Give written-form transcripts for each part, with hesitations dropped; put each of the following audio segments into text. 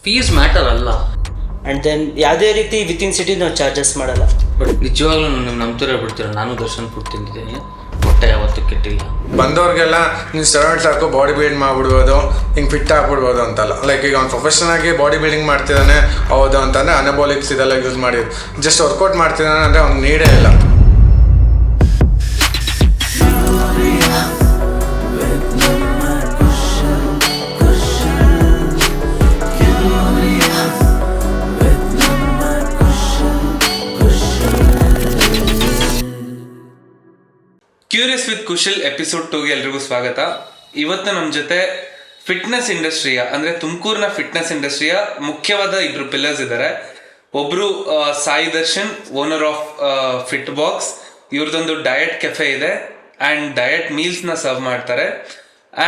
Fees matter ಅಲ್ಲ. And then ಯಾವುದೇ ರೀತಿ ವಿತಿನ್ ಸಿಟಿ ನಾವು ಚಾರ್ಜಸ್ ಮಾಡಲ್ಲ. ಬಟ್ ನಿಜವಾಗ್ಲೂ ನೀವು ನಂಬ್ತಿರೋ ಬಿಡ್ತೀರ, ನಾನು ದರ್ಶನ್ ಫುಡ್ ತಿಂದಿದ್ದೀನಿ, ಹೊಟ್ಟೆ ಯಾವತ್ತೂ ಕೆಟ್ಟಿಲ್ಲ. ಬಂದವ್ರಿಗೆಲ್ಲ ನೀವು ಸ್ಟೆರಾಯ್ಡ್ಸ್ ಹಾಕೋ ಬಾಡಿ ಬಿಲ್ಡ್ ಮಾಡಿಬಿಡ್ಬೋದು, ಹಿಂಗೆ ಫಿಟ್ ಆಗ್ಬಿಡ್ಬೋದು ಅಂತಲ್ಲ. ಲೈಕ್ ಈಗ ಅವ್ನು ಪ್ರೊಫೆಷನಲ್ ಆಗಿ ಬಾಡಿ ಬಿಲ್ಡಿಂಗ್ ಮಾಡ್ತಿದ್ದಾನೆ ಹೌದು ಅಂತಂದರೆ ಅನಬಾಲಿಕ್ಸ್ ಇದೆಲ್ಲ ಯೂಸ್ ಮಾಡಿ ಜಸ್ಟ್ ವರ್ಕೌಟ್ ಮಾಡ್ತಿದ್ದಾನೆ ಅಂದರೆ ಅವ್ನು ನೀಡೇ ಇಲ್ಲ. ಕ್ಯೂರಿಯಸ್ ವಿತ್ ಕುಶಲ್ ಎಪಿಸೋಡ್ 2ಗೆ ಎಲ್ರಿಗೂ ಸ್ವಾಗತ. ಇವತ್ತು ನಮ್ಮ ಜೊತೆ ಫಿಟ್ನೆಸ್ ಇಂಡಸ್ಟ್ರಿಯ ಅಂದರೆ ತುಮಕೂರಿನ ಫಿಟ್ನೆಸ್ ಇಂಡಸ್ಟ್ರಿಯ ಮುಖ್ಯವಾದ ಇಬ್ರು ಪಿಲ್ಲರ್ಸ್ ಇದ್ದಾರೆ. ಒಬ್ರು Sai Darshan, owner of fit box. ಇವ್ರದೊಂದು ಡಯಟ್ ಕೆಫೆ ಇದೆ ಆ್ಯಂಡ್ ಡಯಟ್ ಮೀಲ್ಸ್ನ ಸರ್ವ್ ಮಾಡ್ತಾರೆ.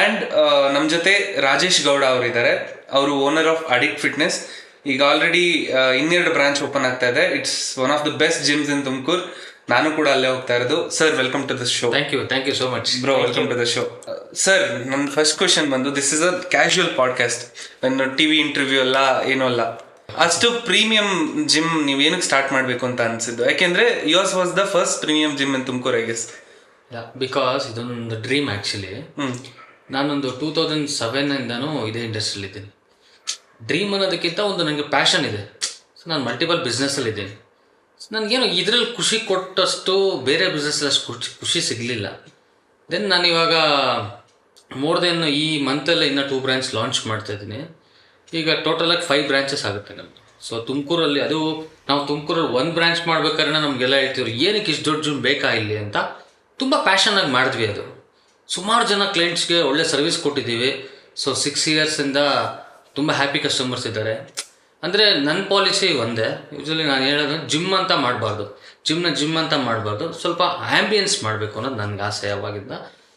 ಆ್ಯಂಡ್ ನಮ್ಮ ಜೊತೆ ರಾಜೇಶ್ ಗೌಡ ಅವರಿದ್ದಾರೆ. ಅವರು ಓನರ್ ಆಫ್ ಅಡಿಕ್ಟ್ ಫಿಟ್ನೆಸ್. ಈಗ ಆಲ್ರೆಡಿ 2 ಬ್ರಾಂಚ್ ಓಪನ್ ಆಗ್ತಾ ಇದೆ. It's one of the best gyms in Tumakuru. ನಾನು ಕೂಡ ಅಲ್ಲೇ ಹೋಗ್ತಾ ಇರೋದು. Sir, welcome to the show. Thank you so much bro, welcome to the show. Sir, ನನ್ನ ಫಸ್ಟ್ ಕ್ವಶನ್ ಬಂದು, this is a casual podcast. ನನ್ನ ಟಿವಿ ಇಂಟರ್ವ್ಯೂ ಅಲ್ಲ, ಏನೂ ಅಲ್ಲ. ಅಷ್ಟು ಪ್ರೀಮಿಯಂ ಜಿಮ್ ನೀವು ಏನಕ್ಕೆ ಸ್ಟಾರ್ಟ್ ಮಾಡಬೇಕು ಅಂತ ಅನ್ಸಿದ್ದು? ಯಾಕೆಂದ್ರೆ yours was the first premium gym in Tumakuru, I guess. Because ಇದೊಂದು ಡ್ರೀಮ್ ಆ್ಯಕ್ಚುಲಿ. ನಾನೊಂದು 2007ಇಂದನೂ ಇದೇ ಇಂಡಸ್ಟ್ರಿಯಲ್ಲಿ ಇದ್ದೀನಿ. ಡ್ರೀಮ್ ಅನ್ನೋದಕ್ಕಿಂತ ಒಂದು ನನಗೆ ಪ್ಯಾಷನ್ ಇದೆ. ಸೊ ನಾನು ಮಲ್ಟಿಪಲ್ ಬಿಸ್ನೆಸ್ಸಲ್ಲಿ ಇದ್ದೀನಿ. ನನಗೇನು ಇದರಲ್ಲಿ ಖುಷಿ ಕೊಟ್ಟಷ್ಟು ಬೇರೆ ಬಿಸ್ನೆಸ್ಸಲ್ಲಿ ಅಷ್ಟು ಖುಷಿ ಸಿಗಲಿಲ್ಲ. ದೆನ್ ನಾನು ಇವಾಗ ಮೋರ್ ದೆನ್ ಈ ಮಂತಲ್ಲೇ ಇನ್ನೂ 2 ಬ್ರಾಂಚ್ ಲಾಂಚ್ ಮಾಡ್ತಾಯಿದ್ದೀನಿ. ಈಗ ಟೋಟಲಾಗಿ 5 ಬ್ರಾಂಚಸ್ ಆಗುತ್ತೆ ನಮ್ಮದು. ಸೊ ತುಮಕೂರಲ್ಲಿ ಅದು ನಾವು ತುಮಕೂರಲ್ಲಿ 1 ಬ್ರಾಂಚ್ ಮಾಡ್ಬೇಕಾದ್ರೆ ನಮಗೆಲ್ಲ ಹೇಳ್ತೀವಿ ಏನಕ್ಕೆ ಇಷ್ಟು ದೊಡ್ಡ ಜಿಮ್ ಬೇಕಾ ಇಲ್ಲಿ ಅಂತ. ತುಂಬ ಪ್ಯಾಷನಾಗಿ ಮಾಡಿದ್ವಿ. ಅದು ಸುಮಾರು ಜನ ಕ್ಲೈಂಟ್ಸ್ಗೆ ಒಳ್ಳೆ ಸರ್ವಿಸ್ ಕೊಟ್ಟಿದ್ದೀವಿ. ಸೊ 6 ಇಯರ್ಸಿಂದ ತುಂಬ ಹ್ಯಾಪಿ ಕಸ್ಟಮರ್ಸ್ ಇದ್ದಾರೆ. ಅಂದರೆ ನನ್ನ ಪಾಲಿಸಿ ಒಂದೇ, ಯೂಶ್ವಲಿ ನಾನು ಹೇಳೋದು ಜಿಮ್ ಅಂತ ಮಾಡಬಾರ್ದು, ಜಿಮ್ ಅಂತ ಮಾಡಬಾರ್ದು, ಸ್ವಲ್ಪ ಆ್ಯಂಬಿಯನ್ಸ್ ಮಾಡಬೇಕು ಅನ್ನೋದು ನನಗೆ ಆಸೆ ಯಾವಾಗಿಂದ.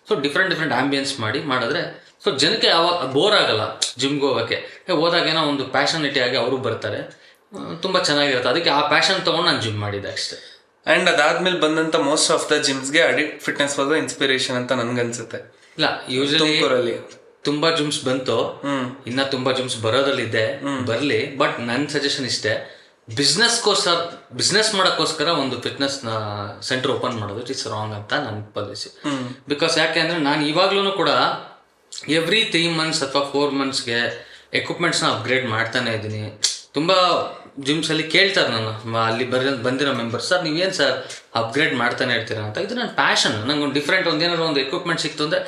ಸೊ ಡಿಫ್ರೆಂಟ್ ಆ್ಯಂಬಿಯನ್ಸ್ ಮಾಡಿದ್ರೆ ಸೊ ಜನಕ್ಕೆ ಯಾವಾಗ ಬೋರ್ ಆಗಲ್ಲ ಜಿಮ್ಗೆ ಹೋಗೋಕ್ಕೆ. ಹೋದಾಗೇನೋ ಒಂದು ಪ್ಯಾಷನಿಟಿ ಆಗಿ ಅವರು ಬರ್ತಾರೆ, ತುಂಬ ಚೆನ್ನಾಗಿರುತ್ತೆ. ಅದಕ್ಕೆ ಆ ಪ್ಯಾಷನ್ ತೊಗೊಂಡು ನಾನು ಜಿಮ್ ಮಾಡಿದ್ದೆ ಅಷ್ಟೇ. ಆ್ಯಂಡ್ ಅದಾದ್ಮೇಲೆ ಬಂದಂಥ ಮೋಸ್ಟ್ ಆಫ್ ದ ಜಿಮ್ಸ್ಗೆ ಅಡಿಕ್ಟ್ ಫಿಟ್ನೆಸ್ ವಾಸ್ ಇನ್ಸ್ಪಿರೇಷನ್ ಅಂತ ನನ್ಗನ್ಸುತ್ತೆ. ಇಲ್ಲ, ಯೂಶ್ವಲಿ ತುಮಕೂರಲ್ಲಿ ತುಂಬಾ ಜಿಮ್ಸ್ ಬಂತು, ಇನ್ನ ತುಂಬಾ ಜಿಮ್ಸ್ ಬರೋದ್ರಲ್ಲಿದೆ, ಬರಲಿ. ಬಟ್ ನನ್ನ ಸಜೆಷನ್ ಇಷ್ಟೇ, ಬಿಸ್ನೆಸ್ ಮಾಡೋಕ್ಕೋಸ್ಕರ ಒಂದು ಫಿಟ್ನೆಸ್ ಸೆಂಟರ್ ಓಪನ್ ಮಾಡೋದು ಇಟ್ ಇಸ್ ರಾಂಗ್ ಅಂತ ನನ್ನ ಪಾಲಿಸಿ. ಬಿಕಾಸ್ ಯಾಕೆ ಅಂದರೆ ನಾನು ಇವಾಗ್ಲೂ ಕೂಡ ಎವ್ರಿ 3 ಮಂತ್ಸ್ ಅಥವಾ 4 ಮಂತ್ಸ್ಗೆ ಎಕ್ವಿಪ್ಮೆಂಟ್ಸ್ನ ಅಪ್ಗ್ರೇಡ್ ಮಾಡ್ತಾನೆ ಇದ್ದೀನಿ. ತುಂಬ ಜಿಮ್ಸಲ್ಲಿ ಕೇಳ್ತಾರೆ ನಾನು, ಅಲ್ಲಿ ಬಂದಿರೋ ಮೆಂಬರ್ಸ್, ಸರ್ ನೀವೇನು ಸರ್ ಅಪ್ಗ್ರೇಡ್ ಮಾಡ್ತಾನೆ ಇರ್ತೀರಾ ಅಂತ. ಇದು ನನ್ನ ಪ್ಯಾಷನ್. ನಂಗೆ ಒಂದು ಡಿಫ್ರೆಂಟ್ ಏನಾದ್ರು ಒಂದು ಎಕ್ವಿಪ್ಮೆಂಟ್ ಸಿಕ್ತು ಅಂದರೆ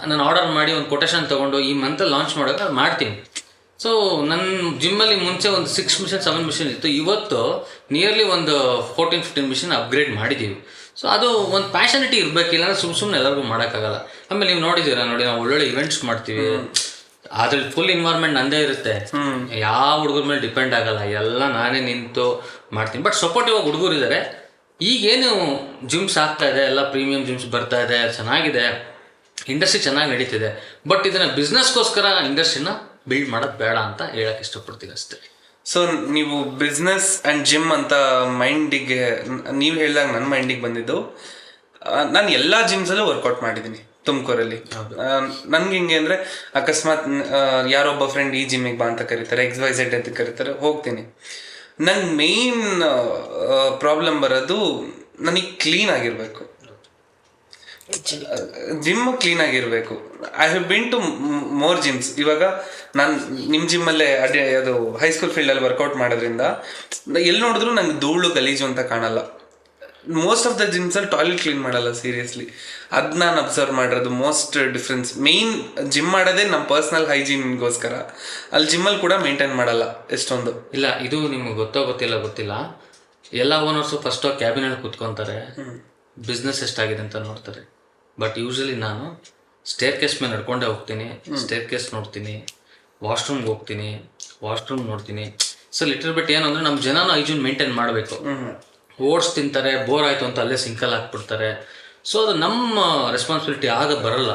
ನಾನು ಆರ್ಡರ್ ಮಾಡಿ ಒಂದು ಕೊಟೇಶನ್ ತೊಗೊಂಡು ಈ ಮಂತಲ್ಲಿ ಲಾಂಚ್ ಮಾಡೋಕೆ ಅದು ಮಾಡ್ತೀನಿ. ಸೊ ನನ್ನ ಜಿಮ್ಮಲ್ಲಿ ಮುಂಚೆ ಒಂದು 6 ಮಿಷನ್ 7 ಮಿಷನ್ ಇತ್ತು. ಇವತ್ತು ನಿಯರ್ಲಿ ಒಂದು 14-15 ಮಿಷನ್ ಅಪ್ಗ್ರೇಡ್ ಮಾಡಿದ್ದೀವಿ. ಸೊ ಅದು ಒಂದು ಪ್ಯಾಷನಿಟಿ ಇರಬೇಕಿಲ್ಲ ಅಂದರೆ ಸುಮ್ಮನೆ ಎಲ್ಲರಿಗೂ ಮಾಡೋಕ್ಕಾಗಲ್ಲ. ಆಮೇಲೆ ನೀವು ನೋಡಿದ್ದೀರಾ ನೋಡಿ, ನಾವು ಒಳ್ಳೊಳ್ಳೆ ಇವೆಂಟ್ಸ್ ಮಾಡ್ತೀವಿ, ಅದ್ರಲ್ಲಿ ಫುಲ್ ಇನ್ವಾಲ್ವ್ಮೆಂಟ್ ನಂದೇ ಇರುತ್ತೆ. ಯಾವ ಹುಡುಗರ ಮೇಲೆ ಡಿಪೆಂಡ್ ಆಗಲ್ಲ, ಎಲ್ಲ ನಾನೇ ನಿಂತು ಮಾಡ್ತೀನಿ. ಬಟ್ ಸಪೋರ್ಟಿವ್ ಆಗಿ ಹುಡುಗರು ಇದ್ದಾರೆ. ಈಗೇನು ಜಿಮ್ಸ್ ಆಗ್ತಾ ಇದೆ, ಎಲ್ಲ ಪ್ರೀಮಿಯಂ ಜಿಮ್ಸ್ ಬರ್ತಾ ಇದೆ, ಚೆನ್ನಾಗಿದೆ, ಇಂಡಸ್ಟ್ರಿ ಚೆನ್ನಾಗಿ ನಡೀತಿದೆ. ಬಟ್ ಇದನ್ನು ಬಿಸ್ನೆಸ್ಗೋಸ್ಕರ ಇಂಡಸ್ಟ್ರಿನ ಬಿಲ್ಡ್ ಮಾಡೋದು ಬೇಡ ಅಂತ ಹೇಳಕ್ಕೆ ಇಷ್ಟಪಡ್ತೀನಿ ಅಷ್ಟೇ. ಸೊ ನೀವು ಬಿಸ್ನೆಸ್ ಆ್ಯಂಡ್ ಜಿಮ್ ಅಂತ ಮೈಂಡಿಗೆ ನೀವು ಹೇಳಿದಾಗ ನನ್ನ ಮೈಂಡಿಗೆ ಬಂದಿದ್ದು, ನಾನು ಎಲ್ಲ ಜಿಮ್ಸಲ್ಲೂ ವರ್ಕೌಟ್ ಮಾಡಿದ್ದೀನಿ ತುಮಕೂರಲ್ಲಿ. ನನ್ಗೆ ಹಿಂಗೆ ಅಂದರೆ ಅಕಸ್ಮಾತ್ ಯಾರೊಬ್ಬ ಫ್ರೆಂಡ್ ಈ ಜಿಮ್ಮಿಗೆ ಬಾ ಅಂತ ಕರೀತಾರೆ, XYZ ಅಂತ ಕರೀತಾರೆ, ಹೋಗ್ತೀನಿ. ನನ್ನ ಮೇನ್ ಪ್ರಾಬ್ಲಮ್ ಬರೋದು ನನಗೆ ಕ್ಲೀನ್ ಆಗಿರಬೇಕು, ಜಿಮ್ ಕ್ಲೀನ್ ಆಗಿರಬೇಕು. I have been to more gyms. ಇವಾಗ ನಾನು ನಿಮ್ಮ ಜಿಮ್ಮಲ್ಲೇ ಅದು ಹೈಸ್ಕೂಲ್ ಫೀಲ್ಡಲ್ಲಿ ವರ್ಕೌಟ್ ಮಾಡೋದ್ರಿಂದ ಎಲ್ಲಿ ನೋಡಿದ್ರು ನಂಗೆ ಧೂಳು ಗಲೀಜು ಅಂತ ಕಾಣಲ್ಲ. ಮೋಸ್ಟ್ ಆಫ್ ದ ಜಿಮ್ಸಲ್ಲಿ ಟಾಯ್ಲೆಟ್ ಕ್ಲೀನ್ ಮಾಡಲ್ಲ, ಸೀರಿಯಸ್ಲಿ. ಅದು ನಾನು ಅಬ್ಸರ್ವ್ ಮಾಡಿರೋದು ಮೋಸ್ಟ್ ಡಿಫ್ರೆನ್ಸ್. ಮೇಯ್ನ್ ಜಿಮ್ ಮಾಡೋದೇ ನಮ್ಮ ಪರ್ಸ್ನಲ್ ಹೈಜೀನ್ಗೋಸ್ಕರ. ಅಲ್ಲಿ ಜಿಮ್ಮಲ್ಲಿ ಕೂಡ ಮೇಂಟೈನ್ ಮಾಡಲ್ಲ ಎಷ್ಟೊಂದು. ಇಲ್ಲ, ಇದು ನಿಮ್ಗೆ ಗೊತ್ತಿಲ್ಲ. ಎಲ್ಲ ಓನರ್ಸು ಫಸ್ಟು ಕ್ಯಾಬಿನಲ್ಲಿ ಕೂತ್ಕೊತಾರೆ, ಬಿಸ್ನೆಸ್ ಎಷ್ಟಾಗಿದೆ ಅಂತ ನೋಡ್ತಾರೆ. ಬಟ್ ಯೂಶ್ವಲಿ ನಾನು ಸ್ಟೇರ್ ಕೇಸ್ ಮೇಲೆ ನಡ್ಕೊಂಡೇ ಹೋಗ್ತೀನಿ, ಸ್ಟೇರ್ ಕೇಸ್ ನೋಡ್ತೀನಿ, ವಾಶ್ರೂಮ್ಗೆ ಹೋಗ್ತೀನಿ, ವಾಶ್ರೂಮ್ ನೋಡ್ತೀನಿ. ಸೊ ಲಿಟಲ್ ಬಿಟ್ ಏನು ಅಂದರೆ ನಮ್ಮ ಜನನ ಹೈಜೀನ್ ಮೇಂಟೈನ್ ಮಾಡಬೇಕು. ಓಟ್ಸ್ ತಿಂತಾರೆ, ಬೋರ್ ಆಯಿತು ಅಂತ ಅಲ್ಲೇ ಸಿಂಕಲ್ಲಿ ಹಾಕ್ಬಿಡ್ತಾರೆ. ಸೊ ಅದು ನಮ್ಮ ರೆಸ್ಪಾನ್ಸಿಬಿಲಿಟಿ ಆಗ ಬರಲ್ಲ.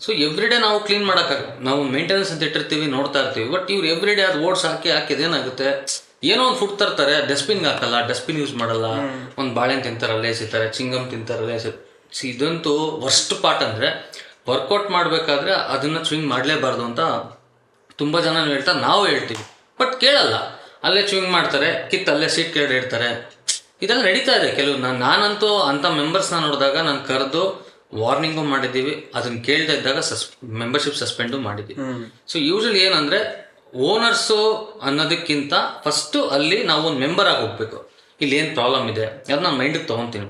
ಸೊ ಎವ್ರಿ ಡೇ ನಾವು ಕ್ಲೀನ್ ಮಾಡೋಕ್ಕಾಗ, ನಾವು ಮೇಂಟೆನೆನ್ಸ್ ಅಂತ ಇಟ್ಟಿರ್ತೀವಿ, ನೋಡ್ತಾ ಇರ್ತೀವಿ. ಬಟ್ ಇವ್ರು ಎವ್ರಿ ಡೇ ಅದು ಓಟ್ಸ್ ಹಾಕಿದೇನಾಗುತ್ತೆ, ಏನೋ ಒಂದು ಫುಡ್ ತರ್ತಾರೆ, ಡಸ್ಟ್ಬಿನ್ಗೆ ಹಾಕಲ್ಲ, ಡಸ್ಟ್ಬಿನ್ ಯೂಸ್ ಮಾಡಲ್ಲ, ಒಂದು ಬಾಳೆಹಣ್ಣು ತಿಂತಾರೆ ಅಲ್ಲೇ ಎಸಿತಾರೆ, ಚಿಂಗಮ್ ತಿಂತಾರೆ ಅಲ್ಲೇ ಎಸಿ. ಇದಂತೂ ವರ್ಸ್ಟ್ ಪಾರ್ಟ್. ಅಂದರೆ ವರ್ಕೌಟ್ ಮಾಡಬೇಕಾದ್ರೆ ಅದನ್ನು ಸ್ವಿಂಗ್ ಮಾಡಲೇಬಾರ್ದು ಅಂತ ತುಂಬ ಜನ ಹೇಳ್ತಾರೆ, ನಾವು ಹೇಳ್ತೀವಿ. ಬಟ್ ಕೇಳಲ್ಲ, ಅಲ್ಲೇ ಚೂಯಿಂಗ್ ಮಾಡ್ತಾರೆ, ಅಲ್ಲೇ ಸೀಟ್ ಕೆಳಗಡೆ ಇಡ್ತಾರೆ. ಇದೆಲ್ಲ ನಡೀತಾ ಇದೆ ಕೆಲವು. ನಾನಂತೂ ಅಂಥ ಮೆಂಬರ್ಸ್ನ ನೋಡಿದಾಗ ನಾನು ಕರೆದು ವಾರ್ನಿಂಗು ಮಾಡಿದ್ದೀವಿ, ಅದನ್ನು ಕೇಳದೇ ಇದ್ದಾಗ ಮೆಂಬರ್ಶಿಪ್ ಸಸ್ಪೆಂಡು ಮಾಡಿದ್ದೀವಿ. ಸೊ ಯೂಶಲಿ ಏನಂದರೆ ಓನರ್ಸು ಅನ್ನೋದಕ್ಕಿಂತ ಫಸ್ಟು ಅಲ್ಲಿ ನಾವು ಒಂದು ಮೆಂಬರ್ ಆಗಿ ಹೋಗ್ಬೇಕು. ಇಲ್ಲಿ ಏನು ಪ್ರಾಬ್ಲಮ್ ಇದೆ ಅದು ನಾನು ಮೈಂಡಿಗೆ ತೊಗೊತೀನಿ.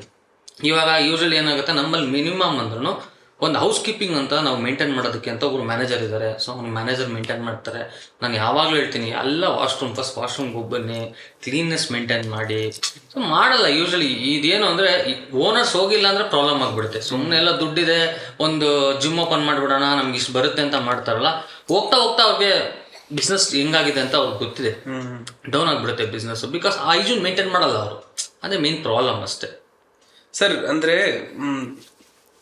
ಇವಾಗ ಯೂಶಲಿ ಏನಾಗುತ್ತೆ, ನಮ್ಮಲ್ಲಿ ಮಿನಿಮಮ್ ಅಂದ್ರೂ ಒಂದು ಹೌಸ್ ಕೀಪಿಂಗ್ ಅಂತ ನಾವು ಮೇಂಟೈನ್ ಮಾಡೋದಕ್ಕೆ ಅಂತ ಒಬ್ರು ಮ್ಯಾನೇಜರ್ ಇದ್ದಾರೆ. ಸೊ ಅವ್ನು ಮ್ಯಾನೇಜರ್ ಮೇಂಟೈನ್ ಮಾಡ್ತಾರೆ. ನಾನು ಯಾವಾಗಲೂ ಹೇಳ್ತೀನಿ ಎಲ್ಲ ವಾಶ್ರೂಮ್ಗೆ ಹೋಗ್ಬನ್ನಿ, ಕ್ಲೀನ್ನೆಸ್ ಮೇಂಟೈನ್ ಮಾಡಿ. ಸೊ ಮಾಡಲ್ಲ ಯೂಶಲಿ. ಇದೇನು ಅಂದರೆ ಓನರ್ಸ್ ಹೋಗಿಲ್ಲ ಅಂದರೆ ಪ್ರಾಬ್ಲಮ್ ಆಗಿಬಿಡುತ್ತೆ. ಸುಮ್ಮನೆ ಎಲ್ಲ ದುಡ್ಡಿದೆ, ಒಂದು ಜಿಮ್ ಓಪನ್ ಮಾಡಿಬಿಡೋಣ, ನಮ್ಗೆ ಇಷ್ಟು ಬರುತ್ತೆ ಅಂತ ಮಾಡ್ತಾರಲ್ಲ, ಹೋಗ್ತಾ ಅವ್ರಿಗೆ ಬಿಸ್ನೆಸ್ ಹೆಂಗಾಗಿದೆ ಅಂತ ಅವ್ರಿಗೆ ಗೊತ್ತಿದೆ, ಡೌನ್ ಆಗಿಬಿಡುತ್ತೆ ಬಿಸ್ನೆಸ್. ಬಿಕಾಸ್ ಆ ಹೈಜೀನ್ ಮೇಂಟೈನ್ ಮಾಡಲ್ಲ ಅವರು. ಅದೇ ಮೇನ್ ಪ್ರಾಬ್ಲಮ್ ಅಷ್ಟೇ ಸರ್. ಅಂದರೆ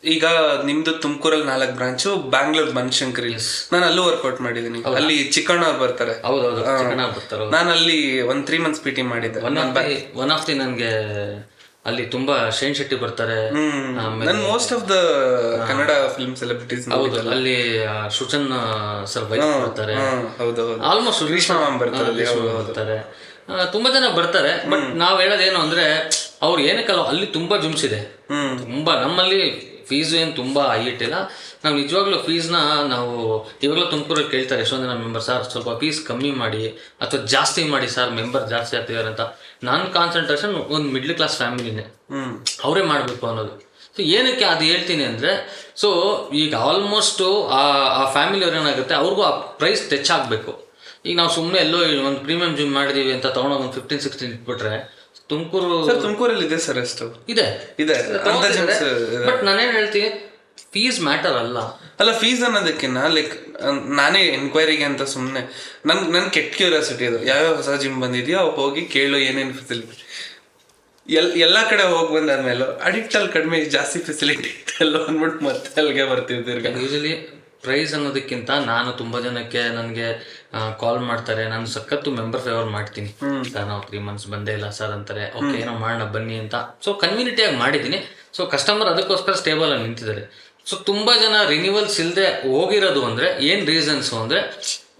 ಈಗ ನಿಮ್ದು ತುಮಕೂರಲ್ಲಿ 4 ಬ್ರಾಂಚು, ಬ್ಯಾಂಗ್ಳೂರ್ ಬನಶಂಕರಿ. ನಾನು ಅಲ್ಲೂ ವರ್ಕೌಟ್ ಮಾಡಿದ್ದೀನಿ. ಅಲ್ಲಿ ಚಿಕ್ಕಣ್ಣ ಅವ್ರು ಬರ್ತಾರೆ. ಹೌದೌದು, ಬರ್ತಾರೆ. ನಾನು ಅಲ್ಲಿ 3 months PT ಮಾಡಿದ್ದೆ. ಒನ್ ಆಫ್ ದಿ ನನಗೆ ಅಲ್ಲಿ ತುಂಬಾ ಶೇನ್ ಶೆಟ್ಟಿ ಬರ್ತಾರೆ. ನಾನು most of the Kannada film celebrities. ಹೌದು, ಅಲ್ಲಿ ಸುಚನ್ ಸರ್ ವೈಫ್ ಬರ್ತಾರೆ. ಆಲ್ಮೋಸ್ಟ್ ಬರ್ತಾರೆ. ತುಂಬಾ ಜನ ಬರ್ತಾರೆ. ಬಟ್ ನಾವ್ ಹೇಳೋದೇನು ಅಂದ್ರೆ ಅವ್ರು ಏನಕ್ಕಲ್ಲ, ಅಲ್ಲಿ ತುಂಬಾ ಜುಮ್ಸ್ ಇದೆ. ತುಂಬಾ ನಮ್ಮಲ್ಲಿ ಫೀಸ್ ಏನು ತುಂಬಾ ಹೈ ಇಟ್ಟಿಲ್ಲ. ನಾವು ನಿಜವಾಗ್ಲೂ ಫೀಸ್ನ ನಾವು ಇವಾಗಲೂ ತುಮಕೂರಲ್ಲಿ ಕೇಳ್ತಾರೆ ಎಷ್ಟೊಂದು ಜನ ಮೆಂಬರ್, ಸರ್ ಸ್ವಲ್ಪ ಫೀಸ್ ಕಮ್ಮಿ ಮಾಡಿ ಅಥವಾ ಜಾಸ್ತಿ ಮಾಡಿ ಸರ್, ಮೆಂಬರ್ ಜಾಸ್ತಿ ಆಗ್ತಿದ್ದಾರೆ ಅಂತ. ನನ್ನ ಕಾನ್ಸಂಟ್ರೇಷನ್ ಒಂದು ಮಿಡ್ಲ್ ಕ್ಲಾಸ್ ಫ್ಯಾಮಿಲಿನೇ, ಅವರೇ ಮಾಡಬೇಕು ಅನ್ನೋದು. ಸೊ ಏನಕ್ಕೆ ಅದು ಹೇಳ್ತೀನಿ ಅಂದರೆ, ಸೊ ಈಗ ಆಲ್ಮೋಸ್ಟು ಆ ಫ್ಯಾಮಿಲಿಯವ್ರು ಏನಾಗುತ್ತೆ, ಅವ್ರಿಗೂ ಆ ಪ್ರೈಸ್ ಟಚ್ ಆಗಬೇಕು. ಈಗ ನಾವು ಸುಮ್ಮನೆ ಎಲ್ಲೋ ಒಂದು ಪ್ರೀಮಿಯಂ ಜಿಮ್ ಮಾಡಿದೀವಿ ಅಂತ ತೊಗೊಂಡೋಗಿ ಒಂದು 15-16 ಇಟ್ಬಿಟ್ರೆ, ತುಮಕೂರಲ್ಲಿ ಇದೆ ಸರ್, ಎಷ್ಟು ಇದೆ. ಬಟ್ ನಾನೇನು ಹೇಳ್ತೀನಿ, ಫೀಸ್ ಮ್ಯಾಟರ್ ಅಲ್ಲ. ಫೀಸ್ ಅನ್ನೋದಕ್ಕಿಂತ ಲೈಕ್ ನಾನೇ ಎನ್ಕ್ವೈರಿಗೆ ಅಂತ ಸುಮ್ಮನೆ ನನ್ ಕೆಟ್ಟ ಕ್ಯೂರಿಯಾಸಿಟಿ ಅದು. ಯಾವ್ಯಾವ ಹೊಸ ಜಿಮ್ ಬಂದಿದೆಯೋ ಹೋಗಿ ಕೇಳು ಏನೇನು ಫೆಸಿಲಿಟಿ. ಎಲ್ಲ ಕಡೆ ಹೋಗಿ ಬಂದಾದ್ಮೇಲೆ ಅಡಿಕ್ಟ್ ಅಲ್ಲಿ ಕಡಿಮೆ, ಜಾಸ್ತಿ ಫೆಸಿಲಿಟಿ ಎಲ್ಲ ಅಂದ್ಬಿಟ್ಟು ಮತ್ತೆ ಅಲ್ಲಿಗೆ ಬರ್ತಿರ್ತೀವಿ. ಯೂಶಲಿ ಪ್ರೈಸ್ ಅನ್ನೋದಕ್ಕಿಂತ ನಾನು ತುಂಬಾ ಜನಕ್ಕೆ ನನಗೆ ಕಾಲ್ ಮಾಡ್ತಾರೆ, ನಾನು ಸಖತ್ತು ಮೆಂಬರ್ ಫೇವರ್ ಮಾಡ್ತೀನಿ ಸರ್, ನಾವು 3 months ಬಂದೇ ಇಲ್ಲ ಸರ್ ಅಂತಾರೆ. ಓಕೆ, ಏನೋ ಮಾಡೋಣ ಬನ್ನಿ ಅಂತ. ಸೊ ಕನ್ವಿನಿಟಿಯಾಗಿ ಮಾಡಿದ್ದೀನಿ. ಸೊ ಕಸ್ಟಮರ್ ಅದಕ್ಕೋಸ್ಕರ ಸ್ಟೇಬಲ್ ಆಗಿ ನಿಂತಿದ್ದಾರೆ. ಸೊ ತುಂಬಾ ಜನ ರಿನ್ಯೂವಲ್ಸ್ ಇಲ್ಲದೆ ಹೋಗಿರೋದು ಅಂದರೆ ಏನು ರೀಸನ್ಸು ಅಂದರೆ,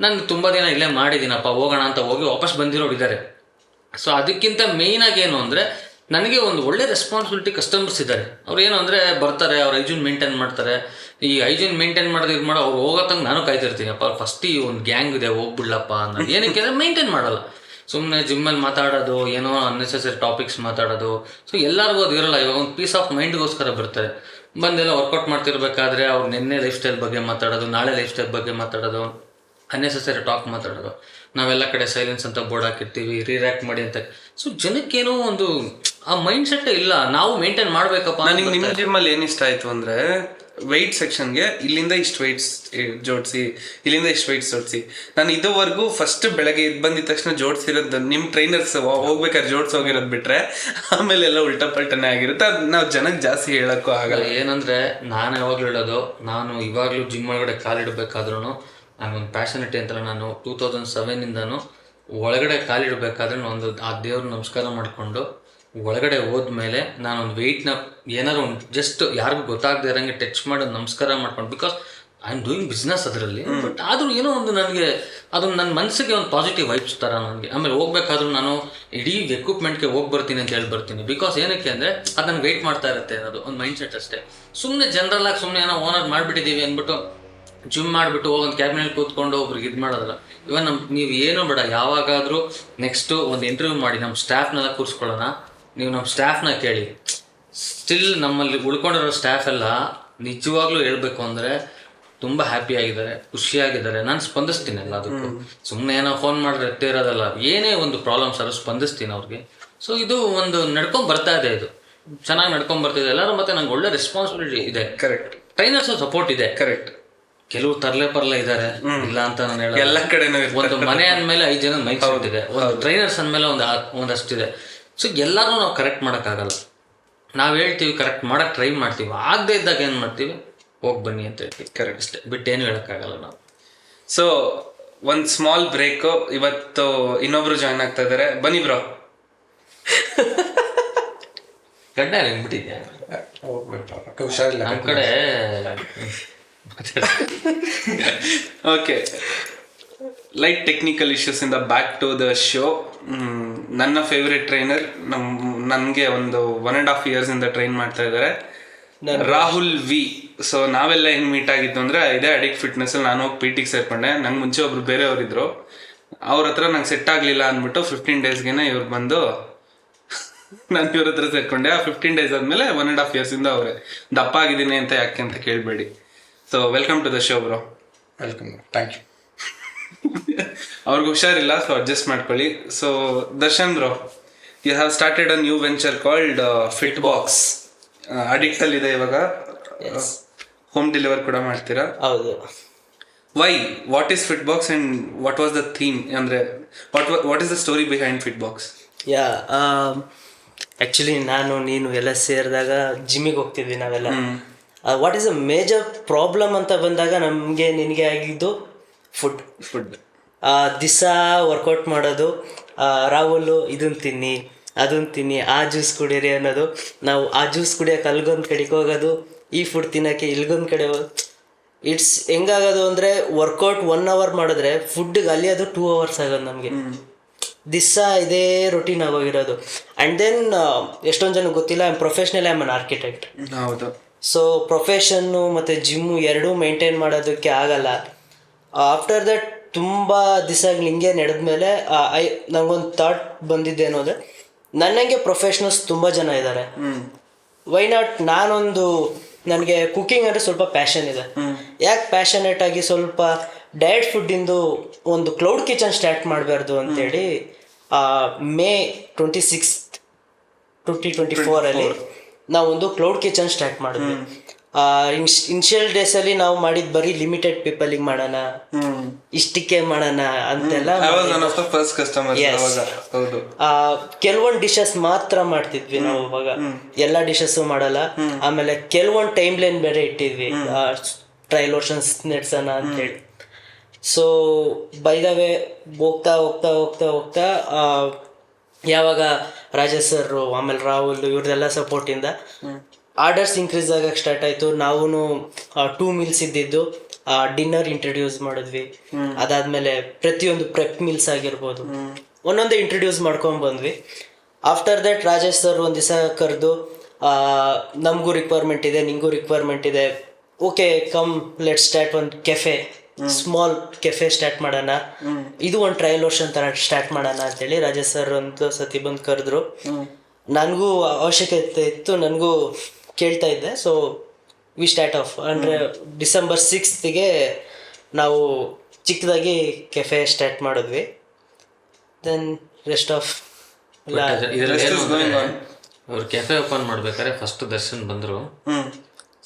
ನಾನು ತುಂಬಾ ದಿನ ಇಲ್ಲೇ ಮಾಡಿದ್ದೀನಪ್ಪ, ಹೋಗೋಣ ಅಂತ ಹೋಗಿ ವಾಪಸ್ ಬಂದಿರೋರು ಇದ್ದಾರೆ. ಸೊ ಅದಕ್ಕಿಂತ ಮೇಯ್ನಾಗಿ ಏನು ಅಂದರೆ, ನನಗೆ ಒಂದು ಒಳ್ಳೆ ರೆಸ್ಪಾನ್ಸಿಬಿಲಿಟಿ ಕಸ್ಟಮರ್ಸ್ ಇದ್ದಾರೆ. ಅವ್ರು ಏನು ಅಂದರೆ ಬರ್ತಾರೆ, ಅವ್ರು ಹೈಜೀನ್ ಮೇಂಟೈನ್ ಮಾಡ್ತಾರೆ. ಈ ಹೈಜೀನ್ ಮೇಂಟೈನ್ ಮಾಡೋದು ಇದು ಮಾಡೋ ಅವ್ರು ಹೋಗೋತಂಗೆ ನಾನು ಕಾಯ್ತಿರ್ತೀನಿ. ಅಪ್ಪ ಫಸ್ಟ್ ಈ ಒಂದು ಗ್ಯಾಂಗ್ ಇದೆ, ಹೋಗ್ಬಿಡ್ಲಪ್ಪ ಅನ್ನೋದು. ಏನಕ್ಕೆ ಅಂದರೆ ಮೇಂಟೈನ್ ಮಾಡಲ್ಲ, ಸುಮ್ಮನೆ ಜಿಮ್ಮಲ್ಲಿ ಮಾತಾಡೋದು, ಏನೋ ಅನ್ನೆಸೆಸರಿ ಟಾಪಿಕ್ಸ್ ಮಾತಾಡೋದು. ಸೊ ಎಲ್ಲರಿಗೂ ಅದು ಇರೋಲ್ಲ. ಇವಾಗ ಒಂದು ಪೀಸ್ ಆಫ್ ಮೈಂಡ್ಗೋಸ್ಕರ ಬರ್ತಾರೆ. ಬಂದೆಲ್ಲ ವರ್ಕೌಟ್ ಮಾಡ್ತಿರ್ಬೇಕಾದ್ರೆ ಅವ್ರು ನಿನ್ನೆ ಲೈಫ್ ಸ್ಟೈಲ್ ಬಗ್ಗೆ ಮಾತಾಡೋದು, ನಾಳೆ ಲೈಫ್ ಸ್ಟೈಲ್ ಬಗ್ಗೆ ಮಾತಾಡೋದು, ಅನ್ನೆಸೆಸರಿ ಟಾಕ್ ಮಾತಾಡೋದು. ನಾವೆಲ್ಲ ಕಡೆ ಸೈಲೆನ್ಸ್ ಅಂತ ಬೋರ್ಡ್ ಹಾಕಿರ್ತೀವಿ, ರಿಯಾಕ್ಟ್ ಮಾಡಿ ಅಂತ. ಸೊ ಜನಕ್ಕೇನೋ ಒಂದು ಆ ಮೈಂಡ್ ಸೆಟ್ ಇಲ್ಲ, ನಾವು ಮೇಂಟೈನ್ ಮಾಡ್ಬೇಕಪ್ಪ. ನನಗೆ ನಿಮ್ಮ ಜಿಮ್ಮಲ್ಲಿ ಏನು ಇಷ್ಟ ಆಯ್ತು ಅಂದರೆ, ವೆಯ್ಟ್ ಸೆಕ್ಷನ್ಗೆ ಇಲ್ಲಿಂದ ಇಷ್ಟು ವೆಯ್ಟ್ಸ್ ಜೋಡಿಸಿ, ಇಲ್ಲಿಂದ ಇಷ್ಟು ವೆಯ್ಟ್ಸ್ ಜೋಡಿಸಿ. ನಾನು ಇದುವರೆಗೂ ಫಸ್ಟ್ ಬೆಳಗ್ಗೆ ಎದ್ದು ಬಂದಿದ ತಕ್ಷಣ ಜೋಡಿಸಿರೋದು ನಿಮ್ಮ ಟ್ರೈನರ್ಸ್ ಹೋಗ್ಬೇಕಾದ್ರೆ ಜೋಡಿಸೋಗಿರೋದು ಬಿಟ್ರೆ, ಆಮೇಲೆ ಎಲ್ಲ ಉಲ್ಟಾ ಪಲ್ಟನೇ ಆಗಿರುತ್ತೆ. ಅದು ನಾವು ಜನಕ್ಕೆ ಜಾಸ್ತಿ ಹೇಳೋಕ್ಕೂ ಆಗಲ್ಲ. ಏನಂದರೆ ನಾನು ಯಾವಾಗಲೂ ಹೇಳೋದು, ನಾನು ಇವಾಗಲೂ ಜಿಮ್ ಒಳಗಡೆ ಕಾಲಿಡಬೇಕಾದ್ರೂ ನನಗೊಂದು ಪ್ಯಾಷನಿಟಿ ಅಂತಲ್ಲ. ನಾನು 2007ಇಂದನೂ ಒಳಗಡೆ ಕಾಲಿಡಬೇಕಾದ್ರೆ ಒಂದು ಆ ದೇವ್ರ ನಮಸ್ಕಾರ ಮಾಡಿಕೊಂಡು ಒಳಗಡೆ ಹೋದ್ಮೇಲೆ ನಾನೊಂದು ವೆಯ್ಟ್ನ ಏನಾದ್ರು ಒಂದು ಜಸ್ಟ್ ಯಾರಿಗೂ ಗೊತ್ತಾಗದೇ ಇರೋಂಗೆ ಟಚ್ ಮಾಡಿ ನಮಸ್ಕಾರ ಮಾಡ್ಕೊಂಡು, because I am doing business ಅದರಲ್ಲಿ. ಬಟ್ ಆದರೂ ಏನೋ ಒಂದು ನನಗೆ ಅದು ನನ್ನ ಮನಸ್ಸಿಗೆ ಒಂದು ಪಾಸಿಟಿವ್ ವೈಬ್ಸ್ ಥರ ನನಗೆ. ಆಮೇಲೆ ಹೋಗ್ಬೇಕಾದ್ರೂ ನಾನು ಇಡೀ ಎಕ್ವಿಪ್ಮೆಂಟ್ಗೆ ಹೋಗಿ ಬರ್ತೀನಿ ಅಂತ ಹೇಳಿ ಬರ್ತೀನಿ. ಬಿಕಾಸ್ ಏನಕ್ಕೆ ಅಂದರೆ ಅದು ನನಗೆ ವೆಯ್ಟ್ ಮಾಡ್ತಾ ಇರುತ್ತೆ ಅನ್ನೋದು ಒಂದು ಮೈಂಡ್ ಸೆಟ್ ಅಷ್ಟೇ. ಸುಮ್ಮನೆ ಜನರಲ್ಲಾಗಿ ಸುಮ್ಮನೆ ಏನೋ ಓನರ್ ಮಾಡಿಬಿಟ್ಟಿದ್ದೀವಿ ಅಂದ್ಬಿಟ್ಟು ಜಿಮ್ ಮಾಡಿಬಿಟ್ಟು ಒಂದು ಕ್ಯಾಬಿನಲ್ಲಿ ಕೂತ್ಕೊಂಡು ಒಬ್ರಿಗೆ ಇದು ಮಾಡೋದಲ್ಲ. ಇವಾಗ ನೀವು ಏನೂ ಬೇಡ, ಯಾವಾಗಾದರೂ ನೆಕ್ಸ್ಟು ಒಂದು ಇಂಟರ್ವ್ಯೂ ಮಾಡಿ ನಮ್ಮ ಸ್ಟಾಫ್ನೆಲ್ಲ ಕೂರಿಸ್ಕೊಳ್ಳೋಣ. ನೀವು ನಮ್ಮ ಸ್ಟಾಫ್ನ ಕೇಳಿ, ಸ್ಟಿಲ್ ನಮ್ಮಲ್ಲಿ ಉಳ್ಕೊಂಡಿರೋ ಸ್ಟಾಫ್ ಎಲ್ಲ ನಿಜವಾಗ್ಲೂ ಹೇಳ್ಬೇಕು ಅಂದರೆ ತುಂಬ ಹ್ಯಾಪಿಯಾಗಿದ್ದಾರೆ, ಖುಷಿಯಾಗಿದ್ದಾರೆ. ನಾನು ಸ್ಪಂದಿಸ್ತೀನಿ ಎಲ್ಲದಕ್ಕೂ. ಸುಮ್ಮನೆ ಏನೋ ಫೋನ್ ಮಾಡಿದ್ರೆ ಎತ್ತೇ ಇರೋದಲ್ಲ, ಏನೇ ಒಂದು ಪ್ರಾಬ್ಲಮ್ಸ್ ಆದರೂ ಸ್ಪಂದಿಸ್ತೀನಿ ಅವ್ರಿಗೆ. ಸೊ ಇದು ಒಂದು ನಡ್ಕೊಂಡು ಬರ್ತಾ ಇದೆ, ಇದು ಚೆನ್ನಾಗಿ ನಡ್ಕೊಂಡು ಬರ್ತಿದೆ ಎಲ್ಲರೂ. ಮತ್ತು ನಂಗೆ ಒಳ್ಳೆ ರೆಸ್ಪಾನ್ಸಿಬಿಲಿಟಿ ಇದೆ. ಕರೆಕ್ಟ್. ಟ್ರೈನರ್ಸ್ ಸಪೋರ್ಟ್ ಇದೆ. ಕರೆಕ್ಟ್. ಕೆಲವು ತರಲೆ ಪರ್ಲೆ ಇದ್ದಾರೆ, ಇಲ್ಲ ಅಂತ ನಾನು ಹೇಳೋದು. ಎಲ್ಲ ಕಡೆ ಒಂದು ಮನೆ ಅಂದಮೇಲೆ 5 ಜನ ಮೈಕ್ ಸೆಟ್ ಇದೆ, ಒಂದು ಟ್ರೈನರ್ಸ್ ಅಂದಮೇಲೆ ಒಂದಷ್ಟಿದೆ. ಸೊ ಎಲ್ಲರೂ ನಾವು ಕರೆಕ್ಟ್ ಮಾಡೋಕ್ಕಾಗಲ್ಲ. ನಾವು ಹೇಳ್ತೀವಿ ಕರೆಕ್ಟ್ ಮಾಡೋಕ್ಕೆ ಟ್ರೈ ಮಾಡ್ತೀವಿ, ಆಗದೆ ಇದ್ದಾಗ ಏನು ಮಾಡ್ತೀವಿ, ಹೋಗಿ ಬನ್ನಿ ಅಂತ ಹೇಳ್ತೀವಿ. ಕರೆಕ್ಟ್ ಅಷ್ಟೇ, ಬಿಟ್ಟೇನು ಹೇಳೋಕ್ಕಾಗಲ್ಲ ನಾವು. ಸೊ ಒಂದು ಸ್ಮಾಲ್ ಬ್ರೇಕು. ಇವತ್ತು ಇನ್ನೊಬ್ರು ಜಾಯ್ನ್ ಆಗ್ತಾ ಇದ್ದಾರೆ, ಬನ್ನಿ ಬ್ರೋ. ಗಡ್ಡ ಹೆಂಗ್ಬಿಟ್ಟಿದ್ಯಾ? ಹುಷಾರಿಲ್ಲ ನಮ್ಮ ಕಡೆ. ಓಕೆ, ಲೈಟ್ ಟೆಕ್ನಿಕಲ್ ಇಶ್ಯೂಸ್ ಇಂದ ಬ್ಯಾಕ್ ಟು ದ ಶೋ. ನನ್ನ ಫೇವ್ರೆಟ್ ಟ್ರೈನರ್ ನನಗೆ ಒಂದು 1.5 years ಇಂದ ಟ್ರೈನ್ ಮಾಡ್ತಾ ಇದ್ದಾರೆ, ರಾಹುಲ್ ವಿ. ಸೊ ನಾವೆಲ್ಲ ಹೆಂಗ್ ಮೀಟ್ ಆಗಿದ್ದು ಅಂದ್ರೆ ಇದೇ ಅಡಿಕ್ಟ್ ಫಿಟ್ನೆಸ್ ಅಲ್ಲಿ ನಾನು ಹೋಗಿ PT ಸೇರ್ಕೊಂಡೆ. ನಂಗೆ ಮುಂಚೆ ಒಬ್ರು ಬೇರೆಯವ್ರಿದ್ರು, ಅವ್ರ ಹತ್ರ ನಂಗೆ ಸೆಟ್ ಆಗ್ಲಿಲ್ಲ ಅಂದ್ಬಿಟ್ಟು 15 daysಗೆನೆ ಇವ್ರು ಬಂದು ನಾನು ಇವ್ರ ಹತ್ರ ಸೇರ್ಕೊಂಡೆ. ಆ 15 days ಆದ್ಮೇಲೆ 1.5 years ಇಂದ ಅವ್ರೆ ದಪ್ಪ ಆಗಿದ್ದೀನಿ ಅಂತ ಯಾಕೆ ಅಂತ ಕೇಳಬೇಡಿ. So welcome to the show bro. Welcome, thank you. ಅವ್ರಿಗೆ ಹುಷಾರಿಲ್ಲ, ಸೊ ಅಡ್ಜಸ್ಟ್ ಮಾಡ್ಕೊಳ್ಳಿ. So Darshan bro, you have started a new venture called fit box. Addict ಅಲ್ಲಿ ಇದೆ ಇವಾಗ, ಹೋಮ್ ಡೆಲಿವರ್ ಕೂಡ ಮಾಡ್ತೀರಾ? ಹೌದು. Why, what is fit box and what was the theme? ಅಂದ್ರೆ what is the story behind fit box? Yeah, actually ನಾನು ನೀನು ಎಲ್ಲ ಸೇರಿದಾಗ ಜಿಮ್ಮಿಗೆ ಹೋಗ್ತಿದ್ವಿ ನಾವೆಲ್ಲ. What is a major problem ಅಂತ ಬಂದಾಗ ನಮಗೆ ನಿನಗೆ ಆಗಿದ್ದು ಫುಡ್. ದಿವಸ ವರ್ಕೌಟ್ ಮಾಡೋದು, ರಾಹುಲು ಇದನ್ನು ತಿನ್ನಿ ಅದನ್ನು ತಿನ್ನಿ, ಆ ಜ್ಯೂಸ್ ಕುಡೀರಿ ಅನ್ನೋದು. ನಾವು ಆ ಜ್ಯೂಸ್ ಕುಡಿಯೋಕೆ ಅಲ್ಗೊಂದು ಕಡೆಗೆ ಹೋಗೋದು, ಈ ಫುಡ್ ತಿನ್ನೋಕ್ಕೆ ಇಲ್ಗೊಂದು ಕಡೆ ಹೋಗೋದು. ಇಟ್ಸ್ ಹೆಂಗಾಗೋದು ಅಂದರೆ ವರ್ಕೌಟ್ 1 hour ಮಾಡಿದ್ರೆ ಫುಡ್ಗೆ ಅಲ್ಲಿ ಅದು 2 hours ಆಗೋದು ನಮಗೆ. ದಿವಸ ಇದೇ ರೊಟೀನ್ ಆಗೋಗಿರೋದು. ಆ್ಯಂಡ್ ದೆನ್ ಎಷ್ಟೊಂದು ಜನ ಗೊತ್ತಿಲ್ಲ, I am professional, I am an architect. ಹೌದು. ಸೊ ಪ್ರೊಫೆಷನ್ನು ಮತ್ತು ಜಿಮ್ಮು ಎರಡೂ ಮೇಂಟೈನ್ ಮಾಡೋದಕ್ಕೆ ಆಗಲ್ಲ. ಆಫ್ಟರ್ ದಟ್ ತುಂಬ ದಿವಸಗಳು ಹಿಂಗೆ ನಡೆದ್ಮೇಲೆ ನನಗೊಂದು ಥಾಟ್ ಬಂದಿದ್ದೇನು ಅಂದರೆ, ನನ್ನಂಗೆ ಪ್ರೊಫೆಷ್ನಲ್ಸ್ ತುಂಬ ಜನ ಇದ್ದಾರೆ, ವೈ ನಾಟ್ ನನಗೆ ಕುಕಿಂಗ್ ಅಂದರೆ ಸ್ವಲ್ಪ ಪ್ಯಾಷನ್ ಇದೆ, ಯಾಕೆ ಪ್ಯಾಷನೇಟ್ ಆಗಿ ಸ್ವಲ್ಪ ಡಯಟ್ ಫುಡ್ಡಿಂದು ಒಂದು ಕ್ಲೌಡ್ ಕಿಚನ್ ಸ್ಟಾರ್ಟ್ ಮಾಡಬಾರ್ದು ಅಂತೇಳಿ May 26, 2024 ನಾವೊಂದು ಕ್ಲೌಡ್ ಕಿಚನ್ ಸ್ಟಾರ್ಟ್ ಮಾಡಿದ್ವಿ. ಇನಿಷಿಯಲ್ ಡೇಸಲ್ಲಿ ನಾವು ಮಾಡಿದ್ದು ಬರೀ ಲಿಮಿಟೆಡ್ ಪೀಪಲಿಗೆ ಮಾಡೋಣ, ಇಷ್ಟಕ್ಕೆ ಮಾಡೋಣ ಅಂತೆಲ್ಲ. ಕೆಲವೊಂದು ಡಿಶಸ್ ಮಾತ್ರ ಮಾಡ್ತಿದ್ವಿ ನಾವು ಅವಾಗ, ಎಲ್ಲ ಡಿಶಸ್ಸು ಮಾಡಲ್ಲ. ಆಮೇಲೆ ಕೆಲವೊಂದು ಟೈಮ್ ಲೈನ್ ಬೇರೆ ಇಟ್ಟಿದ್ವಿ, ಟ್ರಯಲ್ ವರ್ಷನ್ಸ್ ನಡೆಸೋಣ ಅಂತೇಳಿ. ಸೊ ಬೈ ದ ವೇ ಹೋಗ್ತಾ ಹೋಗ್ತಾ ಹೋಗ್ತಾ ಹೋಗ್ತಾ ಯಾವಾಗ ರಾಜೇಶ್ ಸರ್ ಆಮೇಲೆ ರಾಹುಲ್ ಇವ್ರದೆಲ್ಲ ಸಪೋರ್ಟಿಂದ ಆರ್ಡರ್ಸ್ ಇನ್ಕ್ರೀಸ್ ಆಗಕ್ಕೆ ಸ್ಟಾರ್ಟ್ ಆಯಿತು. ನಾವು 2 meals ಇದ್ದಿದ್ದು ಡಿನ್ನರ್ ಇಂಟ್ರಡ್ಯೂಸ್ ಮಾಡಿದ್ವಿ. ಅದಾದಮೇಲೆ ಪ್ರತಿಯೊಂದು ಪ್ರೆಪ್ ಮೀಲ್ಸ್ ಆಗಿರ್ಬೋದು ಒಂದೊಂದೇ ಇಂಟ್ರಡ್ಯೂಸ್ ಮಾಡ್ಕೊಂಡು ಬಂದ್ವಿ. ಆಫ್ಟರ್ ದಟ್ ರಾಜೇಶ್ ಸರ್ ಒಂದು ದಿವಸ ಕರೆದು, ನಮಗೂ ರಿಕ್ವೈರ್ಮೆಂಟ್ ಇದೆ, ನಿಂಗೂ ರಿಕ್ವೈರ್ಮೆಂಟ್ ಇದೆ, ಓಕೆ ಕಮ್ ಲೆಟ್ ಸ್ಟಾರ್ಟ್ ಒಂದು ಕೆಫೆ, ಸ್ಮಾಲ್ ಕೆಫೆ ಸ್ಟಾರ್ಟ್ ಮಾಡೋಣ, ಇದು ಒಂದು ಟ್ರಯಲ್ ವರ್ಷನ್ ಥರ ಸ್ಟಾರ್ಟ್ ಮಾಡೋಣ ಅಂತೇಳಿ ರಾಜೇಶ್ ಸರ್ ಒಂದು ಸತಿ ಬಂದು ಕರೆದ್ರು. ನನಗೂ ಅವಶ್ಯಕತೆ ಇತ್ತು, ನನಗೂ ಕೇಳ್ತಾ ಇದ್ದೆ. ಸೊ ವಿ ಸ್ಟಾರ್ಟ್ ಆಫ್ ಅಂದರೆ December 6th ನಾವು ಚಿಕ್ಕದಾಗಿ ಕೆಫೆ ಸ್ಟಾರ್ಟ್ ಮಾಡಿದ್ವಿ. ದೆನ್ ರೆಸ್ಟ್ ಆಫ್ ಅವ್ರು ಕೆಫೆ ಓಪನ್ ಮಾಡ್ಬೇಕಾದ್ರೆ ಫಸ್ಟ್ ದರ್ಶನ್ ಬಂದರು,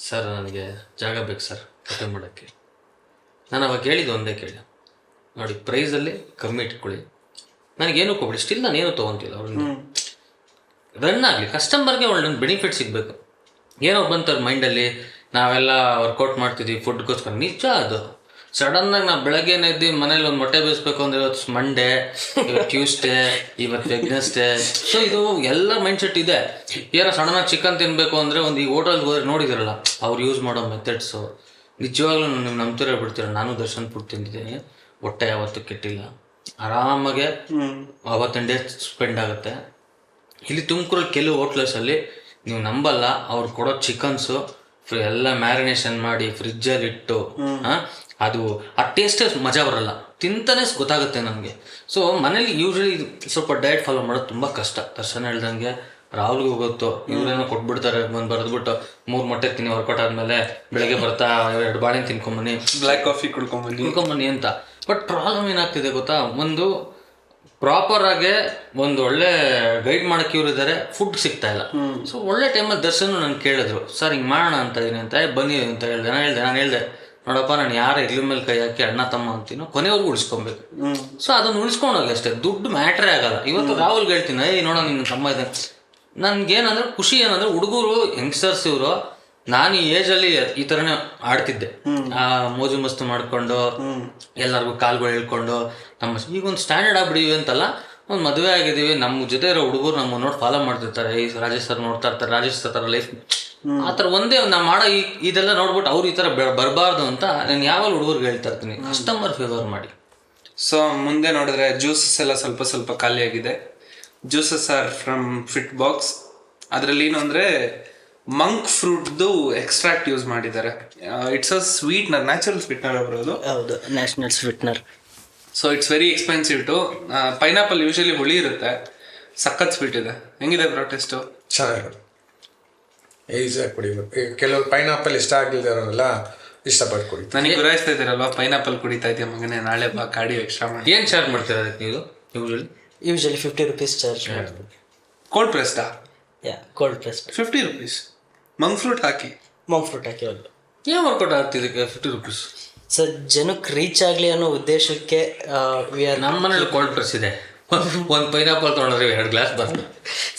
ಸರ್ ನನಗೆ ಜಾಗ ಬೇಕು ಸರ್ ಕೆಫೆ ಮಾಡೋಕ್ಕೆ. ನಾನು ಅವಾಗ ಹೇಳಿದ್ದು ಒಂದೇ ಕೇಳಿ, ನೋಡಿ ಪ್ರೈಸಲ್ಲಿ ಕಮ್ಮಿ ಇಟ್ಕೊಳ್ಳಿ, ನನಗೇನು ಕೊಬಿಡಿ, ಸ್ಟಿಲ್ ನಾನು ಏನು ತೊಗೊತಿಲ್ಲ, ಅವ್ರನ್ನ ರನ್ ಆಗಲಿ, ಕಸ್ಟಮರ್ಗೆ ಒಳ್ಳೆ ಬೆನಿಫಿಟ್ ಸಿಗಬೇಕು. ಏನೋ ಬಂತಾರೆ ಮೈಂಡಲ್ಲಿ, ನಾವೆಲ್ಲ ವರ್ಕೌಟ್ ಮಾಡ್ತಿದ್ವಿ ಫುಡ್ಗೋಸ್ಕರ, ನಿಜ ಅದು. ಸಡನ್ನಾಗಿ ನಾವು ಬೆಳಗ್ಗೆನೇ ಎದ್ದು ಮನೇಲಿ ಒಂದು ಮೊಟ್ಟೆ ಬೇಯಿಸ್ಬೇಕು ಅಂದರೆ ಇವತ್ತು ಮಂಡೇ, ಇವತ್ತು ಟ್ಯೂಸ್ಡೇ, ಇವತ್ತು ವೆಡ್ನೆಸ್ಡೇ. ಸೊ ಇದು ಎಲ್ಲ ಮೈಂಡ್ಸೆಟ್ ಇದೆ. ಏನೋ ಸಡನ್ನಾಗಿ ಚಿಕನ್ ತಿನ್ನಬೇಕು ಅಂದರೆ ಒಂದು ಈ ಹೋಟೆಲ್ಗೆ ಹೋದ್ರೆ ನೋಡಿದಿರಲ್ಲ ಅವ್ರು ಯೂಸ್ ಮಾಡೋ ಮೆಥಡ್ಸು, ನಿಜವಾಗ್ಲೂ ನೀವು ನಂಬ್ತಿರೋ ಬಿಡ್ತೀರ. ನಾನು ದರ್ಶನ್ ಫುಡ್ ತಿಂದಿದ್ದೀನಿ, ಹೊಟ್ಟೆ ಯಾವತ್ತೂ ಕೆಟ್ಟಿಲ್ಲ, ಆರಾಮಾಗೆ ಅವತ್ತಿನ ಡೇ ಸ್ಪೆಂಡ್ ಆಗುತ್ತೆ. ಇಲ್ಲಿ ತುಮಕೂರಲ್ಲಿ ಕೆಲವು ಹೋಟ್ಲರ್ಸಲ್ಲಿ ನೀವು ನಂಬಲ್ಲ, ಅವ್ರು ಕೊಡೋ ಚಿಕನ್ಸು ಎಲ್ಲ ಮ್ಯಾರಿನೇಷನ್ ಮಾಡಿ ಫ್ರಿಜ್ಜಲ್ಲಿ ಇಟ್ಟು, ಅದು ಆ ಟೇಸ್ಟೇ ಮಜಾ ಬರಲ್ಲ, ತಿಂತಾನೆ ಗೊತ್ತಾಗುತ್ತೆ ನಮಗೆ. ಸೊ ಮನೇಲಿ ಯೂಶ್ವಲಿ ಸ್ವಲ್ಪ ಡಯಟ್ ಫಾಲೋ ಮಾಡೋದು ತುಂಬ ಕಷ್ಟ. ದರ್ಶನ ಹೇಳ್ದಂಗೆ ರಾಹುಲ್ಗೂ ಗೊತ್ತು, ಇವ್ರೇನೋ ಕೊಟ್ಬಿಡ್ತಾರೆ, ಬಂದು ಬರೆದ್ಬಿಟ್ಟು 3 ಮೊಟ್ಟೆ ತಿನ್ನಿ ವರ್ಕೌಟ್ ಆದಮೇಲೆ, ಬೆಳಗ್ಗೆ ಬರ್ತಾ 2 ಬಾಳೆಹಣ್ಣು ತಿನ್ಕೊಂಬನ್ನಿ, ಬ್ಲ್ಯಾಕ್ ಕಾಫಿ ಕುಡ್ಕೊಂಬನ್ನಿ ಅಂತ. ಬಟ್ ಪ್ರಾಬ್ಲಮ್ ಏನಾಗ್ತಿದೆ ಗೊತ್ತಾ, ಒಂದು ಪ್ರಾಪರ್ ಆಗಿ ಒಂದು ಒಳ್ಳೆ ಗೈಡ್ ಮಾಡೋಕ್ಕೆ ಇವ್ರು ಇದ್ದಾರೆ, ಫುಡ್ ಸಿಗ್ತಾ ಇಲ್ಲ. ಸೊ ಒಳ್ಳೆ ಟೈಮಲ್ಲಿ ದರ್ಶನ ನಾನು ಕೇಳಿದ್ರು, ಸರ್ ಹಿಂಗೆ ಮಾಡೋಣ ಅಂತ ಇದೀನಿ ಅಂತ, ಬನ್ನಿ ಅಂತ ನಾನು ಹೇಳಿದೆ ನೋಡಪ್ಪ, ನಾನು ಯಾರು ಇರ್ಲಿ ಮೇಲೆ ಕೈ ಹಾಕಿ ಅಣ್ಣ ತಮ್ಮ ಅಂತೀನೋ ಕೊನೆವರೆಗೂ ಉಳಿಸ್ಕೊಬೇಕು. ಸೊ ಅದನ್ನು ಉಳಿಸ್ಕೊಂಡೋಗಿ ಅಷ್ಟೇ, ದುಡ್ಡು ಮ್ಯಾಟ್ರೇ ಆಗಲ್ಲ. ಇವತ್ತು ರಾಹುಲ್ಗೆ ಹೇಳ್ತೀನಿ, ನೋಡೋ ನಿನ್ನ ತಮ್ಮ ಇದೆ, ನನಗೇನಂದ್ರೆ ಖುಷಿ ಏನಂದ್ರೆ ಹುಡುಗರು ಯಂಗ್ಸ್ಟರ್ಸ್ ಇವರು, ನಾನು ಈ ಏಜಲ್ಲಿ ಈ ಥರನೇ ಆಡ್ತಿದ್ದೆ, ಮೋಜು ಮಸ್ತು ಮಾಡ್ಕೊಂಡು ಎಲ್ಲರಿಗೂ ಕಾಲ್ಗಳು ಹೇಳ್ಕೊಂಡು ನಮ್ಮ ಈಗೊಂದು ಸ್ಟ್ಯಾಂಡರ್ಡ್ ಆಗ್ಬಿಟ್ಟಿವಿ ಅಂತಲ್ಲ, ಒಂದು ಮದುವೆ ಆಗಿದ್ದೀವಿ, ನಮ್ಮ ಜೊತೆ ಇರೋ ಹುಡುಗರು ನಮ್ಮ ನೋಡಿ ಫಾಲೋ ಮಾಡ್ತಿರ್ತಾರೆ, ಈ ರಾಜೇಶ್ ಸರ್ ನೋಡ್ತಾ ಇರ್ತಾರೆ, ರಾಜೇಶ್ ಸರ್ ಥರ ಲೈಫ್ ಆ ಥರ ಒಂದೇ ನಾವು ಮಾಡೋ ಇದೆಲ್ಲ ನೋಡ್ಬಿಟ್ಟು ಅವ್ರು ಈ ಥರ ಬರಬಾರ್ದು ಅಂತ ನಾನು ಯಾವಾಗ ಹುಡುಗರಿಗೆ ಹೇಳ್ತಾ ಇರ್ತೀನಿ, ಕಸ್ಟಮರ್ ಫೇವರ್ ಮಾಡಿ. ಸೊ ಮುಂದೆ ನೋಡಿದ್ರೆ ಜ್ಯೂಸಸ್ ಎಲ್ಲ ಸ್ವಲ್ಪ ಸ್ವಲ್ಪ ಖಾಲಿಯಾಗಿದೆ. Juices are from fit box. ಅದರಲ್ಲಿ ಏನು ಅಂದರೆ ಮಂಕ್ ಫ್ರೂಟ್ದು ಎಕ್ಸ್ಟ್ರಾಕ್ಟ್ ಯೂಸ್ ಮಾಡಿದ್ದಾರೆ. It's a sweetener, natural sweetener ಬರೋದು. ಹೌದು, national sweetener. So it's very expensive too. Pineapple usually ಹುಳಿ ಇರುತ್ತೆ, ಸಖತ್ ಸ್ವೀಟ್ ಇದೆ. ಹೆಂಗಿದೆ ಬ್ರೋ ಟೇಸ್ಟು? ಚೆನ್ನಾಗಿರುತ್ತೆ, ಈಸಿಯಾಗಿ ಕುಡಿಬೇಕು. ಈಗ ಕೆಲವರು ಪೈನಾಪಲ್ ಇಷ್ಟ ಆಗಿಲ್ದಿರೋರೆಲ್ಲ ಇಷ್ಟಪಟ್ಟು ಕುಡಿ. ನನಗೆ ಗುರಾಯಿಸ್ತಾ ಇದ್ದೀರಲ್ವಾ, ಪೈನಾಪಲ್ ಕುಡಿತಾ ಇದೆಯಾ ಮಗನೇ, ನಾಳೆ ಬಾ ಕಾರ್ಡಿಯೋ ಎಕ್ಸ್ಟ್ರಾ ಮಾಡಿ. ಏನು ಚಾರ್ಜ್ ಮಾಡ್ತೀರಾ ಅದಕ್ಕೆ ನೀವು ಯೂಶಲಿ 50 rupees ಚಾರ್ಜ್ ಮಾಡ್ತೀವಿ. ಕೋಲ್ಡ್ ಪ್ರೆಸ್ಡಾ? Cold pressed 50 rupees monk fruit ಹಾಕಿ. ಮಂಕ್ ಫ್ರೂಟ್ ಹಾಕಿ ಹೌದು. ಏನು ವರ್ಕೌಟ್ ಆಗ್ತಿದ್ದಕ್ಕೆ 50 rupees? ಸೊ ಜನಕ್ಕೆ ರೀಚ್ ಆಗಲಿ ಅನ್ನೋ ಉದ್ದೇಶಕ್ಕೆ ನಮ್ಮ ಮನೇಲಿ ಕೋಲ್ಡ್ ಪ್ರೆಸ್ ಇದೆ. ಒಂದು ಪೈನಾಪಲ್ ತೊಗೊಂಡ್ರೆ 2 ಗ್ಲಾಸ್ ಬರ್ತದೆ.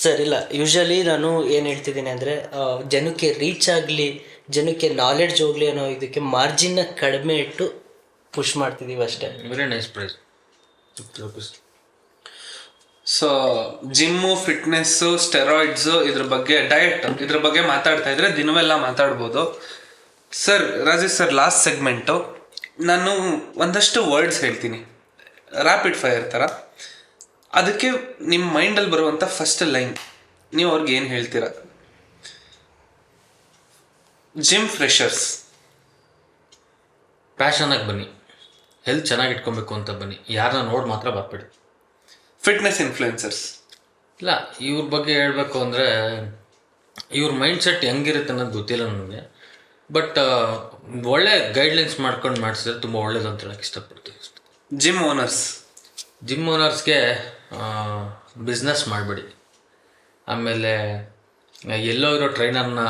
ಸರ್ ಇಲ್ಲ, ಯೂಶಲಿ ನಾನು ಏನು ಹೇಳ್ತಿದ್ದೀನಿ ಅಂದರೆ ಜನಕ್ಕೆ ರೀಚ್ ಆಗಲಿ, ಜನಕ್ಕೆ ನಾಲೆಡ್ಜ್ ಹೋಗಲಿ ಅನ್ನೋ ಇದಕ್ಕೆ ಮಾರ್ಜಿನ್ನ ಕಡಿಮೆ ಇಟ್ಟು ಪುಷ್ ಮಾಡ್ತಿದ್ದೀವಿ ಅಷ್ಟೇ. Very nice price, 50 rupees. So gym, fitness, steroids, ಇದ್ರ ಬಗ್ಗೆ ಡಯಟ್, ಇದ್ರ ಬಗ್ಗೆ ಮಾತಾಡ್ತಾ ಇದ್ರೆ ದಿನವೆಲ್ಲ ಮಾತಾಡ್ಬೋದು. Sir Rajesh sir, last segment ನಾನು ಒಂದಷ್ಟು ವರ್ಡ್ಸ್ ಹೇಳ್ತೀನಿ ರ್ಯಾಪಿಡ್ ಫೈರ್ ಥರ. ಅದಕ್ಕೆ ನಿಮ್ಮ ಮೈಂಡಲ್ಲಿ ಬರುವಂಥ ಫಸ್ಟ್ ಲೈನ್ ನೀವು ಅವ್ರಿಗೆ ಏನು ಹೇಳ್ತೀರ? ಜಿಮ್ ಫ್ರೆಷರ್ಸ್, ಪ್ಯಾಷನಾಗಿ ಬನ್ನಿ, ಹೆಲ್ತ್ ಚೆನ್ನಾಗಿ ಇಟ್ಕೊಬೇಕು ಅಂತ ಬನ್ನಿ, ಯಾರನ್ನ ನೋಡಿ ಮಾತ್ರ ಬರ್ಬೇಡಿ. ಫಿಟ್ನೆಸ್ ಇನ್ಫ್ಲುಯೆನ್ಸರ್ಸ್, ಇಲ್ಲ ಇವ್ರ ಬಗ್ಗೆ ಹೇಳಬೇಕು ಅಂದರೆ ಇವ್ರ ಮೈಂಡ್ ಸೆಟ್ ಹೆಂಗಿರುತ್ತೆ ಅನ್ನೋದು ಗೊತ್ತಿಲ್ಲ ನನಗೆ. ಬಟ್ ಒಳ್ಳೆ ಗೈಡ್ಲೈನ್ಸ್ ಮಾಡ್ಕೊಂಡು ಮಾಡಿಸಿದ್ರೆ ತುಂಬ ಒಳ್ಳೇದು ಅಂತ ಹೇಳಕ್ಕೆ ಇಷ್ಟಪಡ್ತೀವಿ. ಜಿಮ್ ಓನರ್ಸ್, ಜಿಮ್ ಓನರ್ಸ್ಗೆ ಬಿಸ್ನೆಸ್ ಮಾಡಬೇಡಿ. ಆಮೇಲೆ ಎಲ್ಲೋ ಇರೋ ಟ್ರೈನರ್ನ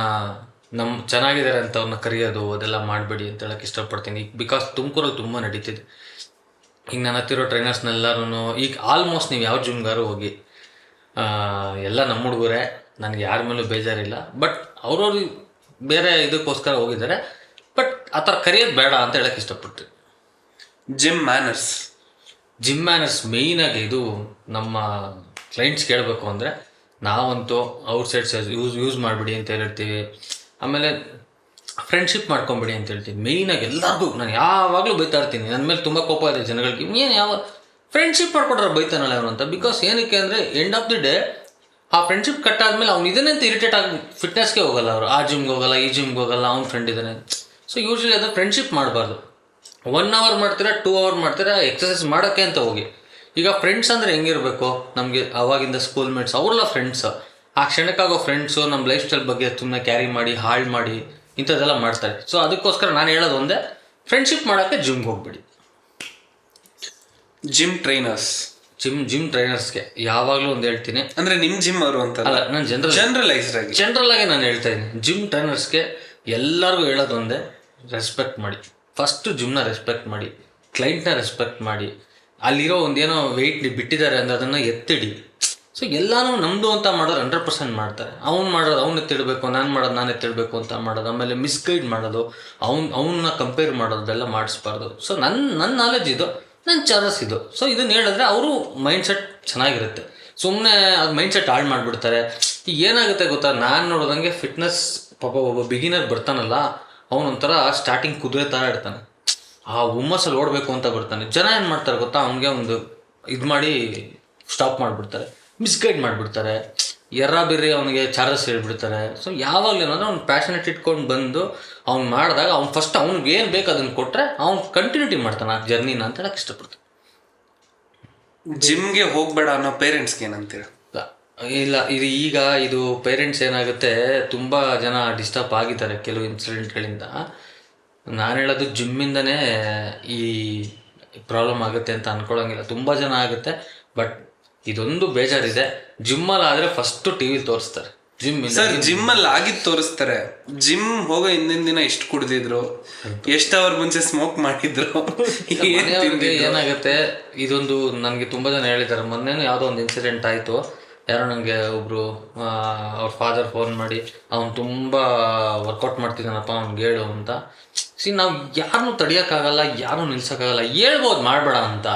ಚೆನ್ನಾಗಿದ್ದಾರೆ ಅಂತ ಅವ್ರನ್ನ ಕರೆಯೋದು ಅದೆಲ್ಲ ಮಾಡಬೇಡಿ ಅಂತ ಹೇಳಕ್ಕೆ ಇಷ್ಟಪಡ್ತೀನಿ. ಈಗ ಬಿಕಾಸ್ ತುಮಕೂರಲ್ಲಿ ತುಂಬ ನಡೀತಿದೆ. ಈಗ ನನ್ನ ಹತ್ತಿರೋ ಟ್ರೈನರ್ಸ್ನೆಲ್ಲರೂ ಈಗ ಆಲ್ಮೋಸ್ಟ್ ನೀವು ಯಾವ ಜಿಮ್ಗಾರು ಹೋಗಿ ಎಲ್ಲ ನಮ್ಮ ಹುಡುಗರೇ, ನನಗೆ ಯಾರ ಮೇಲೂ ಬೇಜಾರಿಲ್ಲ. ಬಟ್ ಅವ್ರವ್ರು ಬೇರೆ ಇದಕ್ಕೋಸ್ಕರ ಹೋಗಿದ್ದಾರೆ. ಬಟ್ ಆ ಥರ ಕರೆಯೋದು ಬೇಡ ಅಂತ ಹೇಳಕ್ಕೆ ಇಷ್ಟಪಡ್ತೀನಿ. ಜಿಮ್ ಮ್ಯಾನರ್ಸ್, ಜಿಮ್ ಮ್ಯಾನರ್ಸ್ ಮೇಯ್ನಾಗಿ ಇದು ನಮ್ಮ ಕ್ಲೈಂಟ್ಸ್ ಕೇಳಬೇಕು ಅಂದರೆ ನಾವಂತೂ ಔಟ್ ಸೈಡ್ಸ್ ಯೂಸ್ ಮಾಡಿಬಿಡಿ ಅಂತ ಹೇಳ್ತೀವಿ. ಆಮೇಲೆ ಫ್ರೆಂಡ್ಶಿಪ್ ಮಾಡ್ಕೊಂಬಿಡಿ ಅಂತ ಹೇಳ್ತೀನಿ. ಮೇಯ್ನಾಗಿ ಎಲ್ಲರಿಗೂ ನಾನು ಯಾವಾಗಲೂ ಬೈತಾ ಇರ್ತೀನಿ. ನನ್ನ ಮೇಲೆ ತುಂಬ ಕೋಪ ಇದೆ ಜನಗಳಿಗೆ, ಏನು ಯಾವ ಫ್ರೆಂಡ್ಶಿಪ್ ಮಾಡ್ಕೊಡ್ರೆ ಬೈತಾನಲ್ಲ ಅವನು ಅಂತ. ಬಿಕಾಸ್ ಏನಕ್ಕೆ ಅಂದರೆ ಎಂಡ್ ಆಫ್ ದಿ ಡೇ ಆ ಫ್ರೆಂಡ್ಶಿಪ್ ಕಟ್ಟಾದ್ಮೇಲೆ ಅವ್ನು ಇದನ್ನೇ ಅಂತ ಇರಿಟೇಟ್ ಆಗಿ ಫಿಟ್ನೆಸ್ಗೆ ಹೋಗಲ್ಲ, ಅವರು ಆ ಜಿಮ್ಗೆ ಹೋಗಲ್ಲ, ಈ ಜಿಮ್ಗೆ ಹೋಗಲ್ಲ, ಅವ್ನ ಫ್ರೆಂಡ್ ಇದ್ದಾನೆ. ಸೊ ಯೂಶ್ವಲಿ ಅದು ಫ್ರೆಂಡ್ಶಿಪ್ ಮಾಡಬಾರ್ದು. 1 hour ಮಾಡ್ತೀರಾ, 2 hour ಮಾಡ್ತೀರಾ, ಎಕ್ಸಸೈಸ್ ಮಾಡೋಕ್ಕೆ ಅಂತ ಹೋಗಿ. ಈಗ ಫ್ರೆಂಡ್ಸ್ ಅಂದರೆ ಹೆಂಗಿರಬೇಕು, ನಮಗೆ ಆವಾಗಿಂದ ಸ್ಕೂಲ್ ಮೇಟ್ಸ್ ಅವರೆಲ್ಲ ಫ್ರೆಂಡ್ಸ್. ಆ ಕ್ಷಣಕ್ಕಾಗೋ ಫ್ರೆಂಡ್ಸು ನಮ್ಮ ಲೈಫ್ ಸ್ಟೈಲ್ ಬಗ್ಗೆ ಸುಮ್ಮನೆ ಕ್ಯಾರಿ ಮಾಡಿ ಹಾಳು ಮಾಡಿ ಇಂಥದ್ದೆಲ್ಲ ಮಾಡ್ತಾರೆ. ಸೊ ಅದಕ್ಕೋಸ್ಕರ ನಾನು ಹೇಳೋದು ಒಂದೇ, ಫ್ರೆಂಡ್ಶಿಪ್ ಮಾಡೋಕ್ಕೆ ಜಿಮ್ಗೆ ಹೋಗ್ಬೇಡಿ. ಜಿಮ್ ಟ್ರೈನರ್ಸ್, ಜಿಮ್ ಟ್ರೈನರ್ಸ್ಗೆ ಯಾವಾಗಲೂ ಒಂದು ಹೇಳ್ತೀನಿ, ಅಂದರೆ ನಿಮ್ಮ ಜಿಮ್ ಅವರು ಅಂತ ಅಲ್ಲ, ನಾನು ಜನರಲ್ ಆಗಿ ನಾನು ಹೇಳ್ತಾ ಇದ್ದೀನಿ. ಜಿಮ್ ಟ್ರೈನರ್ಸ್ಗೆ ಎಲ್ಲರಿಗೂ ಹೇಳೋದು ಒಂದೇ, ರೆಸ್ಪೆಕ್ಟ್ ಮಾಡಿ. ಫಸ್ಟು ಜಿಮ್ನ ರೆಸ್ಪೆಕ್ಟ್ ಮಾಡಿ, ಕ್ಲೈಂಟ್ನ ರೆಸ್ಪೆಕ್ಟ್ ಮಾಡಿ. ಅಲ್ಲಿರೋ ಒಂದೇನೋ ವೆಯ್ಟ್ ಬಿಟ್ಟಿದ್ದಾರೆ ಅಂದರೆ ಅದನ್ನು ಎತ್ತಿಡಿ. ಸೊ ಎಲ್ಲನೂ ನಮ್ಮದು ಅಂತ ಮಾಡೋದು 100% ಮಾಡ್ತಾರೆ. ಅವ್ನು ಮಾಡೋದು ಅವ್ನು ಎತ್ತಿಡಬೇಕು, ನಾನು ಮಾಡೋದು ನಾನು ಎತ್ತಿಡಬೇಕು ಅಂತ ಮಾಡೋದು. ಆಮೇಲೆ ಮಿಸ್ಗೈಡ್ ಮಾಡೋದು, ಅವನ್ನ ಕಂಪೇರ್ ಮಾಡೋದು, ಅದೆಲ್ಲ ಮಾಡಿಸ್ಬಾರ್ದು. ಸೊ ನನ್ನ ನಾಲೆಜ್ ಇದು, ನನ್ನ ಚಾರ್ಜಸ್ ಇದು. ಸೊ ಇದನ್ನು ಹೇಳಿದ್ರೆ ಅವರು ಮೈಂಡ್ಸೆಟ್ ಚೆನ್ನಾಗಿರುತ್ತೆ. ಸುಮ್ಮನೆ ಅದು ಮೈಂಡ್ಸೆಟ್ ಹಾಳು ಮಾಡಿಬಿಡ್ತಾರೆ. ಈಗ ಏನಾಗುತ್ತೆ ಗೊತ್ತಾ, ನಾನು ನೋಡೋದಂಗೆ ಫಿಟ್ನೆಸ್ ಪಾಪ ಒಬ್ಬ ಬಿಗಿನರ್ ಬರ್ತಾನಲ್ಲ, ಅವನೊಂಥರ ಸ್ಟಾರ್ಟಿಂಗ್ ಕುದುರೆ ಥರ ಇರ್ತಾನೆ. ಆ ಹುಮ್ಮಸ್ಸಲ್ಲಿ ಓಡಬೇಕು ಅಂತ ಬರ್ತಾನೆ. ಜನ ಏನು ಮಾಡ್ತಾರೆ ಗೊತ್ತಾ, ಅವನಿಗೆ ಒಂದು ಇದು ಮಾಡಿ ಸ್ಟಾಪ್ ಮಾಡಿಬಿಡ್ತಾರೆ, ಮಿಸ್ಗೈಡ್ ಮಾಡಿಬಿಡ್ತಾರೆ, ಬಿರ್ರಿ ಅವನಿಗೆ ಚಾರ್ಜಸ್ ಹೇಳ್ಬಿಡ್ತಾರೆ. ಸೊ ಯಾವಾಗಲೂ ಏನಂದ್ರೆ ಅವ್ನು ಪ್ಯಾಷನೇಟ್ ಇಟ್ಕೊಂಡು ಬಂದು ಅವ್ನು ಮಾಡಿದಾಗ ಅವ್ನು ಫಸ್ಟ್ ಅವ್ನಿಗೆ ಏನು ಬೇಕು ಅದನ್ನು ಕೊಟ್ಟರೆ ಅವ್ನು ಕಂಟಿನ್ಯೂಟಿ ಮಾಡ್ತಾನೆ ಆ ಜರ್ನಿನ ಅಂತ ಹೇಳಕ್ಕೆ ಇಷ್ಟಪಡ್ತಾನೆ. ಜಿಮ್ಗೆ ಹೋಗಬೇಡ ಅನ್ನೋ ಪೇರೆಂಟ್ಸ್ಗೆ ಏನಂತೀರ? ಇಲ್ಲ, ಇದು ಪೇರೆಂಟ್ಸ್ ಏನಾಗುತ್ತೆ, ತುಂಬ ಜನ ಡಿಸ್ಟರ್ಬ್ ಆಗಿದ್ದಾರೆ ಕೆಲವು ಇನ್ಸಿಡೆಂಟ್ಗಳಿಂದ. ನಾನು ಹೇಳೋದು ಜಿಮ್ಮಿಂದನೇ ಈ ಪ್ರಾಬ್ಲಮ್ ಆಗುತ್ತೆ ಅಂತ ಅಂದ್ಕೊಳ್ಳೋಂಗಿಲ್ಲ. ತುಂಬ ಜನ ಆಗುತ್ತೆ. ಬಟ್ ಇದೊಂದು ಬೇಜಾರಿದೆ, ಜಿಮ್ಮಲ್ಲಿ ಆದರೆ ಫಸ್ಟು ಟಿ ವಿ ತೋರಿಸ್ತಾರೆ. ಸರ್ ಜಿಮ್ಮಲ್ಲಿ ಆಗಿದ್ದು ತೋರಿಸ್ತಾರೆ. ಜಿಮ್ ಹೋಗೋ ಹಿಂದಿನ ದಿನ ಎಷ್ಟು ಕುಡ್ದಿದ್ರು, ಎಷ್ಟು ಅವರ್ ಮುಂಚೆ ಸ್ಮೋಕ್ ಮಾಡಿದ್ರು, ಏನಾಗುತ್ತೆ. ಇದೊಂದು ನನಗೆ ತುಂಬ ಜನ ಹೇಳಿದ್ದಾರೆ. ಮೊನ್ನೆನೂ ಯಾವುದೋ ಒಂದು ಇನ್ಸಿಡೆಂಟ್ ಆಯಿತು. ಯಾರೋ ನನಗೆ ಒಬ್ಬರು ಅವ್ರ ಫಾದರ್ ಫೋನ್ ಮಾಡಿ, ಅವ್ನು ತುಂಬ ವರ್ಕೌಟ್ ಮಾಡ್ತಿದ್ದಾನಪ್ಪ, ಅವ್ನಿಗೆ ಹೇಳು ಅಂತ. ನಾವು ಯಾರನ್ನೂ ತಡಿಯೋಕ್ಕಾಗಲ್ಲ, ಯಾರೂ ನಿಲ್ಸೋಕ್ಕಾಗಲ್ಲ. ಹೇಳ್ಬೋದು ಮಾಡಬೇಡ ಅಂತ,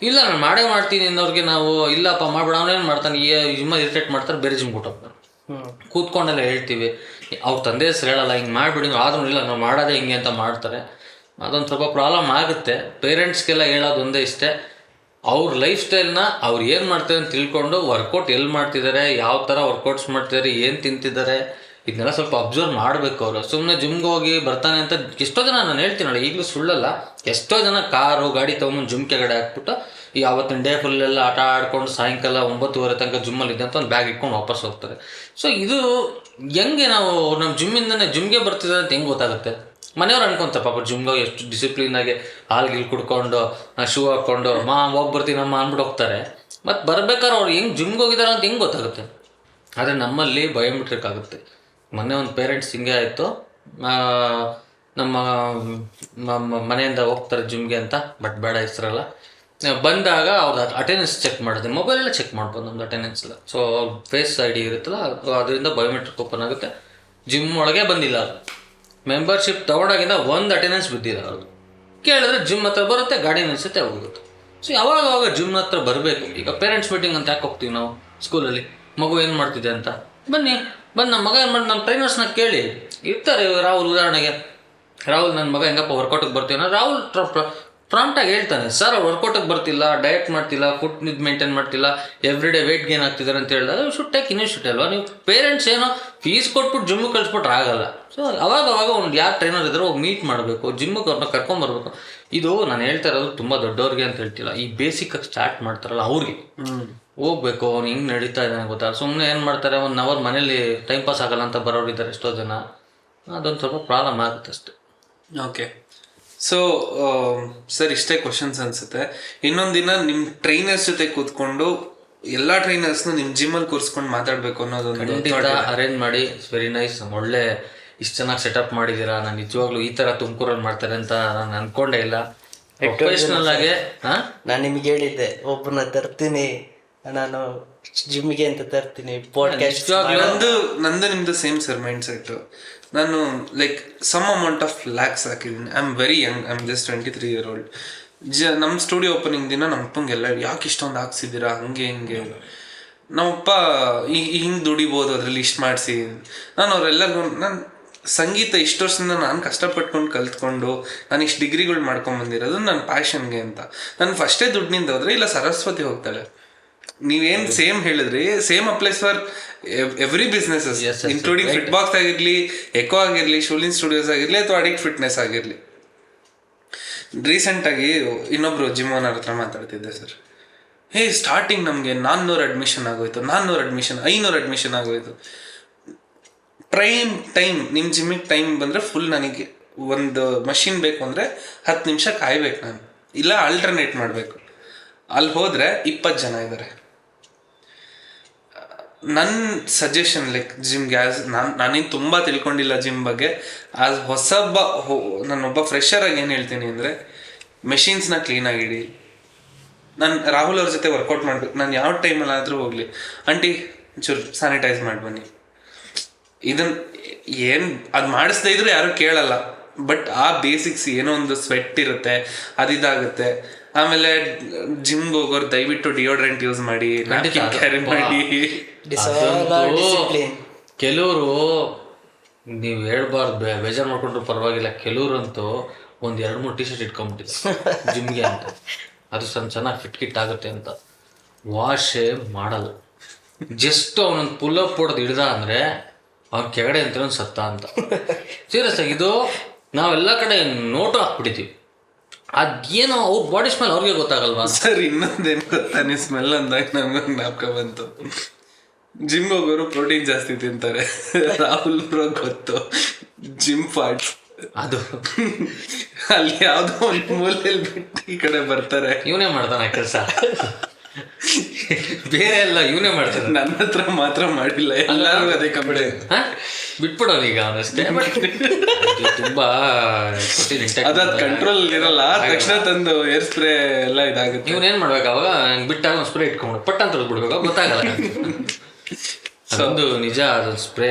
ಇಲ್ಲ ನಾನು ಮಾಡೇ ಮಾಡ್ತೀನಿ ಅನ್ನೋರಿಗೆ ನಾವು ಇಲ್ಲಪ್ಪ ಮಾಡಬೇಡ, ಅವನೇನು ಮಾಡ್ತಾನೆ, ಜಿಮ್ಮ ಇರಿಟೇಟ್ ಮಾಡ್ತಾರೆ, ಬೇರೆ ಜಿಮ್ ಕೊಟ್ಟೋಗ್ತಾನೆ. ಕೂತ್ಕೊಂಡೆಲ್ಲ ಹೇಳ್ತೀವಿ, ಅವ್ರ ತಂದೆ ಹೆಸರು ಹೇಳಲ್ಲ, ಹಿಂಗೆ ಮಾಡಿಬಿಡಿ, ಆದ್ರೂ ಇಲ್ಲ ನಾವು ಮಾಡೋದೇ ಹಿಂಗೆ ಅಂತ ಮಾಡ್ತಾರೆ. ಅದೊಂದು ಸ್ವಲ್ಪ ಪ್ರಾಬ್ಲಮ್ ಆಗುತ್ತೆ. ಪೇರೆಂಟ್ಸ್ಗೆಲ್ಲ ಹೇಳೋದು ಒಂದೇ ಇಷ್ಟೇ, ಅವ್ರ ಲೈಫ್ ಸ್ಟೈಲ್ನ ಅವ್ರು ಏನು ಮಾಡ್ತಾರೆ ಅಂತ ತಿಳ್ಕೊಂಡು ವರ್ಕೌಟ್ ಎಲ್ಲಿ ಮಾಡ್ತಿದ್ದಾರೆ, ಯಾವ ಥರ ವರ್ಕೌಟ್ಸ್ ಮಾಡ್ತಿದ್ದಾರೆ, ಏನು ತಿಂತಿದ್ದಾರೆ, ಇದನ್ನೆಲ್ಲ ಸ್ವಲ್ಪ ಅಬ್ಸರ್ವ್ ಮಾಡಬೇಕು ಅವರು. ಸುಮ್ಮನೆ ಜಿಮ್ಗೆ ಹೋಗಿ ಬರ್ತಾನೆ ಅಂತ ಎಷ್ಟೋ ಜನ ನಾನು ಹೇಳ್ತೀನಲ್ಲ, ಈಗಲೂ ಸುಳ್ಳಲ್ಲ, ಎಷ್ಟೋ ಜನ ಕಾರು ಗಾಡಿ ತೊಗೊಂಬಂದು ಜಿಮ್ ಕೆಳಗಡೆ ಹಾಕ್ಬಿಟ್ಟು ಈ ಆವತ್ತಿನ ಡೇ ಫುಲ್ಲೆಲ್ಲ ಆಟ ಆಡ್ಕೊಂಡು ಸಾಯಂಕಾಲ 9:30 ತನಕ ಜಿಮ್ಮಲ್ಲಿ ಇದೆ ಅಂತ ಒಂದು ಬ್ಯಾಗ್ ಇಟ್ಕೊಂಡು ವಾಪಸ್ ಹೋಗ್ತಾರೆ. ಸೊ ಇದು ಹೆಂಗೆ ನಾವು ನಮ್ಮ ಜಿಮ್ಮಿಂದನೇ ಜಿಮ್ಗೆ ಬರ್ತಿದ್ದಾರೆ ಅಂತ ಹೆಂಗೆ ಗೊತ್ತಾಗುತ್ತೆ? ಮನೆಯವ್ರು ಅನ್ಕೊಂತಾರೆ ಪಾಪ ಜಿಮ್ಗೆ ಎಷ್ಟು ಡಿಸಿಪ್ಲಿನಾಗಿ ಹಾಲ್ಗಿಲ್ ಕುಡ್ಕೊಂಡು ಶೂ ಹಾಕ್ಕೊಂಡು ಹೋಗಿ ಬರ್ತೀನಮ್ಮ ಅಂದ್ಬಿಟ್ಟು ಹೋಗ್ತಾರೆ. ಮತ್ತು ಬರ್ಬೇಕಾದ್ರೆ ಅವ್ರು ಹೆಂಗೆ ಜಿಮ್ಗೆ ಹೋಗಿದ್ದಾರೆ ಅಂತ ಹೆಂಗೆ ಗೊತ್ತಾಗುತ್ತೆ? ಆದರೆ ನಮ್ಮಲ್ಲಿ ಬಯೋಮೆಟ್ರಿಕ್ ಆಗುತ್ತೆ. ಮೊನ್ನೆ ಒಂದು ಪೇರೆಂಟ್ಸ್ ಹಿಂಗೆ ಆಯಿತು, ನಮ್ಮ ಮನೆಯಿಂದ ಹೋಗ್ತಾರೆ ಜಿಮ್ಗೆ ಅಂತ, ಬಟ್ ಬೇಡ ಹೆಸರಲ್ಲ, ಬಂದಾಗ ಅವ್ರದ್ದು ಅಟೆಂಡೆನ್ಸ್ ಚೆಕ್ ಮಾಡಿದೆ, ಮೊಬೈಲೆಲ್ಲ ಚೆಕ್ ಮಾಡ್ಬೋದು ನಮ್ದು ಅಟೆಂಡೆನ್ಸ್ ಎಲ್ಲ. ಸೊ ಫೇಸ್ ಐ ಡಿ ಇರುತ್ತಲ್ಲ, ಅದರಿಂದ ಬಯೋಮೆಟ್ರಿಕ್ ಓಪನ್ ಆಗುತ್ತೆ. ಜಿಮ್ ಒಳಗೆ ಬಂದಿಲ್ಲ ಅದು, ಮೆಂಬರ್ಶಿಪ್ ತೊಗೊಂಡಾಗಿಂದ ಒಂದು ಅಟೆಂಡೆನ್ಸ್ ಬಿದ್ದಿಲ್ಲ ಅವ್ರದ್ದು. ಕೇಳಿದ್ರೆ ಜಿಮ್ ಹತ್ರ ಬರುತ್ತೆ, ಗಾಡಿ ನಿಲ್ಸುತ್ತೆ, ಹೋಗುತ್ತೆ. ಸೊ ಯಾವಾಗ ಜಿಮ್ ಹತ್ರ ಬರಬೇಕು. ಈಗ ಪೇರೆಂಟ್ಸ್ ಮೀಟಿಂಗ್ ಅಂತ ಯಾಕೆ ಹೋಗ್ತೀವಿ ನಾವು ಸ್ಕೂಲಲ್ಲಿ? ಮಗು ಏನು ಮಾಡ್ತಿದೆ ಅಂತ ಬಂದು ನಮ್ಮ ಮಗ ಏನು ಮಾಡಿ ನಮ್ಮ ಟ್ರೈನರ್ಸ್ನ ಕೇಳಿ ಇರ್ತಾರೆ. ರಾಹುಲ್ ಉದಾಹರಣೆಗೆ, ರಾಹುಲ್ ನನ್ನ ಮಗ ಹೆಂಗಪ್ಪ ವರ್ಕೌಟಿಗೆ ಬರ್ತೀವಿ, ರಾಹುಲ್ ಪ್ರಾಂಪ್ಟಾಗಿ ಹೇಳ್ತಾನೆ, ಸರ್ ಅವ್ರು ವರ್ಕೌಟಿಗೆ ಬರ್ತಿಲ್ಲ, ಡಯಟ್ ಮಾಡ್ತಿಲ್ಲ, ಫುಡ್ ಇದು ಮೇಂಟೈನ್ ಮಾಡ್ತಿಲ್ಲ, ಎವ್ರಿ ಡೇ ವೆಯ್ಟ್ ಗೇನ್ ಆಗ್ತಿದ್ದಾರೆ ಅಂತ ಹೇಳಿದಾಗ ಶುಡ್ ಟೇಕ್ ಇನಿಷಿಯೇಟಿವ್ ಅಲ್ವಾ? ನೀವು ಪೇರೆಂಟ್ಸ್ ಏನೋ ಫೀಸ್ ಕೊಟ್ಬಿಟ್ಟು ಜಿಮ್ಗೆ ಕಳಿಸ್ಬಿಟ್ರೆ ಆಗಲ್ಲ. ಸೊ ಅವಾಗ ಒಂದು ಯಾರು ಟ್ರೈನರ್ ಇದ್ದರೂ ಹೋಗಿ ಮೀಟ್ ಮಾಡಬೇಕು, ಜಿಮ್ಗೆ ಅವ್ರನ್ನ ಕರ್ಕೊಂಬರ್ಬೇಕು. ಇದು ನಾನು ಹೇಳ್ತಾ ಇರೋದು ತುಂಬ ದೊಡ್ಡವ್ರಿಗೆ ಅಂತ ಹೇಳ್ತಿಲ್ಲ, ಈ ಬೇಸಿಕಾಗಿ ಸ್ಟಾರ್ಟ್ ಮಾಡ್ತಾರಲ್ಲ ಅವ್ರಿಗೆ ಹೋಗ್ಬೇಕು. ಅವ್ನು ಹಿಂಗೆ ನಡೀತಾ ಇದ್ದಾನೆ ಗೊತ್ತಾ? ಸುಮ್ಮನೆ ಏನು ಮಾಡ್ತಾರೆ, 1 hour ಮನೇಲಿ ಟೈಮ್ ಪಾಸ್ ಆಗಲ್ಲ ಅಂತ ಬರೋರು ಇದ್ದಾರೆ ಎಷ್ಟೋ ಜನ. ಅದೊಂದು ಸ್ವಲ್ಪ ಪ್ರಾಬ್ಲಮ್ ಆಗುತ್ತೆ ಅಷ್ಟೆ. ಓಕೆ, ಸೊ ಸರ್ ಇಷ್ಟೇ ಕ್ವಶನ್ಸ್ ಅನ್ಸುತ್ತೆ. ಇನ್ನೊಂದು ದಿನ ನಿಮ್ಮ ಟ್ರೈನರ್ಸ್ ಜೊತೆ ಕೂತ್ಕೊಂಡು ಎಲ್ಲ ಟ್ರೈನರ್ಸ್ನು ನಿಮ್ಮ ಜಿಮ್ಮಲ್ಲಿ ಕೂರಿಸ್ಕೊಂಡು ಮಾತಾಡಬೇಕು ಅನ್ನೋದೊಂದು ಅರೇಂಜ್ ಮಾಡಿ. It's very nice. ಒಳ್ಳೆ ಇಷ್ಟು ಚೆನ್ನಾಗಿ ಸೆಟಪ್ ಮಾಡಿದ್ದೀರಾ. ನಾನು ನಿಜವಾಗ್ಲೂ ಈ ಥರ ತುಮಕೂರಲ್ಲಿ ಮಾಡ್ತಾರೆ ಅಂತ ನಾನು ಅಂದ್ಕೊಂಡೇ ಇಲ್ಲ. ಪ್ರೊಫೆಷ್ನಲ್ ಆಗಿ ನಾನು ನಿಮ್ಗೆ ಹೇಳಿದ್ದೆ, ಒಬ್ಬನ ತರ್ತೀನಿ ನಾನು ಜಿಮ್ಗೆ ಅಂತ ತರ್ತೀನಿ ಪಾಡ್ಕಾಸ್ಟ್. ನಂದು ನಿಮ್ದು ಸೇಮ್ ಸರ್ ಮೈಂಡ್ ಸೆಟ್. ನಾನು like some amount of lakhs ಹಾಕಿದ್ದೀನಿ. I am very young, I am just 23 year old. ನಮ್ಮ ಸ್ಟುಡಿಯೋ ಓಪನಿಂಗ್ ದಿನ ನಮ್ಮ ಅಪ್ಪಂಗೆಲ್ಲ ಯಾಕೆ ಇಷ್ಟೊಂದು ಹಾಕ್ಸಿದ್ದೀರಾ, ಹಂಗೆ ಹಿಂಗೆ. ನಮ್ಮಪ್ಪ ಹಿಂಗೆ ದುಡಿಬೋದು, ಅದರಲ್ಲಿ ಇಷ್ಟು ಮಾಡಿಸಿ. ನಾನು ಅವರೆಲ್ಲರಿಗೂ ನಾನು ಸಂಗೀತ ಇಷ್ಟು ವರ್ಷದಿಂದ ನಾನು ಕಷ್ಟಪಟ್ಕೊಂಡು ಕಲ್ತ್ಕೊಂಡು ನಾನು ಇಷ್ಟು ಡಿಗ್ರಿಗಳು ಮಾಡ್ಕೊಂಬಂದಿರೋದು ನನ್ನ ಪ್ಯಾಷನ್ಗೆ ಅಂತ. ನಾನು ಫಸ್ಟೇ ದುಡ್ಡಿನಿಂದ ಹೋದರೆ ಇಲ್ಲ ಸರಸ್ವತಿ ಹೋಗ್ತಾಳೆ. ನೀವೇನು ಸೇಮ್ ಹೇಳಿದ್ರಿ, same applies for every businesses, including fit box ಆಗಿರಲಿ, ಎಕೋ ಆಗಿರಲಿ, ಶೂಲಿನ್ ಸ್ಟುಡಿಯೋಸ್ ಆಗಿರಲಿ, ಅಥವಾ ಅಡಿಕ್ಟ್ ಫಿಟ್ನೆಸ್ ಆಗಿರಲಿ. ರೀಸೆಂಟಾಗಿ ಇನ್ನೊಬ್ರು ಜಿಮ್ ಓನರ್ ಹತ್ರ ಮಾತಾಡ್ತಿದ್ದೆ, ಸರ್ ಸ್ಟಾರ್ಟಿಂಗ್ ನಮಗೆ 400 ಅಡ್ಮಿಷನ್ ಆಗೋಯ್ತು, 400 ಅಡ್ಮಿಷನ್, 500 ಅಡ್ಮಿಷನ್ ಆಗೋಯ್ತು. ಟೈಮ್ ನಿಮ್ಮ ಜಿಮ್ಮಿಗೆ ಟೈಮ್ ಬಂದರೆ ಫುಲ್ ನನಗೆ ಒಂದು ಮಷಿನ್ ಬೇಕು ಅಂದರೆ 10 ನಿಮಿಷ ಕಾಯ್ಬೇಕು ನಾನು, ಇಲ್ಲ ಆಲ್ಟರ್ನೇಟ್ ಮಾಡಬೇಕು. ಅಲ್ಲಿ ಹೋದರೆ 20 ಜನ ಇದ್ದಾರೆ. ನನ್ನ ಸಜೆಷನ್ ಲೈಕ್ ಜಿಮ್ಗೆ ನಾನೇನು ತುಂಬ ತಿಳ್ಕೊಂಡಿಲ್ಲ ಜಿಮ್ ಬಗ್ಗೆ. ನಾನೊಬ್ಬ ಫ್ರೆಶರ್ ಆಗಿ ಏನು ಹೇಳ್ತೀನಿ ಅಂದರೆ, ಮೆಷಿನ್ಸ್ನ ಕ್ಲೀನಾಗಿಡಿ. ನಾನು ರಾಹುಲ್ ಅವ್ರ ಜೊತೆ ವರ್ಕೌಟ್ ಮಾಡಬೇಕು, ನಾನು ಯಾವ ಟೈಮಲ್ಲಾದರೂ ಹೋಗಲಿ, ಆಂಟಿ ಚೂರು ಸ್ಯಾನಿಟೈಸ್ ಮಾಡಿ ಬನ್ನಿ. ಇದನ್ನು ಏನು ಅದು ಮಾಡಿಸ್ದೇ ಇದ್ರೂ ಯಾರೂ ಕೇಳಲ್ಲ. ಬಟ್ ಆ ಬೇಸಿಕ್ಸ್ ಏನೋ ಒಂದು ಸ್ವೆಟ್ ಇರುತ್ತೆ, ಅದಿದಾಗುತ್ತೆ. ಆಮೇಲೆ ಜಿಮ್ಗೆ ಹೋಗೋರು ದಯವಿಟ್ಟು ಡಿಯೋಡ್ರೆಂಟ್ ಯೂಸ್ ಮಾಡಿ, ನ್ಯಾಪ್ಕಿನ್ ಕ್ಯಾರಿ ಮಾಡಿ. ಕೆಲವರು ನೀವು ಹೇಳ್ಬಾರ್ದು, ಬೇಜಾರು ಮಾಡ್ಕೊಂಡ್ರು ಪರವಾಗಿಲ್ಲ, ಕೆಲವ್ರಂತೂ 1-2-3 ಟಿ ಶರ್ಟ್ ಇಟ್ಕೊಂಡ್ಬಿಟ್ಟಿದ್ದಾರೆ ಜಿಮ್ಗೆ ಅಂತ. ಅದು ಚೆನ್ನಾಗಿ ಫಿಟ್ ಆಗುತ್ತೆ ಅಂತ ವಾಶೇ ಮಾಡಲ್ಲ. ಜಸ್ಟ್ ಅವನೊಂದು ಪುಲ್ಲಪ್ ಹೊಡೆದು ಹಿಡ್ದ ಅಂದರೆ ಅವ್ನ ಕೆಳಗಡೆ ಅಂತ ಸತ್ತ ಅಂತ. ಸೀರಿಯಸ್ ಆಗಿ ಇದು ನಾವೆಲ್ಲ ಕಡೆ ನೋಟು ಹಾಕ್ಬಿಟ್ಟಿದ್ದೀವಿ. ಅದೇನೋ ಅವ್ರ ಬಾಡಿ ಸ್ಮೆಲ್ ಅವ್ರಿಗೆ ಗೊತ್ತಾಗಲ್ವಾ ಸರ್? ಇನ್ನೊಂದೇನು ಗೊತ್ತಾ, ನೀವು ಸ್ಮೆಲ್ ಅಂದಾಗ ನಮ್ಗೆ ಜ್ಞಾಪಕ ಬಂತು. ಜಿಮ್ ಹೋಗೋರು ಪ್ರೋಟೀನ್ ಜಾಸ್ತಿ ತಿಂತಾರೆ. ರಾಹುಲ್ ಬ್ರೋ ಗೊತ್ತು, ಜಿಮ್ ಪಾರ್ಟ್ಸ್ ಅದು ಅಲ್ಲಿ ಯಾವುದೋ ಒಂದು ಮೂಲೆಯಲ್ಲಿ ಬಿಟ್ಟು ಈ ಕಡೆ ಬರ್ತಾರೆ. ಇವನೇ ಮಾಡ್ತಾನೆ ಕೆಲಸ, ಬೇರೆ ಎಲ್ಲ ಇವನೇ ಮಾಡ್ತಾನೆ. ನನ್ನ ಹತ್ರ ಮಾತ್ರ ಮಾಡಿಲ್ಲ, ಎಲ್ಲರೂ ಅದೇ ಕಂಪನಿ. ಬಿಟ್ಬಿಡೋನು ಈಗ ಅವನಷ್ಟೇ. ತುಂಬಾ ಅದಾದ ಕಂಟ್ರೋಲ್ ಇರಲ್ಲ, ತಕ್ಷಣ ತಂದು ಏರ್ ಸ್ಪ್ರೇ ಎಲ್ಲ ಇದಾಗುತ್ತೆ. ಇವನೇನ್ ಮಾಡ್ಬೇಕು ಅವಾಗ, ಬಿಟ್ಟಾಗ ಒಂದು ಸ್ಪ್ರೇ ಇಟ್ಕೊಂಡು ಪಟ್ಟ ಅಂತ ಬಿಡ್ಬೇಕು, ಗೊತ್ತಾಗಲ್ಲ. ಅದೊಂದು ನಿಜ. ಅದೊಂದು ಸ್ಪ್ರೇ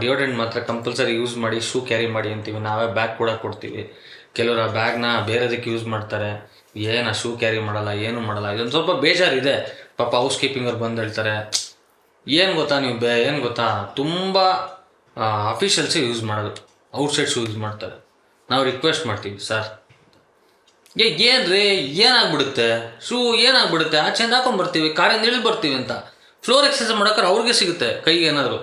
ಡಿಯೋಡ್ರೆಂಟ್ ಮಾತ್ರ ಕಂಪಲ್ಸರಿ ಯೂಸ್ ಮಾಡಿ, ಶೂ ಕ್ಯಾರಿ ಮಾಡಿ ಅಂತೀವಿ, ನಾವೇ ಬ್ಯಾಗ್ ಕೂಡ ಕೊಡ್ತೀವಿ. ಕೆಲವರು ಆ ಬ್ಯಾಗ್ನ ಬೇರೆದಕ್ಕೆ ಯೂಸ್ ಮಾಡ್ತಾರೆ, ಏನು ಶೂ ಕ್ಯಾರಿ ಮಾಡಲ್ಲ, ಏನು ಮಾಡಲ್ಲ. ಇದೊಂದು ಸ್ವಲ್ಪ ಬೇಜಾರಿದೆ ಪಾಪ. ಹೌಸ್ ಕೀಪಿಂಗ್ ಅವ್ರು ಬಂದು ಹೇಳ್ತಾರೆ, ಏನು ಗೊತ್ತಾ ನೀವು ಏನು ಗೊತ್ತಾ, ತುಂಬ ಅಫಿಷಿಯಲ್ಸೇ ಯೂಸ್ ಮಾಡೋದು, ಔಟ್ಸೈಡ್ ಶೂ ಯೂಸ್ ಮಾಡ್ತಾರೆ. ನಾವು ರಿಕ್ವೆಸ್ಟ್ ಮಾಡ್ತೀವಿ, ಸರ್ ಏನ್ರಿ ಏನಾಗ್ಬಿಡುತ್ತೆ ಶೂ ಏನಾಗ್ಬಿಡುತ್ತೆ ಆಚೆಂದ ಹಾಕೊಂಡ್ ಬರ್ತೀವಿ ಕಾರಿಂದ ಇಳಿದು ಬರ್ತೀವಿ ಅಂತ ಫ್ಲೋರ್ ಎಕ್ಸರ್ಸೈಸ್ ಮಾಡೋಕೆ ಅವ್ರಿಗೆ ಸಿಗುತ್ತೆ ಕೈಗೆ ಏನಾದ್ರು.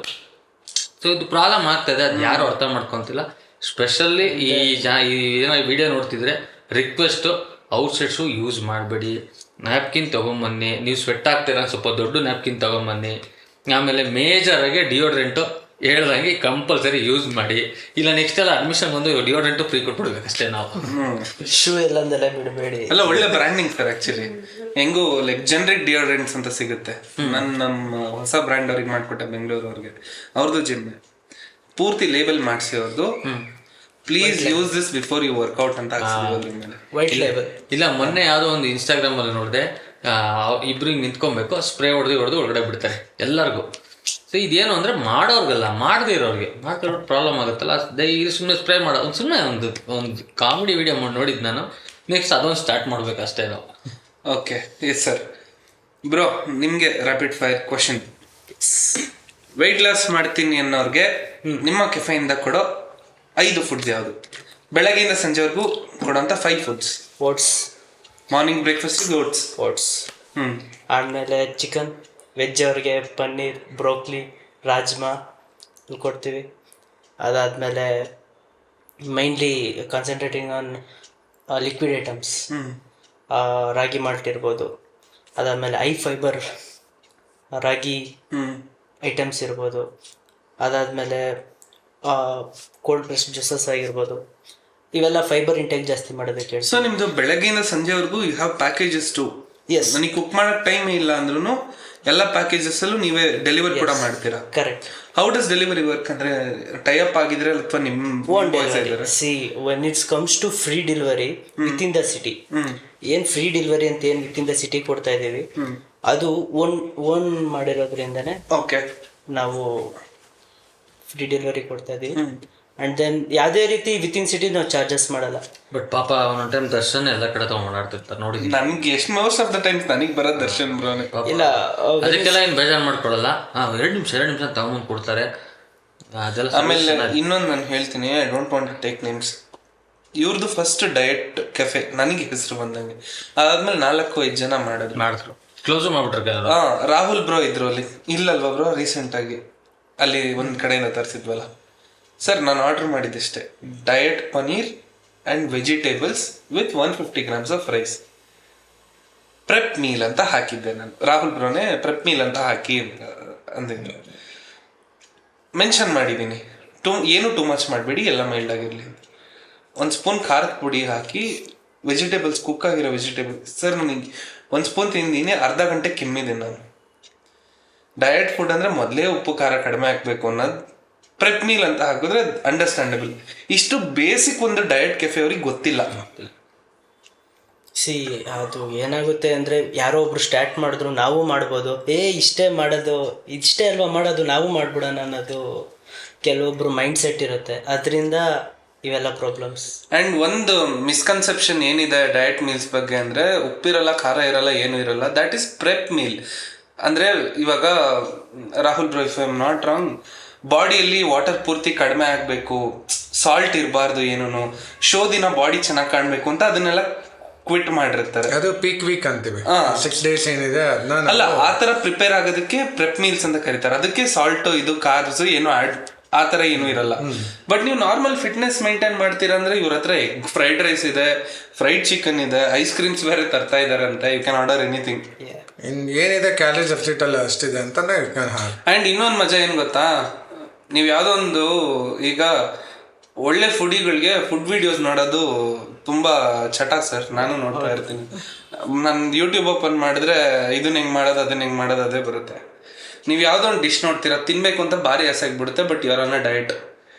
ಸೊ ಇದು ಪ್ರಾಬ್ಲಮ್ ಆಗ್ತಾಯಿದೆ, ಅದು ಯಾರು ಅರ್ಥ ಮಾಡ್ಕೊತಿಲ್ಲ. ಸ್ಪೆಷಲಿ ಈ ಏನೋ ವಿಡಿಯೋ ನೋಡ್ತಿದ್ರೆ ರಿಕ್ವೆಸ್ಟು ಔಟ್ಸೈಡ್ ಶೂ ಯೂಸ್ ಮಾಡಬೇಡಿ. ನ್ಯಾಪ್ಕಿನ್ ತೊಗೊಂಬನ್ನಿ, ನೀವು ಸ್ವೆಟ್ ಆಗ್ತೀರ ಸ್ವಲ್ಪ ದೊಡ್ಡ ನ್ಯಾಪ್ಕಿನ್ ತೊಗೊಂಬನ್ನಿ. ಆಮೇಲೆ ಮೇಜರಾಗಿ ಡಿಯೋಡ್ರೆಂಟು ಹೇಳ್ದಂಗೆ ಕಂಪಲ್ಸರಿ ಯೂಸ್ ಮಾಡಿ, ಇಲ್ಲ ನೆಕ್ಸ್ಟ್ ಎಲ್ಲ ಅಡ್ಮಿಷನ್ ಬಂದು ಡಿಯೋಡ್ರೆಂಟು ಫ್ರೀ ಕೊಟ್ಬಿಡ್ಬೇಕು ಅಷ್ಟೇ ನಾವು. ಶೂ ಎಲ್ಲಂದೆಲ್ಲ ಬಿಡಬೇಡಿ. ಅಲ್ಲ ಒಳ್ಳೆ ಬ್ರ್ಯಾಂಡಿಂಗ್ ಸರ್ ಆಕ್ಚುಲಿ. ಹೆಂಗು ಲೈಕ್ ಜನರಿಕ್ ಡಿಯೋಡ್ರೆಂಟ್ಸ್ ಅಂತ ಸಿಗುತ್ತೆ. ನಮ್ಮ ಹೊಸ ಬ್ರ್ಯಾಂಡ್ ಅವ್ರಿಗೆ ಮಾಡ್ಕೊಟ್ಟೆ ಬೆಂಗಳೂರು ಅವ್ರಿಗೆ, ಅವ್ರದ್ದು ಜಿಮ್ ಪೂರ್ತಿ ಲೇಬಲ್ ಮಾಡಿಸಿ ಅವ್ರದ್ದು please use this before you work out ಅಂತ ಹಾಕ್ಸಿದ್ವಿ. ವೈಟ್ ಲೇಬಲ್ ಇಲ್ಲ ಮೊನ್ನೆ ಯಾವುದೋ ಒಂದು ಇನ್ಸ್ಟಾಗ್ರಾಮಲ್ಲಿ ನೋಡಿದೆ, ಇಬ್ರಿಗೆ ನಿಂತ್ಕೊಬೇಕು, ಸ್ಪ್ರೇ ಹೊಡೆದು ಒಳಗಡೆ ಬಿಡ್ತಾರೆ ಎಲ್ಲರಿಗೂ. ಸೊ ಇದೇನು ಅಂದರೆ ಮಾಡೋರ್ಗಲ್ಲ, ಮಾಡದೇ ಇರೋರಿಗೆ ಮಾಡ್ಕೊಳ್ಳೋ ಪ್ರಾಬ್ಲಮ್ ಆಗುತ್ತಲ್ಲ. ಇದು ಸುಮ್ಮನೆ ಸ್ಪ್ರೇ ಮಾಡೋ ಸುಮ್ಮನೆ ಒಂದು ಕಾಮಿಡಿ ವಿಡಿಯೋ ಮಾಡಿ ನೋಡಿದ್ದು ನಾನು. ನೆಕ್ಸ್ಟ್ ಅದೊಂದು ಸ್ಟಾರ್ಟ್ ಮಾಡ್ಬೇಕು ಅಷ್ಟೇ ನಾವು. Okay yes sir. ಬ್ರೋ ನಿಮಗೆ rapid fire question. Weight loss ಮಾಡ್ತೀನಿ ಅನ್ನೋರಿಗೆ ನಿಮ್ಮ ಕೆಫೆಯಿಂದ ಕೊಡೋ 5 ಫುಡ್ಸ್ ಯಾವುದು? ಬೆಳಗ್ಗೆಯಿಂದ ಸಂಜೆವರೆಗೂ ಕೊಡೋಂಥ 5 ಫುಡ್ಸ್. ಓಟ್ಸ್, ಮಾರ್ನಿಂಗ್ ಬ್ರೇಕ್ಫಾಸ್ಟಿಗೆ ಓಟ್ಸ್. ಆಮೇಲೆ ಚಿಕನ್, ವೆಜ್ ಅವ್ರಿಗೆ ಪನ್ನೀರ್, ಬ್ರೋಕ್ಲಿ, ರಾಜ್ಮಾ ಕೊಡ್ತೀವಿ. ಅದಾದಮೇಲೆ mainly concentrating on liquid items, ragi malt ಇರ್ಬೋದು. ಅದಾದಮೇಲೆ ಐ ಫೈಬರ್ ರಾಗಿ ಐಟಮ್ಸ್ ಇರ್ಬೋದು. ಅದಾದಮೇಲೆ ಕೋಲ್ಡ್ ಪ್ರೆಸ್ ಜ್ಯೂಸಸ್ ಆಗಿರ್ಬೋದು. ಇವೆಲ್ಲ ಫೈಬರ್ ಇಂಟೇಕ್ ಜಾಸ್ತಿ ಮಾಡೋದಕ್ಕೆ ಹೇಳಿ. ಸೊ ನಿಮ್ದು ಬೆಳಗ್ಗೆಯಿಂದ ಸಂಜೆವರೆಗೂ you have packages too. Yes, ನನಗೆ ಕುಕ್ ಮಾಡೋಕೆ ಟೈಮ್ ಇಲ್ಲ ಅಂದ್ರೂ ಎಲ್ಲ ಪ್ಯಾಕೇಜಸ್ ಅಲ್ಲೂ ನೀವೇ ಡೆಲಿವರಿ ಕೂಡ ಮಾಡ್ತೀರಾ? Correct. How does delivery work? ಅಂದ್ರೆ ಟೈ ಅಪ್ ಆಗಿದ್ರೆ ಅಥವಾ ನಿಮ್ಮ see when it's comes to free delivery within the city, ಏನ್ ಫ್ರೀ ಡೆಲಿವರಿ ಅಂತ ಏನ್ ವಿತ್ ಇನ್ ದ ಸಿಟಿ ಕೊಡ್ತಾ ಇದೀವಿ, ಅದು ಓನ್ ಮಾಡಿರೋದ್ರಿಂದನೇ ಓಕೆ ನಾವು ಫ್ರೀ ಡೆಲಿವರಿ ಕೊಡ್ತಾ ಇದೀವಿ. ಅಂಡ್ ದೆನ್ ಯಾವುದೇ ರೀತಿ ವಿತ್ ಇನ್ ಸಿಟಿ ನಾವು ಚಾರ್ಜಸ್ ಮಾಡಲ್ಲ. ಬಟ್ ಪಾಪ ಒಂದೊಂದು ಟೈಮ್ ದರ್ಶನ್ ಎಲ್ಲ ಕಡೆ ತಗೊಂಡಾಡ್ತಿರ್ತಾರೆ ನೋಡಿ. ನನ್ಗೆ ಎಷ್ಟು ಮೋಸ್ಟ್ ಆಫ್ ದ ಟೈಮ್ಸ್ ನನಗೆ ಬರೋದು ದರ್ಶನ್ ಬ್ರೋನೆ. ಇಲ್ಲ ಅದಕ್ಕೆಲ್ಲ ಏನು ಬೇಜಾರು ಮಾಡ್ಕೊಳ್ಳಲ್ಲ. 2 ನಿಮಿಷ ತಗೊಂಬಂದು ಕೊಡ್ತಾರೆ ಅದೆಲ್ಲ. ಆಮೇಲೆ ಇನ್ನೊಂದು ನಾನು ಹೇಳ್ತೀನಿ, I don't want to take names. ಇವ್ರದ್ದು ಫಸ್ಟ್ ಡಯಟ್ ಕೆಫೆ ನನಗೆ ಹೆಸರು ಬಂದಂಗೆ. ಅದಾದ್ಮೇಲೆ 4-5 ಜನ ಮಾಡಿದ್ರು, ಕ್ಲೋಸು ಮಾಡ್ಬಿಟ್ರೆ. ರಾಹುಲ್ ಬ್ರೋ ಇದ್ರು ಅಲ್ಲಿ, ಇಲ್ಲಲ್ವಾ ಬ್ರೋ? ರೀಸೆಂಟ್ ಆಗಿ ಅಲ್ಲಿ ಒಂದ್ ಕಡೆಯಿಂದ ತರಿಸಿದ್ವಲ್ಲ ಸರ್. ನಾನು ಆರ್ಡರ್ ಮಾಡಿದ್ದಷ್ಟೇ, diet paneer and vegetables with 150 grams of rice. Prep meal ಅಂತ ಹಾಕಿದ್ದೆ ನಾನು. ರಾಹುಲ್ ಬ್ರೋನೇ ಪ್ರೆಪ್ ಮೀಲ್ ಅಂತ ಹಾಕಿ ಅಂದಿದ್ರು. ಮೆನ್ಷನ್ ಮಾಡಿದ್ದೀನಿ, ಏನು ಟೂ ಮಚ್ ಮಾಡಬೇಡಿ, ಎಲ್ಲ ಮೈಲ್ಡ್ ಆಗಿರಲಿ. 1 ಸ್ಪೂನ್ ಖಾರದ ಪುಡಿ ಹಾಕಿ ವೆಜಿಟೇಬಲ್ಸ್, ಕುಕ್ ಆಗಿರೋ ವೆಜಿಟೇಬಲ್ಸ್. ಸರ್ ನನಗೆ 1 ಸ್ಪೂನ್ ತಿಂದಿನಿ, ಅರ್ಧ ಗಂಟೆ ಕೆಮ್ಮಿದೆ ನಾನು. ಡಯಟ್ ಫುಡ್ ಅಂದರೆ ಮೊದಲೇ ಉಪ್ಪು ಖಾರ ಕಡಿಮೆ ಹಾಕಬೇಕು ಅನ್ನೋದು. ಪ್ರೆಪ್ ಮೀಲ್ ಅಂತ ಹಾಕಿದ್ರೆ ಅಂಡರ್ಸ್ಟ್ಯಾಂಡಬಲ್. ಇಷ್ಟು ಬೇಸಿಕ್ ಒಂದು ಡಯಟ್ ಕೆಫೆ ಅವ್ರಿಗೆ ಗೊತ್ತಿಲ್ಲ. ಸಿ ಅದು ಏನಾಗುತ್ತೆ ಅಂದರೆ ಯಾರೋ ಒಬ್ರು ಸ್ಟಾರ್ಟ್ ಮಾಡಿದ್ರು ನಾವು ಮಾಡ್ಬೋದು, ಇಷ್ಟೇ ಮಾಡೋದು, ಇಷ್ಟೇ ಅಲ್ವಾ ಮಾಡೋದು, ನಾವು ಮಾಡ್ಬಿಡೋಣ ಅನ್ನೋದು ಕೆಲವೊಬ್ರು ಮೈಂಡ್ ಸೆಟ್ ಇರುತ್ತೆ. ಅದರಿಂದ ಇವೆಲ್ಲ ಪ್ರಾಬ್ಲಮ್ಸ್. ಆ್ಯಂಡ್ ಒಂದು ಮಿಸ್ಕನ್ಸೆಪ್ಷನ್ ಏನಿದೆ ಡಯಟ್ ಮೀಲ್ಸ್ ಬಗ್ಗೆ ಅಂದರೆ, ಉಪ್ಪಿರಲ್ಲ, ಖಾರ ಇರಲ್ಲ, ಏನೂ ಇರಲ್ಲ. That is prep meal. ಅಂದರೆ ಇವಾಗ Rahul bro, if I am not wrong, ಬಾಡಿಯಲ್ಲಿ ವಾಟರ್ ಪೂರ್ತಿ ಕಡಿಮೆ ಆಗಬೇಕು, ಸಾಲ್ಟ್ ಇರಬಾರ್ದು, ಏನೂ ಶೋ ದಿನ ಬಾಡಿ ಚೆನ್ನಾಗಿ ಕಾಣಬೇಕು ಅಂತ ಅದನ್ನೆಲ್ಲ ಕ್ವಿಟ್ ಮಾಡಿರ್ತಾರೆ. ಅದು ಪೀಕ್ ವೀಕ್ ಅಂತೀವಿ, 6 days ಏನಿದೆ ಅಲ್ಲ, ಆ ಥರ ಪ್ರಿಪೇರ್ ಆಗೋದಕ್ಕೆ ಪ್ರೆಪ್ ಮೀಲ್ಸ್ ಅಂತ ಕರೀತಾರೆ. ಅದಕ್ಕೆ ಸಾಲ್ಟು, ಇದು ಕಾರ್ಬ್ಸ್ ಏನು ಆ್ಯಡ್ ಆ ಥರ ಏನೂ ಇರಲ್ಲ. ಬಟ್ ನೀವು ನಾರ್ಮಲ್ ಫಿಟ್ನೆಸ್ ಮೇಂಟೈನ್ ಮಾಡ್ತೀರಾ ಅಂದರೆ ಇವ್ರ ಹತ್ರ ಎಗ್ ಫ್ರೈಡ್ ರೈಸ್ ಇದೆ, ಫ್ರೈಡ್ ಚಿಕನ್ ಇದೆ, ಐಸ್ ಕ್ರೀಮ್ಸ್ ಬೇರೆ ತರ್ತಾ ಇದ್ದಾರೆ ಅಂತ. You can order anything. ಏನಿದೆ ಕ್ಯಾಲರೀಸ್ ಡೆಫಿಸಿಟ್ ಅಲ್ಲಿ ಅಷ್ಟಿದೆ ಅಂತಂದ್ರೆ. ಆ್ಯಂಡ್ ಇನ್ನೊಂದು ಮಜಾ ಏನು ಗೊತ್ತಾ, ನೀವು ಯಾವುದೋ ಒಂದು ಈಗ ಒಳ್ಳೆ ಫುಡಿಗಳಿಗೆ ಫುಡ್ ವಿಡಿಯೋಸ್ ನೋಡೋದು ತುಂಬ ಚಟ ಸರ್. ನಾನು ನೋಡ್ತಾ ಇರ್ತೀನಿ. ನಾನು ಯೂಟ್ಯೂಬ್ ಓಪನ್ ಮಾಡಿದ್ರೆ ಇದನ್ನ ಹೆಂಗೆ ಮಾಡೋದು, ಅದನ್ನ ಹೆಂಗೆ ಮಾಡೋದು, ಅದೇ ಬರುತ್ತೆ. ನೀವು ಯಾವುದೋ ಒಂದು ಡಿಶ್ ನೋಡ್ತೀರಾ, ತಿನ್ನಬೇಕು ಅಂತ ಭಾರಿ ಆಸೆ ಆಗಿಬಿಡುತ್ತೆ, but your on a diet.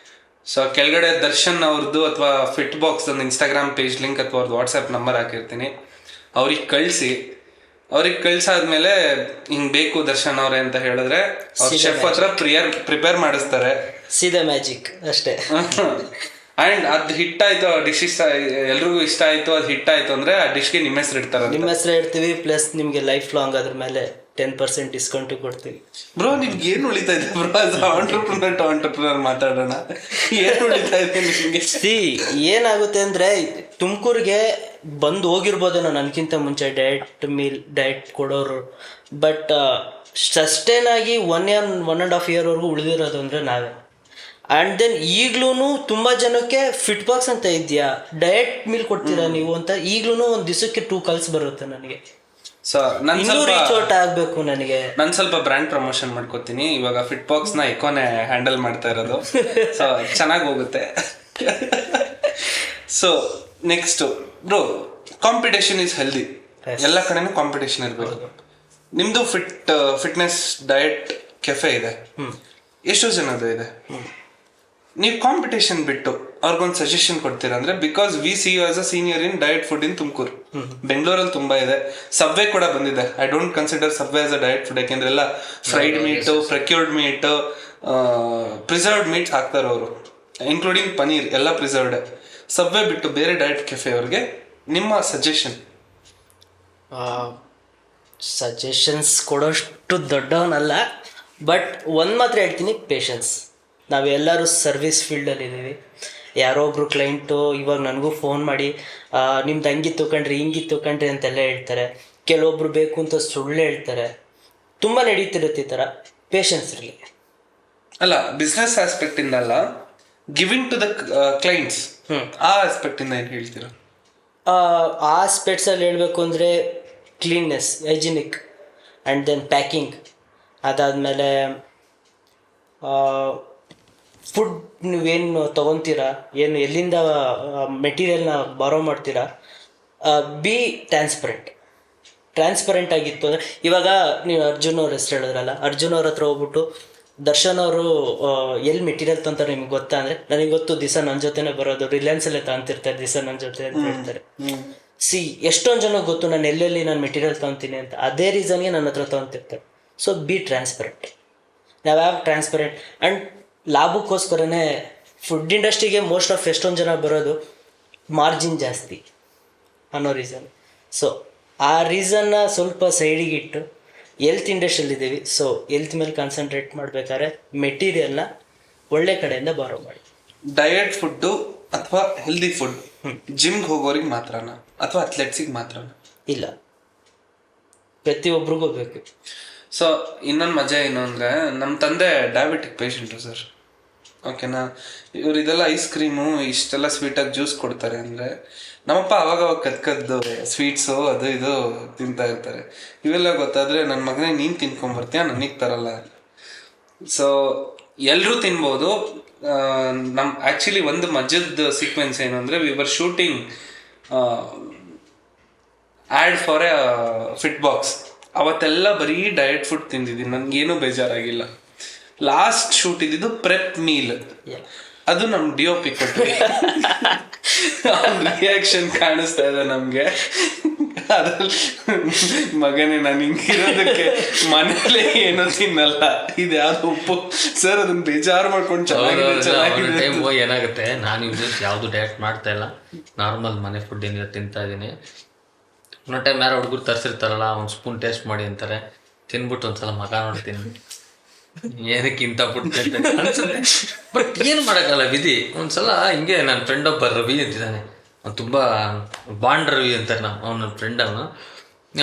So ಕೆಳಗಡೆ ದರ್ಶನ್ ಅವ್ರದ್ದು ಅಥವಾ ಫಿಟ್ ಬಾಕ್ಸ್ ಒಂದು ಇನ್ಸ್ಟಾಗ್ರಾಮ್ ಪೇಜ್ ಲಿಂಕ್ ಅಥವಾ ಅವ್ರದ್ದು ವಾಟ್ಸಪ್ ನಂಬರ್ ಹಾಕಿರ್ತೀನಿ. ಅವ್ರಿಗೆ ಕಳ್ಸಾದ್ಮೇಲೆ ಹಿಂಗೆ ಬೇಕು ದರ್ಶನ್ ಅವರೇ ಅಂತ ಹೇಳಿದ್ರೆ ಅವ್ರ ಶೆಫ್ ಹತ್ರ ಪ್ರಿಪೇರ್ ಮಾಡಿಸ್ತಾರೆ. ಸೀದಾ ಮ್ಯಾಜಿಕ್ ಅಷ್ಟೇ. ಆ್ಯಂಡ್ ಅದು ಹಿಟ್ಟಾಯ್ತು, ಆ ಡಿಶ್ ಇಷ್ಟ, ಎಲ್ರಿಗೂ ಇಷ್ಟ ಆಯಿತು, ಅದು ಹಿಟ್ಟಾಯ್ತು ಅಂದರೆ ಆ ಡಿಶ್ಗೆ ನಿಮ್ಮ ಹೆಸರು ಇಡ್ತಾರೆ. ನಿಮ್ಮ ಹೆಸರು ಇಡ್ತೀವಿ, ಪ್ಲಸ್ ನಿಮಗೆ ಲೈಫ್ ಲಾಂಗ್ ಅದ್ರ ಮೇಲೆ 10% ಡಿಸ್ಕೌಂಟು ಕೊಡ್ತೀವಿ. ಬ್ರೋ ನಿಮ್ಗೆ ಏನು ಉಳಿತಾ ಇದೆ ಬ್ರೋ? ಆಂಟ್ರಪ್ರನರ್ ಮಾತಾಡೋಣ. ಏನು ಉಳಿತಾ ಇದೆ ನಿಮಗೆ? ಏನಾಗುತ್ತೆ ಅಂದರೆ ತುಮಕೂರಿಗೆ ಬಂದು ಹೋಗಿರ್ಬೋದೇನೋ ನನಗಿಂತ ಮುಂಚೆ ಡಯಟ್ ಕೊಡೋರು. ಬಟ್ ಸಸ್ಟೈನ್ ಆಗಿ 1.5 ಇಯರ್ವರೆಗೂ ಉಳಿದಿರೋದು ಅಂದರೆ ನಾವೇ. ಆ್ಯಂಡ್ ದೆನ್ ಈಗ್ಲೂ ತುಂಬ ಜನಕ್ಕೆ ಫಿಟ್ ಬಾಕ್ಸ್ ಅಂತ ಇದೆಯಾ, ಡಯಟ್ ಮೀಲ್ ಕೊಡ್ತೀರಾ ನೀವು ಅಂತ ಈಗ್ಲೂ ಒಂದು ದಿವಸಕ್ಕೆ 2 ಕಾಲ್ಸ್ ಬರುತ್ತೆ ನನಗೆ. ಸೊ ಇನ್ನೂ ರೀಚ್ ಔಟ್ ಆಗಬೇಕು ನನಗೆ. ನಾನು ಸ್ವಲ್ಪ ಬ್ರ್ಯಾಂಡ್ ಪ್ರಮೋಷನ್ ಮಾಡ್ಕೋತೀನಿ ಇವಾಗ. ಫಿಟ್ ಬಾಕ್ಸ್ ನ ಎಕೋನೆ ಹ್ಯಾಂಡಲ್ ಮಾಡ್ತಾ ಇರೋದು. ಸೊ ಚೆನ್ನಾಗಿ ಹೋಗುತ್ತೆ. So next bro, competition is healthy. ಎಲ್ಲ ಕಡೆನೂ ಕಾಂಪಿಟೇಷನ್ ಇರಬೇಕು. ನಿಮ್ದು ಫಿಟ್ನೆಸ್ ಡಯಟ್ ಕೆಫೆ ಇದೆ, ಎಷ್ಟೋ ಜನದು ಇದೆ. ನೀವು ಕಾಂಪಿಟೇಷನ್ ಬಿಟ್ಟು ಅವ್ರಿಗೊಂದು ಸಜೆಷನ್ ಕೊಡ್ತೀರಾ ಅಂದ್ರೆ, because we see you as a senior in diet food in Tumakuru. ಬೆಂಗಳೂರಲ್ಲಿ ತುಂಬಾ ಇದೆ, ಸಬ್ವೆ ಕೂಡ ಬಂದಿದೆ. I don't consider Subway as a diet food, ಯಾಕೆಂದ್ರೆ ಎಲ್ಲ fried meat, procured meat, preserved meats ಹಾಕ್ತಾರೆ ಅವರು, ಇನ್ಕ್ಲೂಡಿಂಗ್ ಪನೀರ್ ಎಲ್ಲ ಪ್ರಿಸರ್ವ್ಡ್. ಸಬ್ವೆ ಬಿಟ್ಟು ಬೇರೆ ಡಯಟ್ ಕೆಫೆ ಅವ್ರಿಗೆ ನಿಮ್ಮ ಸಜೆಷನ್? ಸಜೆಷನ್ಸ್ ಕೊಡೋಷ್ಟು ದೊಡ್ಡವನಲ್ಲ, ಬಟ್ ಒಂದು ಮಾತ್ರ ಹೇಳ್ತೀನಿ, ಪೇಷನ್ಸ್. ನಾವೆಲ್ಲರೂ ಸರ್ವಿಸ್ ಫೀಲ್ಡಲ್ಲಿದ್ದೀವಿ. ಯಾರೋ ಒಬ್ರು ಕ್ಲೈಂಟು ಇವಾಗ ನನಗೂ ಫೋನ್ ಮಾಡಿ ನಿಮ್ದು ಹಂಗಿತ್ತು ಕಣ್ರಿ, ಹಿಂಗಿತ್ತು ಕಣ್ರಿ ಅಂತೆಲ್ಲ ಹೇಳ್ತಾರೆ. ಕೆಲವೊಬ್ರು ಬೇಕು ಅಂತ ಸುಳ್ಳು ಹೇಳ್ತಾರೆ. ತುಂಬ ನಡೀತಿರುತ್ತೆ ಈ ಥರ. ಪೇಷನ್ಸ್ ಇರಲಿ. ಅಲ್ಲ, ಬಿಸ್ನೆಸ್ ಆಸ್ಪೆಕ್ಟ್ ಇಂದ ಅಲ್ಲ, ಗಿವಿಂಗ್ ಟು ದ ಕ್ಲೈಂಟ್ಸ್ ಆ ಆಸ್ಪೆಕ್ಟ್ ಇಂದ ಏನು ಹೇಳ್ತೀರಾ? ಆ ಆಸ್ಪೆಕ್ಟ್ಸಲ್ಲಿ ಹೇಳಬೇಕು ಅಂದರೆ cleanness, hygienic, and then packing. ಅದಾದಮೇಲೆ ಫುಡ್ ನೀವೇನು ತೊಗೊತೀರಾ, ಏನು ಎಲ್ಲಿಂದ ಮೆಟೀರಿಯಲ್ನ ಬಾರೋ ಮಾಡ್ತೀರಾ, ಬಿ ಟ್ರಾನ್ಸ್ಪರೆಂಟ್ ಆಗಿತ್ತು ಅಂದರೆ, ಇವಾಗ ನೀವು ಅರ್ಜುನ್ ಅವ್ರ ಹೆಸರು ಹೇಳಿದ್ರಲ್ಲ, ಅರ್ಜುನ್ ಅವ್ರ ಹತ್ರ ಹೋಗ್ಬಿಟ್ಟು ದರ್ಶನ್ ಅವರು ಎಲ್ಲಿ ಮೆಟೀರಿಯಲ್ ತೊಂತಾರೆ ನಿಮ್ಗೆ ಗೊತ್ತಾ ಅಂದರೆ, ನನಗೆ ಗೊತ್ತು, ದಿವಸ ನನ್ನ ಜೊತೆನೇ ಬರೋದು, ರಿಲಯನ್ಸಲ್ಲೇ ತಗೊಂತಿರ್ತಾರೆ ದಿವಸ ನನ್ನ ಜೊತೆ ಅಂತ ಹೇಳ್ತಾರೆ. ಎಷ್ಟೊಂದು ಜನ ಗೊತ್ತು ನಾನು ಎಲ್ಲೆಲ್ಲಿ ನಾನು ಮೆಟೀರಿಯಲ್ ತೊಗೊತೀನಿ ಅಂತ. ಅದೇ ರೀಸನ್ಗೆ ನನ್ನ ಹತ್ರ ತೊಗೊತಿರ್ತಾರೆ. So B transparent. ನಾವು ಯಾವ ಟ್ರಾನ್ಸ್ಪರೆಂಟ್ ಆ್ಯಂಡ್ ಲಾಭಕ್ಕೋಸ್ಕರನೇ ಫುಡ್ ಇಂಡಸ್ಟ್ರಿಗೆ ಮೋಸ್ಟ್ ಆಫ್ ಎಷ್ಟೊಂದು ಜನ ಬರೋದು, ಮಾರ್ಜಿನ್ ಜಾಸ್ತಿ ಅನ್ನೋ ರೀಸನ್. ಸೊ ಆ ರೀಸನ್ನ ಸ್ವಲ್ಪ ಸೈಡಿಗಿಟ್ಟು ಎಲ್ತ್ ಇಂಡಸ್ಟ್ರಿಯಲ್ಲಿದ್ದೀವಿ. ಸೊ ಎಲ್ತ್ ಮೇಲೆ ಕಾನ್ಸಂಟ್ರೇಟ್ ಮಾಡಬೇಕಾದ್ರೆ ಮೆಟೀರಿಯಲ್ನ ಒಳ್ಳೆ ಕಡೆಯಿಂದ ಬಾರೋ ಮಾಡಿ. ಡಯಟ್ ಫುಡ್ಡು ಅಥವಾ ಹೆಲ್ದಿ ಫುಡ್ ಜಿಮ್ಗೆ ಹೋಗೋರಿಗೆ ಮಾತ್ರನಾ ಅಥವಾ ಅಥ್ಲೆಟ್ಸಿಗೆ ಮಾತ್ರನಾ? ಇಲ್ಲ, ಪ್ರತಿಯೊಬ್ಬರಿಗೂ ಬೇಕು. ಸೊ ಇನ್ನೊಂದು ಮಜಾ ಏನು ಅಂದರೆ, ನಮ್ಮ ತಂದೆ ಡಯಾಬಿಟಿಕ್ ಪೇಷಂಟು ಸರ್, ಓಕೆನಾ. ಇವ್ರು ಇದೆಲ್ಲ ಐಸ್ ಕ್ರೀಮು ಇಷ್ಟೆಲ್ಲ ಸ್ವೀಟಾಗಿ ಜ್ಯೂಸ್ ಕೊಡ್ತಾರೆ ಅಂದರೆ, ನಮ್ಮಪ್ಪ ಅವಾಗವಾಗ ಕದ್ದು ಸ್ವೀಟ್ಸು ಅದು ಇದು ತಿಂತಾ ಇರ್ತಾರೆ. ಇವೆಲ್ಲ ಗೊತ್ತಾದರೆ, ನನ್ನ ಮಗನೇ ನೀನು ತಿನ್ಕೊಂಬರ್ತೀಯ, ನನಗೆ ತರಲ್ಲ. ಸೊ ಎಲ್ಲರೂ ತಿನ್ಬೋದು. ನಮ್ಮ ಆ್ಯಕ್ಚುಲಿ ಒಂದು ಮಜದ ಸೀಕ್ವೆನ್ಸ್ ಏನು ಅಂದರೆ, we were shooting ad for a fit box. ಅವತ್ತೆಲ್ಲ ಬರೀ ಡಯಟ್ ಫುಡ್ ತಿಂದಿದ್ದೀನಿ, ನನಗೇನು ಬೇಜಾರಾಗಿಲ್ಲ. ಲಾಸ್ಟ್ ಶೂಟ್ ಇದ್ದಿದ್ದು ಪ್ರೆಪ್ ಮೀಲ್, ಅದು ನಮ್ಮ DOP ಕೊಟ್ಟರೆ ರಿಯಾಕ್ಷನ್ ಕಾಣಿಸ್ತಾ ಇದೆ ನಮಗೆ. ಅದ್ರಲ್ಲಿ ಮಗನೇ ನಾನು ಹಿಂಗಿರೋದಕ್ಕೆ ಮನೇಲೆ ಏನೋ ತಿನ್ನಲ್ಲ, ಇದು ಯಾವ್ದು ಉಪ್ಪು ಸರ್, ಅದನ್ನ ಬೇಜಾರು ಮಾಡ್ಕೊಂಡು ಚೆನ್ನಾಗಿದೆ. ಏನಾಗುತ್ತೆ, ನಾನು ಯಾವುದು ಡಯಟ್ ಮಾಡ್ತಾ ಇಲ್ಲ, ನಾರ್ಮಲ್ ಮನೆ ಫುಡ್ ಏನಿದೆ ತಿಂತಾ ಇದ್ದೀನಿ. ಒಂದೊಂದು ಟೈಮ್ ಯಾರೋ ಹುಡುಗರು ತರಿಸಿರ್ತಾರಲ್ಲ, ಒಂದು ಸ್ಪೂನ್ ಟೇಸ್ಟ್ ಮಾಡಿ ಅಂತಾರೆ, ತಿನ್ಬಿಟ್ಟು ಒಂದ್ಸಲ ಮಗ ನೋಡ್ತೀನಿ, ಏನಕ್ಕೆ ಇಂಥ ಫುಡ್ ಅನ್ಸುತ್ತೆ. ಬಟ್ ಏನು ಮಾಡೋಕ್ಕಲ್ಲ, ವಿಧಿ. ಒಂದ್ಸಲ ಹಿಂಗೆ ನನ್ನ ಫ್ರೆಂಡ್ ಒಬ್ಬ ರವಿ ಅಂತಿದ್ದಾನೆ, ಅವ್ನು ತುಂಬ ಬಾಂಡ್ ರವಿ ಅಂತಾರೆ ಅವನ ಫ್ರೆಂಡ್.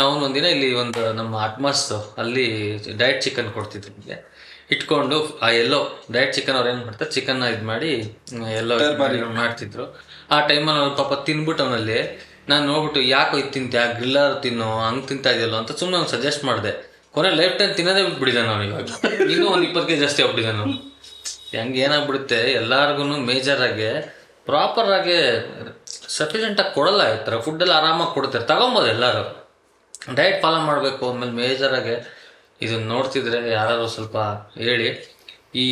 ಅವನು ಒಂದಿನ ಇಲ್ಲಿ ಒಂದು ನಮ್ಮ ಅಟ್ಮಾಸ್ ಅಲ್ಲಿ ಡಯಟ್ ಚಿಕನ್ ಕೊಡ್ತಿದ್ರು ನಮಗೆ ಇಟ್ಕೊಂಡು. ಆ ಎಲ್ಲೋ ಡಯಟ್ ಚಿಕನ್ ಅವ್ರು ಏನು ಮಾಡ್ತಾರೆ, ಚಿಕನ್ನ ಇದು ಮಾಡಿ ಎಲ್ಲೋ ಮಾಡ್ತಿದ್ರು. ಆ ಟೈಮಲ್ಲಿ ಅವ್ನು ಪಾಪ ತಿನ್ಬಿಟ್ಟು ಅವನಲ್ಲಿ ನಾನು ನೋಡ್ಬಿಟ್ಟು, ಯಾಕೋ ಇದು ತಿಂತ್ಯಾ, ಗ್ರಿಲ್ಲರ್ ತಿನ್ನೋ, ಹಂಗೆ ತಿಂತಾ ಇದೆಯಲ್ಲ ಅಂತ ಸುಮ್ಮನೆ ಅವ್ನು ಸಜೆಸ್ಟ್ ಮಾಡಿದೆ. ಕೊನೆ ಲೈಫ್ ಟೈಮ್ ತಿನ್ನೋದೇ ಬಿಟ್ಬಿಟ್ಟಿದ್ದಾನೆ ಅವ್ನು. ಇವಾಗ ಇನ್ನೂ ಒಂದು 20 kg ಜಾಸ್ತಿ ಆಗ್ಬಿಟ್ಟಿದ್ದಾನೆ ಅವನು. ಹೆಂಗೆ ಏನಾಗ್ಬಿಡುತ್ತೆ, ಎಲ್ಲರಿಗೂ ಮೇಜರಾಗಿ ಪ್ರಾಪರಾಗಿ ಸಫಿಷಿಯೆಂಟಾಗಿ ಕೊಡಲ್ಲ. ಇರ್ತಾರೆ ಫುಡ್ಡೆಲ್ಲ ಆರಾಮಾಗಿ ಕೊಡ್ತಾರೆ, ತಗೊಬೋದು ಎಲ್ಲರೂ. ಡಯಟ್ ಫಾಲೋ ಮಾಡಬೇಕು. ಆಮೇಲೆ ಮೇಜರಾಗಿ ಇದನ್ನು ನೋಡ್ತಿದ್ರೆ ಯಾರು ಸ್ವಲ್ಪ ಹೇಳಿ, ಈ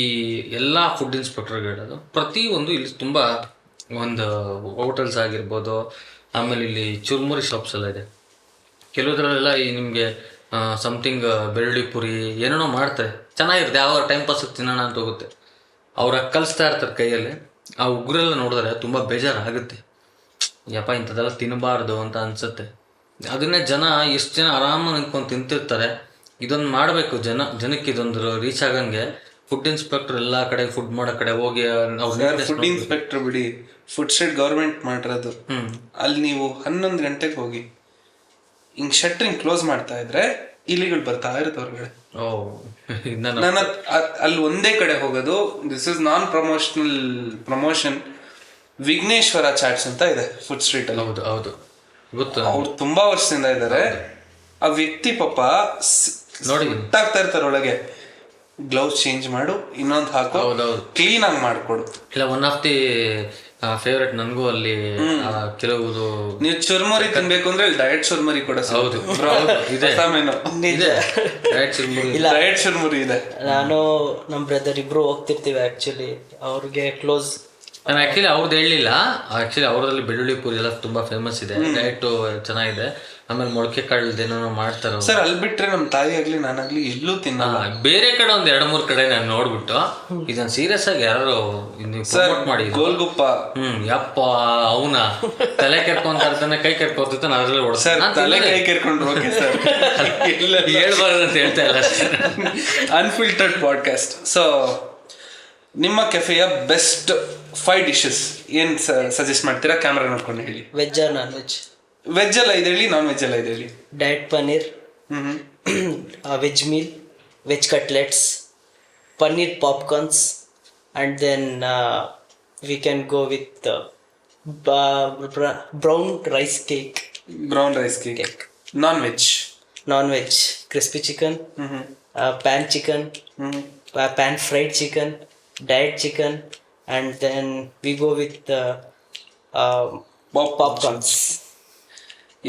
ಎಲ್ಲ ಫುಡ್ ಇನ್ಸ್ಪೆಕ್ಟರ್ಗೆ ಹೇಳೋದು, ಪ್ರತಿಯೊಂದು ಇಲ್ಲಿ ತುಂಬ ಒಂದು ಹೋಟೆಲ್ಸ್ ಆಗಿರ್ಬೋದು, ಆಮೇಲೆ ಇಲ್ಲಿ ಚುರ್ಮುರಿ ಶಾಪ್ಸ್ ಎಲ್ಲ ಇದೆ. ಕೆಲವುದ್ರಲ್ಲೆಲ್ಲ ಈ ನಿಮಗೆ ಸಮಥಿಂಗ್ ಬೆಳ್ಳುಳ್ಳಿ ಪುರಿ ಏನೇನೋ ಮಾಡ್ತಾರೆ, ಚೆನ್ನಾಗಿರುತ್ತೆ. ಯಾವ ಟೈಮ್ ಪಾಸಿಗೆ ತಿನ್ನೋಣ ಅಂತ ಹೋಗುತ್ತೆ. ಅವ್ರ ಕಲಿಸ್ತಾ ಇರ್ತಾರೆ ಕೈಯಲ್ಲಿ. ಆ ಉಗ್ರೆಲ್ಲ ನೋಡಿದ್ರೆ ತುಂಬ ಬೇಜಾರಾಗುತ್ತೆ, ಯಪ್ಪ ಇಂಥದ್ದೆಲ್ಲ ತಿನ್ನಬಾರ್ದು ಅಂತ ಅನಿಸುತ್ತೆ. ಅದನ್ನೇ ಜನ ಎಷ್ಟು ಜನ ಆರಾಮಾಗಿ ನಿಂತ್ಕೊಂಡು ತಿಂತಿರ್ತಾರೆ. ಇದೊಂದು ಮಾಡಬೇಕು, ಜನಕ್ಕೆ ಇದೊಂದು ರೀಚ್ ಆಗಂಗೆ. ಫುಡ್ ಇನ್ಸ್ಪೆಕ್ಟರ್ ಎಲ್ಲ ಕಡೆ ಫುಡ್ ಮಾಡೋ ಕಡೆ ಹೋಗಿ ಫುಡ್ ಇನ್ಸ್ಪೆಕ್ಟರ್ ಬಿಡಿ, ಫುಡ್ ಸ್ಟ್ರೀಟ್ ಗೌರ್ಮೆಂಟ್ ಮಾಡಿರೋದು. ಅಲ್ಲಿ ನೀವು 11 ಗಂಟೆಗೆ ಹೋಗಿ ಹಿಂಗ್ ಶಟ್ರಿಂಗ್ ಕ್ಲೋಸ್ ಮಾಡ್ತಾ ಇದ್ರೆ ಇಲಿಗಳು ಬರ್ತಾ ಇರುತ್ತೆ ಹೊರಗಡೆ. ನಾನು ಅಲ್ಲಿ ಒಂದೇ ಕಡೆ ಹೋಗೋದು. This is non promotion. Vighneshwara chats ಅಂತ ಇದೆ ಫುಡ್ ಸ್ಟ್ರೀಟ್ ಅಲ್ಲಿ. ಹೌದು ಹೌದು ಗೊತ್ತು. ಅವ್ರು ತುಂಬಾ ವರ್ಷದಿಂದ ಇದ್ದಾರೆ. ಆ ವ್ಯಕ್ತಿ ಪಾಪ ನೋಡಿ ಆಗ್ತಾ ಇರ್ತಾರೆ ಒಳಗೆ, ಗ್ಲೌಸ್ ಚೇಂಜ್ ಮಾಡು, ಇನ್ನೊಂದು ಹಾಕು, ಕ್ಲೀನ್ ಆಗಿ ಮಾಡ್ಕೊಡು. ಇಲ್ಲ, ಒನ್ ಆಫ್ ದಿ ಫೇವ್ರೆಟ್ ನನಗೂ ಅಲ್ಲಿ ಕೆಲವುದು. ನೀವು ಚುರ್ಮುರಿ ತಿನ್ಬೇಕು ಅಂದ್ರೆ ಡಯಟ್ ಚುರ್ಮುರಿ ಕೂಡ. ಹೌದು ಡಯಟ್ ಚುರ್ಮುರಿ ಇದೆ. ನಾನು ನಮ್ಮ ಬ್ರದರ್ ಇಬ್ರು ಹೋಗ್ತಿರ್ತೀವಿ. ಆಕ್ಚುಲಿ ಅವ್ರಿಗೆ ಕ್ಲೋಸ್. ನಾನು ಆ್ಯಕ್ಚುಲಿ ಅವ್ರದ್ದು ಹೇಳಲಿಲ್ಲ. ಆ್ಯಕ್ಚುಲಿ ಅವ್ರಲ್ಲಿ ಬೆಳ್ಳುಳ್ಳಿ ಪೂರಿ ಎಲ್ಲ ತುಂಬ ಫೇಮಸ್ ಇದೆ, ಡಯಟು ಚೆನ್ನಾಗಿದೆ. ಆಮೇಲೆ ಮೊಳಕೆ ಕಾಳದೇನೋ ಮಾಡ್ತಾರೆ ಸರ್. ಅಲ್ಲಿ ಬಿಟ್ರೆ ನಮ್ಮ ತಾಯಿ ಆಗ್ಲಿ ನಾನಾಗ್ಲಿ ಎಲ್ಲೂ ತಿನ್ನಲ್ಲ. ಬೇರೆ ಕಡೆ ಒಂದು 2-3 ಕಡೆ ನಾನು ನೋಡ್ಬಿಟ್ಟು ಇದನ್ನ ಸೀರಿಯಸ್ ಆಗಿ ಯಾರು ಪ್ರಮೋಟ್ ಮಾಡಿ ಗೋಲ್ಗುಪ್ಪ ಯಪ್ಪ ಅವನ ತಲೆ ಕೆರ್ಕೊಂತ ಇರ್ತಾನೆ, ಕೈ ಕೆರ್ಕೊತಾನೆ, ಅದ್ರಲ್ಲಿ ಸರ್ ತಲೆ ಕೈ ಕೆರ್ಕೊಂಡು ಓಕೆ ಸರ್ ಹೇಳ್ಬಾರ್ದು ಅಂತ ಹೇಳ್ತಾ ಇಲ್ಲ. Unfiltered podcast. ಸೊ ನಿಮ್ಮ ಕೆಫೆಯ ಬೆಸ್ಟ್ 5 ಡಿಶಸ್ ಏನ್ ಸಜೆಸ್ಟ್ ಮಾಡ್ತೀರಾ? ಕ್ಯಾಮ್ರಾ ನೋಡ್ಕೊಂಡು ಹೇಳಿ. Veg or non veg? Veg ಎಲ್ಲ ಇದೆ ಹೇಳಿ, ನಾನ್ ವೆಜ್ ಎಲ್ಲ ಇದೆ ಹೇಳಿ. Diet paneer, veg meal, veg cutlets, paneer popcorns, and then we can go with brown rice cake. Brown rice cake. Non-veg crispy chicken, pan chicken, pan fried chicken, diet chicken, and then we go with popcorns.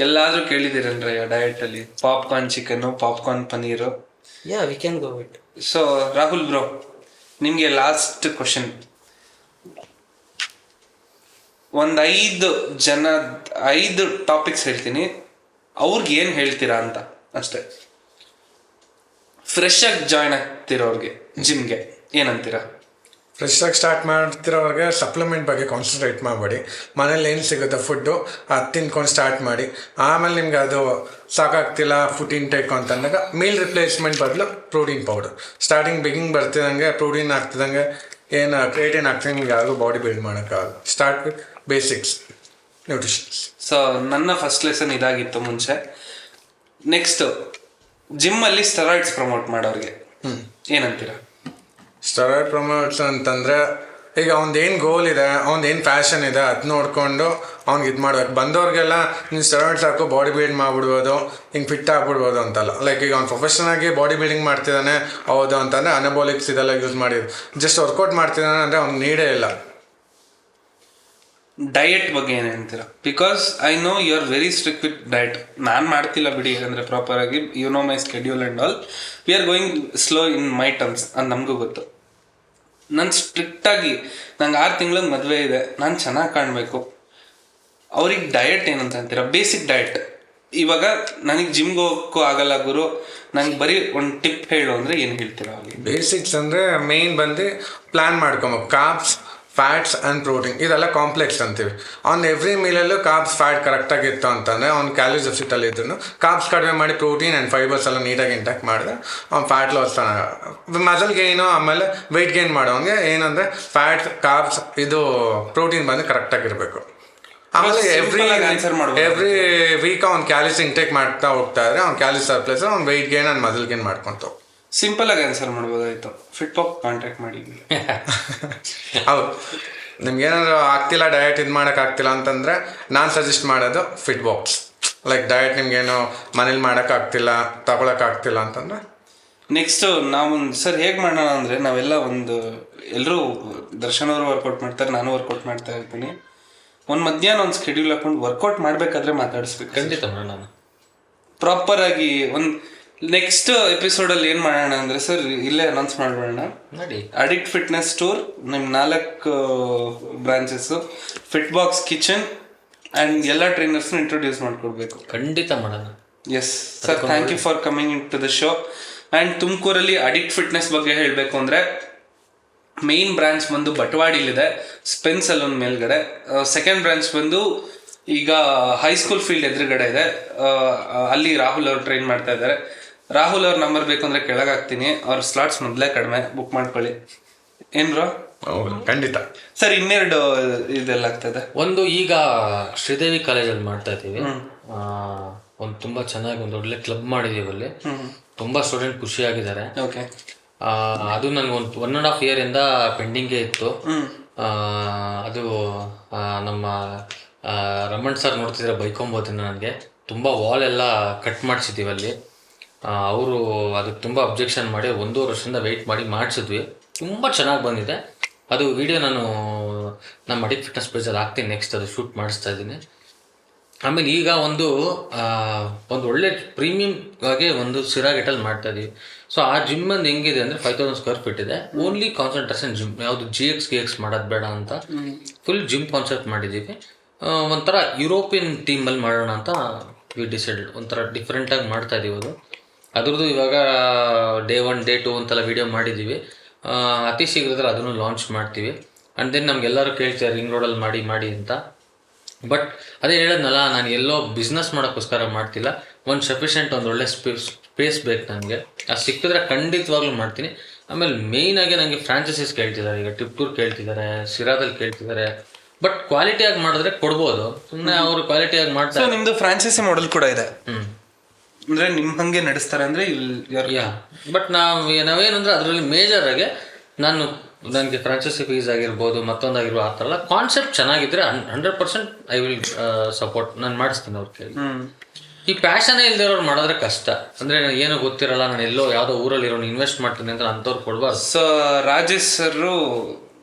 ಎಲ್ಲಾದ್ರೂ ಕೇಳಿದಿರನ್ರಯ್ಯ diet ಅಲ್ಲಿ popcorn chicken, popcorn paneer. Yeah, we can go with. So Rahul bro, ನಿಮ್ಗೆ last question. ಒಂದ್ 5 topics ಹೇಳ್ತೀನಿ, ಅವ್ರಿಗೆ ಏನ್ ಹೇಳ್ತೀರಾ ಅಂತ ಅಷ್ಟೇ. ಫ್ರೆಶ್ ಆಗಿ ಜಾಯ್ನ್ ಆಗ್ತಿರೋರ್ಗೆ ಜಿಮ್ಗೆ ಏನಂತೀರಾ? ಫ್ರೆಶ್ ಆಗಿ ಸ್ಟಾರ್ಟ್ ಮಾಡ್ತಿರೋರಿಗೆ ಸಪ್ಲಿಮೆಂಟ್ ಬಗ್ಗೆ ಕಾನ್ಸಂಟ್ರೇಟ್ ಮಾಡಬೇಡಿ. ಮನೇಲಿ ಏನು ಸಿಗುತ್ತೆ ಫುಡ್ಡು ಅದು ತಿನ್ಕೊಂಡು ಸ್ಟಾರ್ಟ್ ಮಾಡಿ. ಆಮೇಲೆ ನಿಮ್ಗೆ ಅದು ಸಾಕಾಗ್ತಿಲ್ಲ ಫುಡ್ ಇಂಟೇಕ್ ಅಂತಂದಾಗ ಮೀಲ್ ರಿಪ್ಲೇಸ್ಮೆಂಟ್ ಬದಲು ಪ್ರೋಟೀನ್ ಪೌಡರ್. ಸ್ಟಾರ್ಟಿಂಗ್ ಬಿಗಿಂಗ್ ಬರ್ತಿದಂಗೆ ಪ್ರೋಟೀನ್ ಆಗ್ತಿದಂಗೆ ಏನು ಕ್ರಿಯೇಟಿನ್ ಆಗ್ತಿದಂಗೆ ನಿಮ್ಗೆ ಯಾರಿಗೂ ಬಾಡಿ ಬಿಲ್ಡ್ ಮಾಡೋಕ್ಕಾಗಲ್ಲ. Start with basics nutritions. So ನನ್ನ ಫಸ್ಟ್ ಲೆಸನ್ ಇದಾಗಿತ್ತು ಮುಂಚೆ. ನೆಕ್ಸ್ಟ್, ಜಿಮ್ಮಲ್ಲಿ ಸ್ಟೆರಾಯ್ಡ್ಸ್ ಪ್ರಮೋಟ್ ಮಾಡೋರಿಗೆ ಏನಂತೀರಾ? ಸ್ಟೆರಾಯ್ಡ್ ಪ್ರಮೋಟ್ಸ್ ಅಂತಂದರೆ ಈಗ ಅವ್ನದೇನು ಗೋಲ್ ಇದೆ, ಅವ್ನದೇನು ಫ್ಯಾಷನ್ ಇದೆ ಅದು ನೋಡಿಕೊಂಡು ಅವ್ನಿಗೆ ಇದು ಮಾಡ್ಬೇಕು. ಬಂದವ್ರಿಗೆಲ್ಲ ನೀನು ಸ್ಟೆರಾಯ್ಡ್ಸ್ ಹಾಕೋ ಬಾಡಿ ಬಿಲ್ಡ್ ಮಾಡಿಬಿಡ್ಬೋದು, ಹಿಂಗೆ ಫಿಟ್ ಆಗಿಬಿಡ್ಬೋದು ಅಂತಲ್ಲ. ಲೈಕ್ ಈಗ ಅವ್ನು ಪ್ರೊಫೆಷನಾಗಿ ಬಾಡಿ ಬಿಲ್ಡಿಂಗ್ ಮಾಡ್ತಿದ್ದಾನೆ ಹೌದು ಅಂತಂದರೆ ಅನಬೋಲಿಕ್ಸ್ ಇದೆಲ್ಲ ಯೂಸ್ ಮಾಡಿದ್ರು. ಜಸ್ಟ್ ವರ್ಕೌಟ್ ಮಾಡ್ತಿದ್ದಾನೆ ಅಂದರೆ ಅವ್ನು ನೀಡೇ ಇಲ್ಲ. ಡಯಟ್ ಬಗ್ಗೆ ಏನು ಹೇಳ್ತೀರಾ? Because I know you are very strict with diet. ನಾನು ಮಾಡ್ತಿಲ್ಲ ಬಿಡಿ, ಅಂದರೆ ಪ್ರಾಪರಾಗಿ you know my schedule and all. We are going slow in my terms ಅದು ನಮಗೂ ಗೊತ್ತು. ನಾನು ಸ್ಟ್ರಿಕ್ಟಾಗಿ ನಂಗೆ 6 ತಿಂಗಳಿಗೆ ಮದುವೆ ಇದೆ, ನಾನು ಚೆನ್ನಾಗಿ ಕಾಣಬೇಕು, ಅವ್ರಿಗೆ ಡಯಟ್ ಏನಂತ ಅಂತೀರಾ? Basic diet. ಇವಾಗ ನನಗೆ ಜಿಮ್ಗೆ ಹೋಗೋಕ್ಕೂ ಆಗಲ್ಲ ಗುರು, ನಂಗೆ ಬರೀ ಒಂದು ಟಿಪ್ ಹೇಳು ಅಂದರೆ ಏನು ಹೇಳ್ತೀರಾ? ಅವ್ರಿಗೆ ಬೇಸಿಕ್ಸ್ ಅಂದರೆ ಮೇಯ್ನ್ ಬಂದು ಪ್ಲ್ಯಾನ್ ಮಾಡ್ಕೊಬೇಕು. ಕಾರ್ಬ್ಸ್, ಫ್ಯಾಟ್ಸ್ ಆ್ಯಂಡ್ ಪ್ರೋಟೀನ್ ಇದೆಲ್ಲ ಕಾಂಪ್ಲೆಕ್ಸ್ ಅಂತೀವಿ. ಅವ್ನು ಎವ್ರಿ ಮೀಲಲ್ಲೂ ಕಾರ್ಬ್ಸ್ ಫ್ಯಾಟ್ ಕರೆಕ್ಟಾಗಿತ್ತು ಅಂತಂದರೆ ಅವ್ನು ಕ್ಯಾಲರೀಸ್ ಡೆಫಿಸಿಟಲ್ಲಿ ಇದ್ರು ಕಾರ್ಬ್ಸ್ ಕಡಿಮೆ ಮಾಡಿ ಪ್ರೋಟೀನ್ ಆ್ಯಂಡ್ ಫೈಬರ್ಸ್ ಎಲ್ಲ ನೀಟಾಗಿ ಇಂಟ್ಯಾಕ್ಟ್ ಮಾಡಿದ್ರೆ ಅವ್ನು ಫ್ಯಾಟ್ ಲಾಸ್ ಮಸಲ್ ಗೇನು ಆಮೇಲೆ ವೆಯ್ಟ್ ಗೇನ್ ಮಾಡೋಂಗೆ ಏನಂದರೆ ಫ್ಯಾಟ್ಸ್, ಕಾರ್ಬ್ಸ್, ಇದು ಪ್ರೋಟೀನ್ ಬಂದು ಕರೆಕ್ಟಾಗಿರಬೇಕು. ಆಮೇಲೆ ಎವ್ರಿ ವೀಕ್ ಅವ್ನು ಕ್ಯಾಲರೀಸ್ ಇಂಟೇಕ್ ಮಾಡ್ತಾ ಹೋಗ್ತಾ ಇದ್ರೆ ಅವ್ನು ಕ್ಯಾಲರೀಸ್ ಸರ್ಪ್ಲಸ್ ಅವ್ನು weight gain and muscle gain ಮಾಡ್ಕೊತ. ಸಿಂಪಲ್ ಆಗಿ ಆನ್ಸರ್ ಮಾಡ್ಬೋದಾಯ್ತು. ಫಿಟ್ ಪಾಪ್ ಕಾಂಟ್ಯಾಕ್ಟ್ ಮಾಡಿ. ಹೌದು, ನಿಮ್ಗೆ ಏನಾದ್ರು ಆಗ್ತಿಲ್ಲ ಡಯಟ್ ಇದು ಮಾಡೋಕ್ಕಾಗ್ತಿಲ್ಲ ಅಂತಂದರೆ ನಾನು ಸಜೆಸ್ಟ್ ಮಾಡೋದು ಫಿಟ್ ಬಾಕ್ಸ್. ಲೈಕ್ ಡಯಟ್ ನಿಮ್ಗೇನು ಮನೇಲಿ ಮಾಡೋಕ್ಕಾಗ್ತಿಲ್ಲ, ತಗೊಳಕ್ಕಾಗ್ತಿಲ್ಲ ಅಂತಂದರೆ ನೆಕ್ಸ್ಟು ನಾವು ಸರ್ ಹೇಗೆ ಮಾಡೋಣ ಅಂದರೆ, ನಾವೆಲ್ಲ ಎಲ್ಲರೂ ದರ್ಶನ್ ಅವರು ವರ್ಕೌಟ್ ಮಾಡ್ತಾರೆ, ನಾನು ವರ್ಕೌಟ್ ಮಾಡ್ತಾ ಇರ್ತೀನಿ. ಒಂದು ಮಧ್ಯಾಹ್ನ ಒಂದು ಸ್ಕೆಡ್ಯೂಲ್ ಹಾಕೊಂಡು ವರ್ಕೌಟ್ ಮಾಡಬೇಕಾದ್ರೆ ಮಾತಾಡಿಸ್ಬೇಕು. ಖಂಡಿತ ಮಾಡೋಣ ಪ್ರಾಪರಾಗಿ. ನೆಕ್ಸ್ಟ್ ಎಪಿಸೋಡಲ್ಲಿ ಏನು ಮಾಡೋಣ ಅಂದರೆ ಸರ್ ಇಲ್ಲೇ ಅನೌನ್ಸ್ ಮಾಡ್ಬಿಡೋಣ. ಅಡಿಕ್ಟ್ ಫಿಟ್ನೆಸ್ ಸ್ಟೋರ್, ನಿಮ್ಮ 4 branches, fit box kitchen and ಎಲ್ಲ ಟ್ರೈನರ್ಸ್ನ ಇಂಟ್ರೊಡ್ಯೂಸ್ ಮಾಡಿಕೊಡ್ಬೇಕು. ಖಂಡಿತ ಮಾಡೋಣ. Yes sir, thank you for coming into the show. And ತುಮಕೂರಲ್ಲಿ ಅಡಿಕ್ಟ್ ಫಿಟ್ನೆಸ್ ಬಗ್ಗೆ ಹೇಳಬೇಕು ಅಂದರೆ ಮೇನ್ ಬ್ರಾಂಚ್ ಬಂದು ಬಟವಾಡಿಲಿದೆ, ಸ್ಪೆನ್ಸ್ ಅಲ್ಲೊಂದು ಮೇಲ್ಗಡೆ. ಸೆಕೆಂಡ್ ಬ್ರಾಂಚ್ ಬಂದು ಈಗ ಹೈಸ್ಕೂಲ್ ಫೀಲ್ಡ್ ಎದುರುಗಡೆ ಇದೆ, ಅಲ್ಲಿ ರಾಹುಲ್ ಅವರು ಟ್ರೈನ್ ಮಾಡ್ತಾ ಇದ್ದಾರೆ. ರಾಹುಲ್ ಅವ್ರ ನಂಬರ್ ಬೇಕು ಅಂದ್ರೆ ಕೆಳಗಾಗ್ತೀನಿ, ಅವ್ರ ಸ್ಲಾಟ್ಸ್ ಮೊದಲೇ ಕಡಿಮೆ, ಬುಕ್ ಮಾಡ್ಕೊಳ್ಳಿ. ಏನ್ ಬ್ರೋ? ಹೌದು, ಖಂಡಿತ ಸರ್ ಇನ್ನೆರಡು ಇದೆಲ್ಲ ಆಗ್ತದೆ. ಒಂದು ಈಗ ಶ್ರೀದೇವಿ ಕಾಲೇಜಲ್ಲಿ ಮಾಡ್ತಾ ಇದ್ದೀವಿ. ಒಂದು ತುಂಬ ಚೆನ್ನಾಗಿ ಒಂದು ಒಳ್ಳೆ ಕ್ಲಬ್ ಮಾಡಿದೀವಿ ಅಲ್ಲಿ. ತುಂಬ ಸ್ಟೂಡೆಂಟ್ ಖುಷಿಯಾಗಿದ್ದಾರೆ. ಓಕೆ. ಅದು ನನಗೆ ಒಂದು 1.5 year ಇಂದ ಪೆಂಡಿಂಗೇ ಇತ್ತು. ಅದು ನಮ್ಮ ರಮಣ್ ಸರ್ ನೋಡ್ತಿದ್ರೆ ಬೈಕೊಂಬೋದಿನ ನನಗೆ ತುಂಬ ವಾಲ್ ಎಲ್ಲ ಕಟ್ ಮಾಡಿಸಿದ್ದೀವಿ ಅಲ್ಲಿ. ಅವರು ಅದಕ್ಕೆ ತುಂಬ ಅಬ್ಜೆಕ್ಷನ್ ಮಾಡಿ 1.5 ವರ್ಷದಿಂದ ವೆಯ್ಟ್ ಮಾಡಿ ಮಾಡಿಸಿದ್ವಿ. ತುಂಬ ಚೆನ್ನಾಗಿ ಬಂದಿದೆ. ಅದು ವಿಡಿಯೋ ನಾನು ನಮ್ಮ ಅಡಿಕ್ಟ್ ಫಿಟ್ನೆಸ್ ಪೇಜಲ್ಲಿ ಹಾಕ್ತೀನಿ. ನೆಕ್ಸ್ಟ್ ಅದು ಶೂಟ್ ಮಾಡಿಸ್ತಾ ಇದ್ದೀನಿ. ಆಮೇಲೆ ಈಗ ಒಂದು ಒಳ್ಳೆ ಪ್ರೀಮಿಯಮ್ ಆಗಿ ಒಂದು ಸಿರಾಗೆಟಲ್ಲಿ ಮಾಡ್ತಾ ಇದೀವಿ. ಸೊ ಆ ಜಿಮ್ ಒಂದು ಹೆಂಗಿದೆ ಅಂದರೆ 5000 square feet ಇದೆ. ಓನ್ಲಿ ಕಾನ್ಸಂಟ್ರೇಷನ್ ಜಿಮ್, ಯಾವುದು GX ಮಾಡೋದು ಬೇಡ ಅಂತ ಫುಲ್ ಜಿಮ್ ಕಾನ್ಸೆಪ್ಟ್ ಮಾಡಿದ್ದೀವಿ. ಒಂಥರ ಯುರೋಪಿಯನ್ ಟೀಮಲ್ಲಿ ಮಾಡೋಣ ಅಂತ ವಿ ಡಿಸೈಡೆಡ್. ಒಂಥರ ಡಿಫ್ರೆಂಟಾಗಿ ಮಾಡ್ತಾ ಇದೀವಿ. ಅದ್ರದ್ದು ಇವಾಗ Day 1 Day 2 ಅಂತೆಲ್ಲ ವೀಡಿಯೋ ಮಾಡಿದ್ದೀವಿ. ಅತಿ ಶೀಘ್ರದಲ್ಲಿ ಅದನ್ನು ಲಾಂಚ್ ಮಾಡ್ತೀವಿ. ಆ್ಯಂಡ್ ದೆನ್ ನಮಗೆಲ್ಲರೂ ಕೇಳ್ತಾರೆ ರಿಂಗ್ ರೋಡಲ್ಲಿ ಮಾಡಿ ಅಂತ. ಬಟ್ ಅದೇ ಹೇಳೋದ್ನಲ್ಲ, ನಾನು ಎಲ್ಲೋ ಬಿಸ್ನೆಸ್ ಮಾಡೋಕ್ಕೋಸ್ಕರ ಮಾಡ್ತಿಲ್ಲ. ಒಂದು ಸಫಿಷಿಯೆಂಟ್ ಒಂದು ಒಳ್ಳೆ ಸ್ಪೇಸ್ ಬೇಕು ನನಗೆ. ಅದು ಸಿಕ್ಕಿದ್ರೆ ಖಂಡಿತವಾಗ್ಲೂ ಮಾಡ್ತೀನಿ. ಆಮೇಲೆ ಮೇಯ್ನಾಗಿ ನನಗೆ ಫ್ರಾಂಚೈಸೀಸ್ ಕೇಳ್ತಿದ್ದಾರೆ. ಈಗ ಟಿಪ್ಟೂರ್ ಕೇಳ್ತಿದ್ದಾರೆ, ಸಿರಾದಲ್ಲಿ ಕೇಳ್ತಿದ್ದಾರೆ. ಬಟ್ ಕ್ವಾಲಿಟಿಯಾಗಿ ಮಾಡಿದ್ರೆ ಕೊಡ್ಬೋದು. ಸುಮ್ಮನೆ ಅವರು ಕ್ವಾಲಿಟಿಯಾಗಿ ಮಾಡ್ತಾರೆ. ನಿಮ್ದು ಫ್ರಾಂಚೈಸಿ ಮಾಡೆಲ್ ಕೂಡ ಇದೆ ಅಂದ್ರೆ ನಿಮ್ ಹಂಗೆ ನಡೆಸ್ತಾರೆ ಅಂದ್ರೆ ಬಟ್ ನಾವೇನಂದ್ರೆ ಅದರಲ್ಲಿ ಮೇಜರ್ ಆಗಿ ನನಗೆ ಫ್ರಾಂಚೈಸಿ ಫೀಸ್ ಆಗಿರ್ಬೋದು, ಮತ್ತೊಂದಾಗಿರ್ಬೋದು, ಆ ಥರ ಎಲ್ಲ ಕಾನ್ಸೆಪ್ಟ್ ಚೆನ್ನಾಗಿದ್ರೆ 100% ಐ ವಿಲ್ ಸಪೋರ್ಟ್. ನಾನು ಮಾಡಿಸ್ತೀನಿ ಅವ್ರ ಕೈಲಿ. ಈ ಪ್ಯಾಷನೇ ಇಲ್ದಿರೋರು ಮಾಡಿದ್ರೆ ಕಷ್ಟ. ಅಂದ್ರೆ ಏನೋ ಗೊತ್ತಿರಲ್ಲ, ನಾನು ಎಲ್ಲೋ ಯಾವುದೋ ಊರಲ್ಲಿ ಇರೋನು ಇನ್ವೆಸ್ಟ್ ಮಾಡ್ತೀನಿ ಅಂತ ಅಂಥವ್ರು ಕೊಡ್ಬಾರ್ದು. So Rajesh sir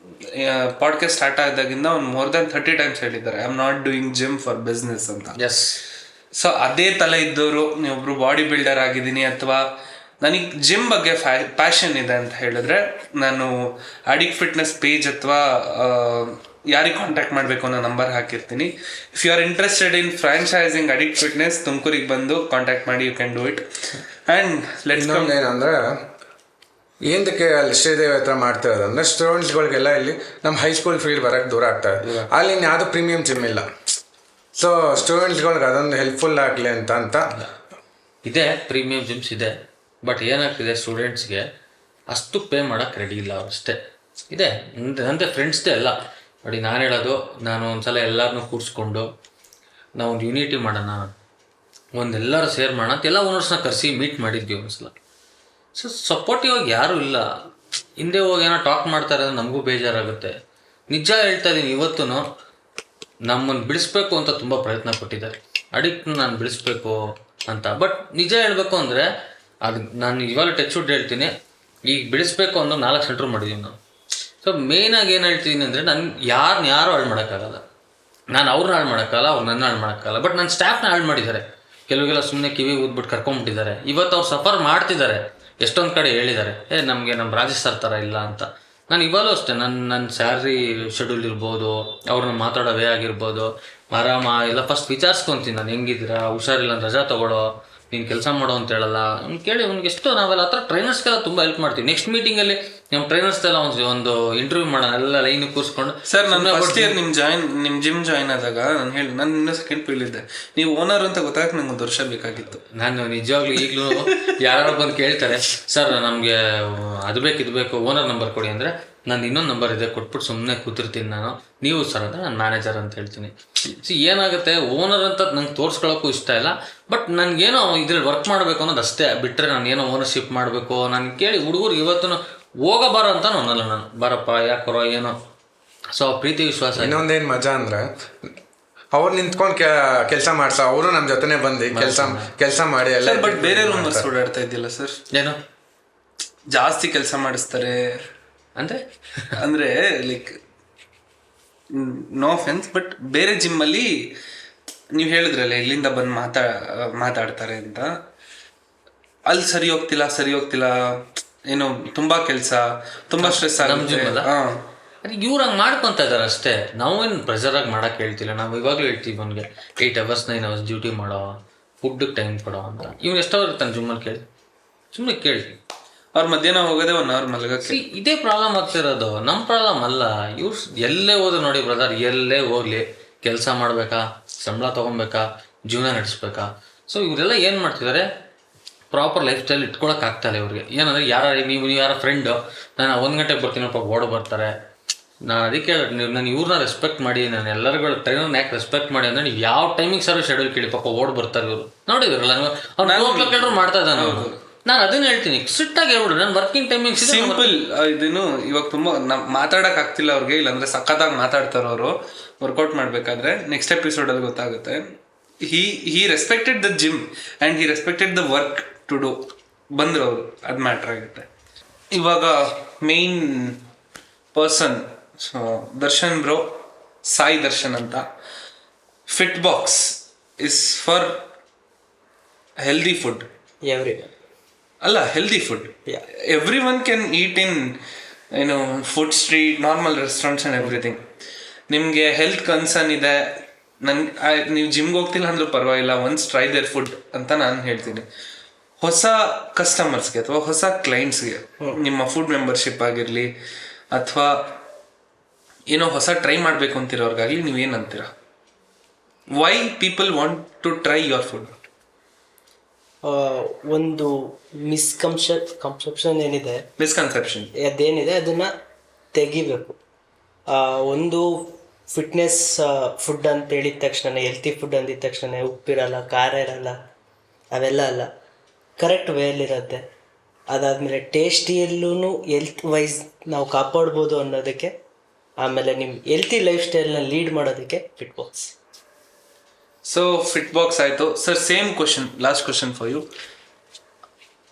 podcast start ಆದಾಗಿಂದ ಒಂದು more than 30 times ಹೇಳಿದ್ದಾರೆ, I am not doing gym for business ಅಂತ. ಎಸ್. ಸೊ ಅದೇ ತಲೆ ಇದ್ದವರು, ನೀವೊಬ್ರು ಬಾಡಿ ಬಿಲ್ಡರ್ ಆಗಿದ್ದೀನಿ ಅಥವಾ ನನಗೆ ಜಿಮ್ ಬಗ್ಗೆ ಪ್ಯಾಷನ್ ಇದೆ ಅಂತ ಹೇಳಿದ್ರೆ, ನಾನು ಅಡಿಕ್ಟ್ ಫಿಟ್ನೆಸ್ ಪೇಜ್ ಅಥವಾ ಯಾರಿಗೆ ಕಾಂಟ್ಯಾಕ್ಟ್ ಮಾಡಬೇಕು ಅನ್ನೋ ನಂಬರ್ ಹಾಕಿರ್ತೀನಿ. If you are interested in franchising addict fitness, ತುಮಕೂರಿಗೆ ಬಂದು ಕಾಂಟ್ಯಾಕ್ಟ್ ಮಾಡಿ, you can do it. And let's come. ಏನಂದ್ರೆ ಏನಕ್ಕೆ ಅಲ್ಲಿ ಶ್ರೀದೇವಿ ಹತ್ರ ಮಾಡ್ತಿರೋದು ಅಂದರೆ ಸ್ಟೂಡೆಂಟ್ಸ್ಗಳಿಗೆಲ್ಲ ಇಲ್ಲಿ ನಮ್ಮ ಹೈಸ್ಕೂಲ್ ಫೀಲ್ಡ್ ಬರೋಕ್ಕೆ ದೂರ ಆಗ್ತಾ ಇದೆ. ಅಲ್ಲಿ ಯಾವುದೋ ಪ್ರೀಮಿಯಂ ಜಿಮ್ ಇಲ್ಲ. ಸೊ ಸ್ಟೂಡೆಂಟ್ಸ್ಗಳಿಗೆ ಅದೊಂದು ಹೆಲ್ಪ್ಫುಲ್ ಆಗಲಿ ಅಂತ ಇದೆ. ಪ್ರೀಮಿಯಂ ಜಿಮ್ಸ್ ಇದೆ. ಬಟ್ ಏನಾಗ್ತಿದೆ, ಸ್ಟೂಡೆಂಟ್ಸ್ಗೆ ಅಷ್ಟು ಪೇ ಮಾಡೋಕ್ಕೆ ರೆಡಿ ಇಲ್ಲ ಅಷ್ಟೇ. ಇದೆ ನಂದೇ ಫ್ರೆಂಡ್ಸ್ದೇ ಎಲ್ಲ ನೋಡಿ. ನಾನು ಹೇಳೋದು, ನಾನು ಒಂದ್ಸಲ ಎಲ್ಲರನ್ನೂ ಕೂರಿಸ್ಕೊಂಡು ನಾವು ಒಂದು ಯೂನಿಟಿ ಮಾಡೋಣ, ಒಂದೆಲ್ಲರೂ ಸೇರ್ ಮಾಡೋಣ ಅಂತ ಎಲ್ಲ ಓನರ್ಸ್ನ ಕರೆಸಿ ಮೀಟ್ ಮಾಡಿದ್ವಿ ಒಂದ್ಸಲ. ಸೊ ಸಪೋರ್ಟಿವ್ ಆಗಿ ಯಾರೂ ಇಲ್ಲ. ಹಿಂದೆ ಹೋಗಿ ಏನೋ ಟಾಕ್ ಮಾಡ್ತಾರೆ, ನಮಗೂ ಬೇಜಾರಾಗುತ್ತೆ. ನಿಜ ಹೇಳ್ತಾ ಇದ್ದೀನಿ, ಇವತ್ತು ನಮ್ಮನ್ನು ಬಿಡಿಸ್ಬೇಕು ಅಂತ ತುಂಬ ಪ್ರಯತ್ನ ಪಟ್ಟಿದ್ದಾರೆ. ಅಡಿಕ್ಟ್ನ ನಾನು ಬಿಡಿಸ್ಬೇಕು ಅಂತ. ಬಟ್ ನಿಜ ಹೇಳಬೇಕು ಅಂದರೆ ಅದು ನಾನು ಇವಾಗ ಟಚ್ ವುಡ್ ಹೇಳ್ತೀನಿ, ಈಗ ಬಿಡಿಸ್ಬೇಕು ಅನ್ನೋ 4 ಸೆಂಟ್ರ್ ಮಾಡಿದ್ದೀವಿ ನಾವು. ಸೊ ಮೇಯ್ನಾಗಿ ಏನು ಹೇಳ್ತಿದ್ದೀನಿ ಅಂದರೆ, ನಾನು ಯಾರು ಹಾಳು ಮಾಡೋಕ್ಕಾಗಲ್ಲ. ನಾನು ಅವ್ರನ್ನ ಹಾಳು ಮಾಡೋಕ್ಕಲ್ಲ, ಅವ್ರು ನನ್ನ ಹಾಳು ಮಾಡೋಕ್ಕಲ್ಲ. ಬಟ್ ನನ್ನ ಸ್ಟಾಫ್ನ ಹಾಳು ಮಾಡಿದ್ದಾರೆ. ಕೆಲವೆಲ್ಲ ಸುಮ್ಮನೆ ಕಿವಿ ಊದ್ಬಿಟ್ಟು ಕರ್ಕೊಂಬಿಟ್ಟಿದ್ದಾರೆ. ಇವತ್ತು ಅವ್ರು ಸಫರ್ ಮಾಡ್ತಿದ್ದಾರೆ. ಎಷ್ಟೊಂದು ಕಡೆ ಹೇಳಿದ್ದಾರೆ, ನಮಗೆ ನಮ್ಮ ರಾಜೇಶ್ ಸರ್ ಥರ ಇಲ್ಲ ಅಂತ. ನಾನು ಇವಾಗಲೂ ಅಷ್ಟೇ, ನನ್ನ ಸ್ಯಾಲ್ರಿ ಶೆಡ್ಯೂಲ್ ಇರ್ಬೋದು, ಅವ್ರನ್ನ ಮಾತಾಡೋ ವೇ ಆಗಿರ್ಬೋದು, ಆರಾಮ ಎಲ್ಲ ಫಸ್ಟ್ ವಿಚಾರಿಸ್ಕೊತೀನಿ. ನಾನು ಹೆಂಗಿದ್ದೀರಾ, ಹುಷಾರಿಲ್ಲ, ರಜಾ ತೊಗೊಳ್ಳೋ, ನೀನು ಕೆಲಸ ಮಾಡೋ ಅಂತ ಹೇಳಲ್ಲ. ಕೇಳಿ ಅವ್ನಿಗೆ ಎಷ್ಟು ನಾವೆಲ್ಲ ಆ ಥರ ಟ್ರೈನರ್ಸ್ಗೆಲ್ಲ ತುಂಬ ಹೆಲ್ಪ್ ಮಾಡ್ತೀವಿ. ನೆಕ್ಸ್ಟ್ ಮೀಟಿಂಗಲ್ಲಿ ನಮ್ಮ ಟ್ರೈನರ್ಸ್ದೆಲ್ಲ ಒಂದು ಇಂಟರ್ವ್ಯೂ ಮಾಡೋಣ, ಎಲ್ಲ ಲೈನ್ ಕೂರಿಸ್ಕೊಂಡು. ಸರ್, ನಾನು ಫಸ್ಟ್ ಇಯರ್ ನಿಮ್ಮ ಜಿಮ್ ಜಾಯ್ನ್ ಆದಾಗ ನಾನು ಇನ್ನೂ ಸೆಕೆಂಡ್ ಫೀಲ್ಡ್ ಇದ್ದೆ. ನೀವು ಓನರ್ ಅಂತ ಗೊತ್ತಾಗ ನಂಗೆ 1 ವರ್ಷ ಬೇಕಾಗಿತ್ತು. ನಾನು ನಿಜವಾಗ್ಲೂ ಈಗಲೂ ಯಾರು ಬಂದು ಕೇಳ್ತಾರೆ, ಸರ್ ನಮಗೆ ಅದು ಬೇಕು ಇದು ಬೇಕು, ಓನರ್ ನಂಬರ್ ಕೊಡಿ ಅಂದರೆ, ನಾನು ಇನ್ನೊಂದು ನಂಬರ್ ಇದೆ ಕೊಟ್ಬಿಟ್ಟು ಸುಮ್ಮನೆ ಕೂತಿರ್ತೀನಿ ನಾನು. ನೀವು ಸರ್ ಅಂದರೆ ನಾನು ಮ್ಯಾನೇಜರ್ ಅಂತ ಹೇಳ್ತೀನಿ. ಏನಾಗುತ್ತೆ, ಓನರ್ ಅಂತ ನಂಗೆ ತೋರಿಸ್ಕೊಳ್ಳೋಕ್ಕೂ ಇಷ್ಟ ಇಲ್ಲ. ಬಟ್ ನನಗೇನೋ ಇದ್ರಲ್ಲಿ ವರ್ಕ್ ಮಾಡಬೇಕು ಅನ್ನೋದು ಅಷ್ಟೇ. ಬಿಟ್ಟರೆ ನಾನು ಏನೋ ಓನರ್ಶಿಪ್ ಮಾಡಬೇಕು, ನಾನು ಕೇಳಿ ಹುಡುಗರು ಇವತ್ತು ಹೋಗಬಾರ ಅಂತ ಅನ್ನಲ್ಲ ನಾನು. ಬರಪ್ಪ ಯಾಕರೋ ಏನೋ. ಸೊ ಪ್ರೀತಿ ವಿಶ್ವಾಸ. ಇನ್ನೊಂದೇನು ಮಜಾ ಅಂದರೆ, ಅವ್ರು ನಿಂತ್ಕೊಂಡು ಕೆಲಸ ಮಾಡ್ಸ, ಅವರು ನಮ್ಮ ಜೊತೆನೆ ಬಂದು ಕೆಲಸ ಮಾಡಿ ಎಲ್ಲ. ಬಟ್ ಬೇರೆ ರೂಮರ್ಸ್ ಓಡಾಡ್ತಾ ಇದ್ದಿಲ್ಲ ಸರ್, ಏನು ಜಾಸ್ತಿ ಕೆಲಸ ಮಾಡಿಸ್ತಾರೆ ಅಂದ್ರೆ ಲೈಕ್ ನೋ ಅಫೆನ್ಸ್, ಬಟ್ ಬೇರೆ ಜಿಮ್ಮಲ್ಲಿ ನೀವು ಹೇಳಿದ್ರಲ್ಲ ಇಲ್ಲಿಂದ ಬಂದು ಮಾತಾಡ್ತಾರೆ ಅಂತ, ಅಲ್ಲಿ ಸರಿ ಹೋಗ್ತಿಲ್ಲ ಏನೋ ತುಂಬಾ ಕೆಲಸ, ತುಂಬಾ ಸ್ಟ್ರೆಸ್ ಆಗುತ್ತೆ. ಇವ್ರು ಹಂಗೆ ಮಾಡ್ಕೊತಾ ಇದ್ದಾರೆ ಅಷ್ಟೇ. ನಾವೇನು ಪ್ರೆಷರಾಗಿ ಮಾಡೋಕ್ಕೆ ಹೇಳ್ತಿಲ್ಲ. ನಾವು ಇವಾಗಲೂ ಹೇಳ್ತೀವಿ ಅವನಿಗೆ 8 hours 9 hours ಡ್ಯೂಟಿ ಮಾಡೋ, ಫುಡ್ಗೆ ಟೈಮ್ ಕೊಡೋ ಅಂತ. ಇವ್ನು ಎಷ್ಟೋ ಇರ್ತಾನೆ ಜಿಮ್ಮಲ್ಲಿ ಕೇಳಿ, ಸುಮ್ಮನೆ ಕೇಳಿ. ಅವ್ರು ಮಧ್ಯಾಹ್ನ ಹೋಗೋದೇ 1 hour ಮಲಗಕ್ಕೆ. ಇದೇ ಪ್ರಾಬ್ಲಮ್ ಆಗ್ತಿರೋದು, ನಮ್ಮ ಪ್ರಾಬ್ಲಮ್ ಅಲ್ಲ. ಇವ್ರು ಎಲ್ಲೇ ಹೋದ್ರು ನೋಡಿ ಬ್ರದರ್, ಎಲ್ಲೇ ಹೋಗ್ಲಿ ಕೆಲಸ ಮಾಡಬೇಕಾ, ಸಂಬಳ ತೊಗೊಬೇಕಾ, ಜೀವನ ನಡೆಸ್ಬೇಕಾ. ಸೊ ಇವರೆಲ್ಲ ಏನು ಮಾಡ್ತಿದ್ದಾರೆ, ಪ್ರಾಪರ್ ಲೈಫ್ ಸ್ಟೈಲ್ ಇಟ್ಕೊಳಕ್ ಆಗ್ತಾಯಿಲ್ಲ ಇವ್ರಿಗೆ. ಏನಂದರೆ ನೀವು ಯಾರ ಫ್ರೆಂಡು, ನಾನು 1 ಗಂಟೆಗೆ ಬರ್ತೀನಪ್ಪ ಓಡ್ ಬರ್ತಾರೆ. ನಾನು ಅದಕ್ಕೆ ನಾನು ಇವ್ರನ್ನ ರೆಸ್ಪೆಕ್ಟ್ ಮಾಡಿ, ನಾನು ಎಲ್ಲರಿಗೂ ಟ್ರೈನರ್ನ ಯಾಕೆ ರೆಸ್ಪೆಕ್ಟ್ ಮಾಡಿ ಅಂದರೆ, ನೀವು ಯಾವ ಟೈಮಿಂಗ್ ಸರ್ವಿಸ್ ಶೆಡ್ಯೂಲ್ ಕೇಳಿ ಪಾಪ ಓಡ್ ಬರ್ತಾರೆ ಇವರು. ನೋಡಿದ್ರಲ್ಲ ಅವ್ರು 9 o'clock ಎಲ್ಲರೂ ಮಾಡ್ತಾ ಇದ್ದಾನೆ. ನಾನು ಅದನ್ನ ಹೇಳ್ತೀನಿ, ಸ್ಟ್ರಿಕ್ಟಾಗಿ ಹೇಳ್ಬಿಡ್ರಿ, ನಾನು ವರ್ಕಿಂಗ್ ಟೈಮಿಂಗ್ಸ್ ಸಿಂಪಲ್. ಇದನ್ನು ಇವಾಗ ತುಂಬ ಮಾತಾಡಕ್ ಆಗ್ತಿಲ್ಲ ಅವ್ರಿಗೆ, ಇಲ್ಲಾಂದ್ರೆ ಸಖತ್ತಾಗಿ ಮಾತಾಡ್ತಾರ ಅವರು ವರ್ಕೌಟ್ ಮಾಡ್ಬೇಕಾದ್ರೆ. ನೆಕ್ಸ್ಟ್ ಎಪಿಸೋಡಲ್ಲಿ ಗೊತ್ತಾಗುತ್ತೆ. He respected the gym and he respected the work to do. ಬಂದ್ರು ಅವರು, ಅದು ಮ್ಯಾಟ್ರ್ ಆಗುತ್ತೆ. ಇವಾಗ main person Darshan bro, Sai Darshan ಅಂತ. Fit box is for healthy food. ಅಲ್ಲ, healthy food. Everyone can eat in food street, normal restaurants and everything. ನಿಮಗೆ health concern ಇದೆ, ನೀವು ಜಿಮ್ಗೆ ಹೋಗ್ತಿಲ್ಲ ಅಂದ್ರೂ ಪರವಾಗಿಲ್ಲ, ಒನ್ಸ್ ಟ್ರೈ ದೇರ್ ಫುಡ್ ಅಂತ ನಾನು ಹೇಳ್ತೀನಿ. ಹೊಸ ಕಸ್ಟಮರ್ಸ್ಗೆ ಅಥವಾ ಹೊಸ ಕ್ಲೈಂಟ್ಸ್ಗೆ ನಿಮ್ಮ ಫುಡ್ ಮೆಂಬರ್ಶಿಪ್ ಆಗಿರಲಿ ಅಥವಾ ಏನೋ ಹೊಸ ಟ್ರೈ ಮಾಡಬೇಕು ಅಂತಿರೋರ್ಗಾಗಲಿ ನೀವೇನಂತೀರ? Why people want to try your food? ಒಂದು ಮಿಸ್ಕನ್ಸೆಪ್ಷನ್ ಏನಿದೆ, ಮಿಸ್ಕನ್ಸೆಪ್ಷನ್ ಅದೇನಿದೆ ಅದನ್ನು ತೆಗಿಬೇಕು. ಒಂದು ಫಿಟ್ನೆಸ್ ಫುಡ್ ಅಂತ ಹೇಳಿದ ತಕ್ಷಣ, ಹೆಲ್ತಿ ಫುಡ್ ಅಂದಿದ ತಕ್ಷಣ ಉಪ್ಪಿರಲ್ಲ, ಖಾರ ಇರಲ್ಲ, ಅವೆಲ್ಲ ಅಲ್ಲ. ಕರೆಕ್ಟ್ ವೇಲಿರುತ್ತೆ. ಅದಾದಮೇಲೆ ಟೇಸ್ಟಿಯಲ್ಲೂ ಹೆಲ್ತ್ ವೈಸ್ ನಾವು ಕಾಪಾಡ್ಬೋದು ಅನ್ನೋದಕ್ಕೆ, ಆಮೇಲೆ ನಿಮ್ಮ ಹೆಲ್ತಿ ಲೈಫ್ ಸ್ಟೈಲ್ನ ಲೀಡ್ ಮಾಡೋದಕ್ಕೆ fit box. So fit box ಆಯಿತು sir. Same question, last question for you.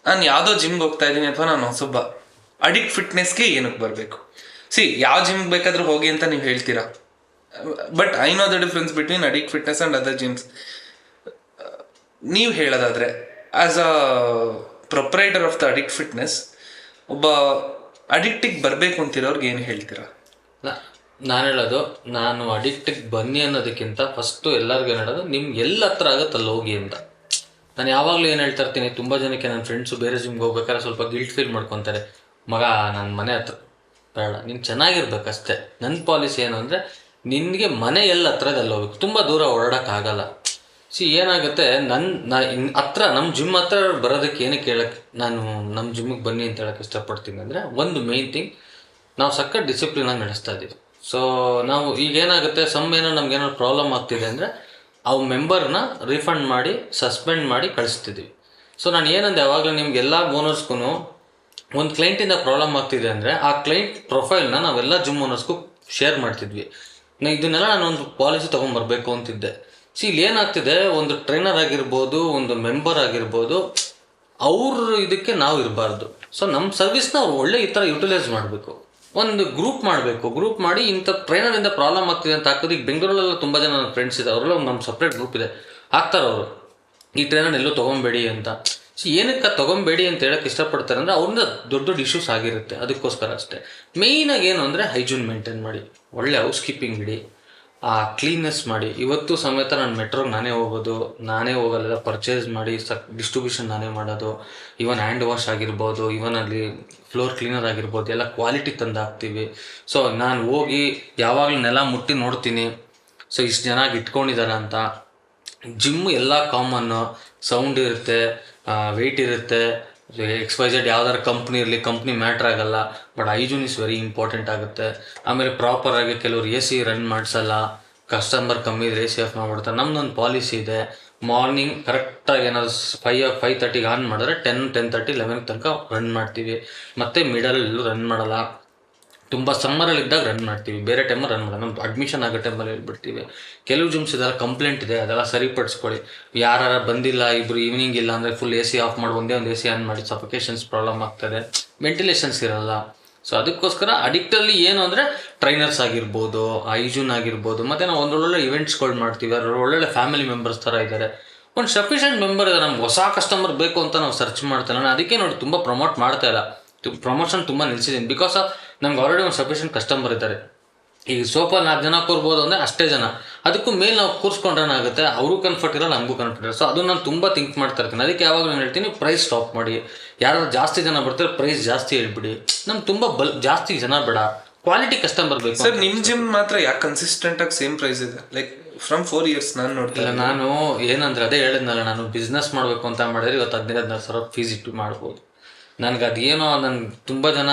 ನಾನು ಯಾವುದೋ ಜಿಮ್ಗೆ ಹೋಗ್ತಾ ಇದ್ದೀನಿ ಅಥವಾ ನಾನು ಹೊಸೊಬ್ಬ, ಅಡಿಕ್ಟ್ ಫಿಟ್ನೆಸ್ಗೆ ಏನಕ್ಕೆ ಬರಬೇಕು? ಯಾವ ಜಿಮ್ಗೆ ಬೇಕಾದರೂ ಹೋಗಿ ಅಂತ ನೀವು ಹೇಳ್ತೀರಾ, but I know the difference between addict fitness and other gyms. ನೀವು ಹೇಳೋದಾದರೆ as a proprietor of the addict fitness, ಒಬ್ಬ ಅಡಿಕ್ಟಿಗೆ ಬರಬೇಕು ಅಂತಿರೋರ್ಗೆ ಏನು ಹೇಳ್ತೀರಾ? ನಾನು ಹೇಳೋದು, ನಾನು ಅಡಿಕ್ಟಿಗೆ ಬನ್ನಿ ಅನ್ನೋದಕ್ಕಿಂತ ಫಸ್ಟು ಎಲ್ಲರಿಗೂ ಏನು ಹೇಳೋದು, ನಿಮ್ಗೆ ಎಲ್ಲ ಹತ್ರ ಆಗುತ್ತೆ ಅಲ್ಲಿ ಹೋಗಿ ಅಂತ. ನಾನು ಯಾವಾಗಲೂ ಏನು ಹೇಳ್ತಾ ಇರ್ತೀನಿ, ತುಂಬ ಜನಕ್ಕೆ ನನ್ನ ಫ್ರೆಂಡ್ಸು ಬೇರೆ ಜಿಮ್ಗೆ ಹೋಗ್ಬೇಕಾದ್ರೆ ಸ್ವಲ್ಪ ಗಿಲ್ಟ್ ಫೀಲ್ ಮಾಡ್ಕೊತಾರೆ. ಮಗ, ನನ್ನ ಮನೆ ಹತ್ರ ಬೇಡ, ನೀನು ಚೆನ್ನಾಗಿರ್ಬೇಕಷ್ಟೆ. ನನ್ನ ಪಾಲಿಸಿ ಏನು ಅಂದರೆ, ನಿನಗೆ ಮನೆ ಎಲ್ಲ ಹತ್ರದಲ್ಲಿ ಹೋಗ್ಬೇಕು, ತುಂಬ ದೂರ ಓಡಾಡೋಕ್ಕಾಗಲ್ಲ. ಏನಾಗುತ್ತೆ, ಹತ್ರ ನಮ್ಮ ಜಿಮ್ ಹತ್ರ ಬರೋದಕ್ಕೆ ಏನಕ್ಕೆ ಹೇಳಕ್ಕೆ ನಾನು ನಮ್ಮ ಜಿಮ್ಮಿಗೆ ಬನ್ನಿ ಅಂತ ಹೇಳೋಕ್ಕೆ ಇಷ್ಟಪಡ್ತೀನಿ ಅಂದರೆ, ಒಂದು ಮೇಯ್ನ್ ಥಿಂಗ್, ನಾವು ಸಖತ್ ಡಿಸಿಪ್ಲಿನಾಗಿ ನಡೆಸ್ತಾ ಇದ್ದೀವಿ. ಸೊ ನಾವು ಈಗೇನಾಗುತ್ತೆ, ಏನೋ ನಮ್ಗೇನೋ ಪ್ರಾಬ್ಲಮ್ ಆಗ್ತಿದೆ ಅಂದರೆ ಅವು ಮೆಂಬರ್ನ ರಿಫಂಡ್ ಮಾಡಿ ಸಸ್ಪೆಂಡ್ ಮಾಡಿ ಕಳಿಸ್ತಿದ್ದೀವಿ. ಸೊ ನಾನು ಏನಂದೆ ಯಾವಾಗಲೂ ನಿಮ್ಗೆಲ್ಲ ಓನರ್ಸ್ಗೂ, ಒಂದು ಕ್ಲೈಂಟಿಂದ ಪ್ರಾಬ್ಲಮ್ ಆಗ್ತಿದೆ ಅಂದರೆ ಆ ಕ್ಲೈಂಟ್ ಪ್ರೊಫೈಲ್ನ ನಾವೆಲ್ಲ ಜಿಮ್ ಓನರ್ಸ್ಗೂ ಶೇರ್ ಮಾಡ್ತಿದ್ವಿ. ಇದನ್ನೆಲ್ಲ ನಾನೊಂದು ಪಾಲಿಸಿ ತೊಗೊಂಬರ್ಬೇಕು ಅಂತಿದ್ದೆ. ಇಲ್ಲಿ ಏನಾಗ್ತಿದೆ, ಒಂದು ಟ್ರೈನರ್ ಆಗಿರ್ಬೋದು, ಒಂದು ಮೆಂಬರ್ ಆಗಿರ್ಬೋದು, ಅವ್ರ ಇದಕ್ಕೆ ನಾವು ಇರಬಾರ್ದು. ಸೊ ನಮ್ಮ ಸರ್ವಿಸ್ನ ಅವ್ರು ಒಳ್ಳೆ ಈ ಥರ ಯುಟಿಲೈಸ್ ಮಾಡಬೇಕು. ಒಂದು ಗ್ರೂಪ್ ಮಾಡಬೇಕು, ಗ್ರೂಪ್ ಮಾಡಿ ಇಂಥ ಟ್ರೈನರಿಂದ ಪ್ರಾಬ್ಲಮ್ ಆಗ್ತಿದೆ ಅಂತ ಹಾಕೋದು. ಈಗ ಬೆಂಗಳೂರಲ್ಲೆಲ್ಲ ತುಂಬ ಜನ ನನ್ನ ಫ್ರೆಂಡ್ಸ್ ಇದೆ, ಅವರೆಲ್ಲ ನಮ್ಮ ಸಪ್ರೇಟ್ ಗ್ರೂಪ್ ಇದೆ, ಹಾಕ್ತಾರೆ ಅವರು, ಈ ಟ್ರೈನರ್ ಎಲ್ಲೂ ತೊಗೊಬೇಡಿ ಅಂತ. ಏನಕ್ಕೆ ತೊಗೊಬೇಡಿ ಅಂತ ಹೇಳಕ್ಕೆ ಇಷ್ಟಪಡ್ತಾರೆ ಅಂದರೆ, ಅವ್ರಿಂದ ದೊಡ್ಡ ದೊಡ್ಡ ಇಶ್ಯೂಸ್ ಆಗಿರುತ್ತೆ, ಅದಕ್ಕೋಸ್ಕರ ಅಷ್ಟೇ. ಮೇಯ್ನಾಗಿ ಏನು ಅಂದರೆ ಹೈಜೀನ್ ಮೇಂಟೈನ್ ಮಾಡಿ, ಒಳ್ಳೆ ಹೌಸ್ ಕೀಪಿಂಗ್ ಇಡಿ, ಕ್ಲೀನ್ನೆಸ್ ಮಾಡಿ. ಇವತ್ತು ಸಮೇತ ನಾನು ಮೆಟ್ರೋಗೆ ನಾನೇ ಹೋಗೋದು, ನಾನೇ ಹೋಗಲ್ಲ, ಪರ್ಚೇಸ್ ಮಾಡಿ ಡಿಸ್ಟ್ರಿಬ್ಯೂಷನ್ ನಾನೇ ಮಾಡೋದು. ಇವನ್ ಹ್ಯಾಂಡ್ ವಾಶ್ ಆಗಿರ್ಬೋದು, ಇವನ್ ಅಲ್ಲಿ ಫ್ಲೋರ್ ಕ್ಲೀನರ್ ಆಗಿರ್ಬೋದು, ಎಲ್ಲ ಕ್ವಾಲಿಟಿ ತಂದು ಹಾಕ್ತೀವಿ. ಸೊ ನಾನು ಹೋಗಿ ಯಾವಾಗಲೂ ನೆಲ ಮುಟ್ಟಿ ನೋಡ್ತೀನಿ, ಸೊ ಇಷ್ಟು ಜನ ಇಟ್ಕೊಂಡಿದ್ದಾರೆ ಅಂತ. ಜಿಮ್ಮು ಎಲ್ಲ ಕಾಮನ್ನು, ಸೌಂಡ್ ಇರುತ್ತೆ, ವೆಯ್ಟ್ ಇರುತ್ತೆ, XYZ ಯಾವ್ದಾರು ಕಂಪ್ನಿ ಇರಲಿ, ಕಂಪ್ನಿ ಮ್ಯಾಟ್ರ್ ಆಗಲ್ಲ, but hygiene is very important ಆಗುತ್ತೆ. ಆಮೇಲೆ ಪ್ರಾಪರಾಗಿ ಕೆಲವರು AC ರನ್ ಮಾಡಿಸಲ್ಲ, ಕಸ್ಟಮರ್ ಕಮ್ಮಿ ಇದ್ರೆ AC ಆಫ್ ಮಾಡಿಬಿಡ್ತಾರೆ. ನಮ್ಮದೊಂದು ಪಾಲಿಸಿ ಇದೆ, ಮಾರ್ನಿಂಗ್ ಕರೆಕ್ಟಾಗಿ ಏನಾದ್ರು 5:30 ಆನ್ ಮಾಡಿದ್ರೆ 10:30 11 ತನಕ ರನ್ ಮಾಡ್ತೀವಿ. ಮತ್ತು ಮಿಡಲಲ್ಲೂ ರನ್ ಮಾಡಲ್ಲ, ತುಂಬ ಸಮ್ಮರಲ್ಲಿ ಇದ್ದಾಗ ರನ್ ಮಾಡ್ತೀವಿ, ಬೇರೆ ಟೈಮಲ್ಲಿ ರನ್ ಮಾಡಲ್ಲ. ನಮ್ದು ಅಡ್ಮಿಷನ್ ಆಗೋ ಟೈಮಲ್ಲಿ ಹೇಳ್ಬಿಡ್ತೀವಿ. ಕೆಲವು ಜಿಮ್ಸ್ ಇದೆಲ್ಲ ಕಂಪ್ಲೇಂಟ್ ಇದೆ, ಅದೆಲ್ಲ ಸರಿಪಡಿಸ್ಕೊಳ್ಳಿ. ಯಾರು ಬಂದಿಲ್ಲ, ಇಬ್ಬರು ಈವ್ನಿಂಗ್ ಇಲ್ಲ ಅಂದರೆ ಫುಲ್ AC ಆಫ್ ಮಾಡಿ ಒಂದೇ ಒಂದು AC ಆನ್ ಮಾಡಿ, ಸಫಿಕೇಷನ್ಸ್ ಪ್ರಾಬ್ಲಮ್ ಆಗ್ತದೆ, ವೆಂಟಿಲೇಷನ್ಸ್ ಇರಲ್ಲ. ಸೊ ಅದಕ್ಕೋಸ್ಕರ ಅಡಿಕ್ಟಲ್ಲಿ ಏನು ಅಂದರೆ ಟ್ರೈನರ್ಸ್ ಆಗಿರ್ಬೋದು, ಹೈಜೀನ್ ಆಗಿರ್ಬೋದು, ಮತ್ತು ನಾವು ಒಂದೊಳ್ಳೆ ಇವೆಂಟ್ಸ್ಗಳು ಮಾಡ್ತೀವಿ, ಅದ್ರಲ್ಲಿ ಒಳ್ಳೊಳ್ಳೆ ಫ್ಯಾಮಿಲಿ ಮೆಂಬರ್ಸ್ ಥರ ಇದ್ದಾರೆ. ಒಂದು ಸಫಿಷಿಯೆಂಟ್ ಮೆಂಬರ್ ಇದೆ, ನಮ್ಗೆ ಹೊಸ ಕಸ್ಟಮರ್ ಬೇಕು ಅಂತ ನಾವು ಸರ್ಚ್ ಮಾಡ್ತಾಯಿಲ್ಲ. ನಾನು ಅದಕ್ಕೆ ನೋಡಿ ತುಂಬ ಪ್ರಮೋಟ್ ಮಾಡ್ತಾಯಿಲ್ಲ, ಪ್ರಮೋಷನ್ ತುಂಬ ನಿಲ್ಸಿದ್ದೀನಿ. ಬಿಕಾಸ್ ಆಫ್ ನಮ್ಗೆ ಆಲ್ರೆಡಿ ಒಂದು ಸಫಿಷಿಯೆಂಟ್ ಕಸ್ಟಮರ್ ಇದ್ದಾರೆ. ಈಗ ಸೋಫಾ 4 ಜನ ಕೂರ್ಬೋದು ಅಂದರೆ ಅಷ್ಟೇ ಜನ, ಅದಕ್ಕೂ ಮೇಲೆ ನಾವು ಕೂರಿಸ್ಕೊಂಡ್ರೇನಾಗುತ್ತೆ, ಅವರು ಕಂಫರ್ಟ್ ಇರಲ್ಲ, ನಮಗೂ ಕಂಫರ್ಟ್ ಇರಲ್ಲ. ಸೊ ಅದು ನಾನು ತುಂಬ ಥಿಂಕ್ ಮಾಡ್ತಾ ಇರ್ತೀನಿ. ಅದಕ್ಕೆ ಯಾವಾಗ ನಾನು ಹೇಳ್ತೀನಿ, ಪ್ರೈಸ್ ಸ್ಟಾಪ್ ಮಾಡಿ. ಯಾರು ಜಾಸ್ತಿ ಜನ ಬರ್ತಾರೆ ಪ್ರೈಸ್ ಜಾಸ್ತಿ ಹೇಳ್ಬಿಡಿ. ನಮ್ಗೆ ತುಂಬ ಜಾಸ್ತಿ ಜನ ಬೇಡ, ಕ್ವಾಲಿಟಿ ಕಸ್ಟಮರ್ ಬೇಕು. ಸರ್ ನಿಮ್ಮ ಜಿಮ್ ಮಾತ್ರ ಯಾಕೆ ಕನ್ಸಿಸ್ಟೆಂಟ್ ಆಗಿ ಸೇಮ್ ಪ್ರೈಸ್ ಇದೆ? ಲೈಕ್ ಫ್ರಮ್ 4 years ನಾನು ನೋಡ್ತಾ ಇಲ್ಲ ನಾನು ಏನಂದ್ರೆ ಅದೇ ಹೇಳಿದ್ನಲ್ಲ, ನಾನು ಬಿಸ್ನೆಸ್ ಮಾಡಬೇಕು ಅಂತ ಮಾಡಿದ್ರೆ ಇವತ್ತು 15,000 ಸಾವಿರ ಫೀಸ್ ಇಟ್ಟು ಮಾಡ್ಬೋದು. ನನಗೆ ಅದೇನೋ ನನ್ಗೆ ತುಂಬ ಜನ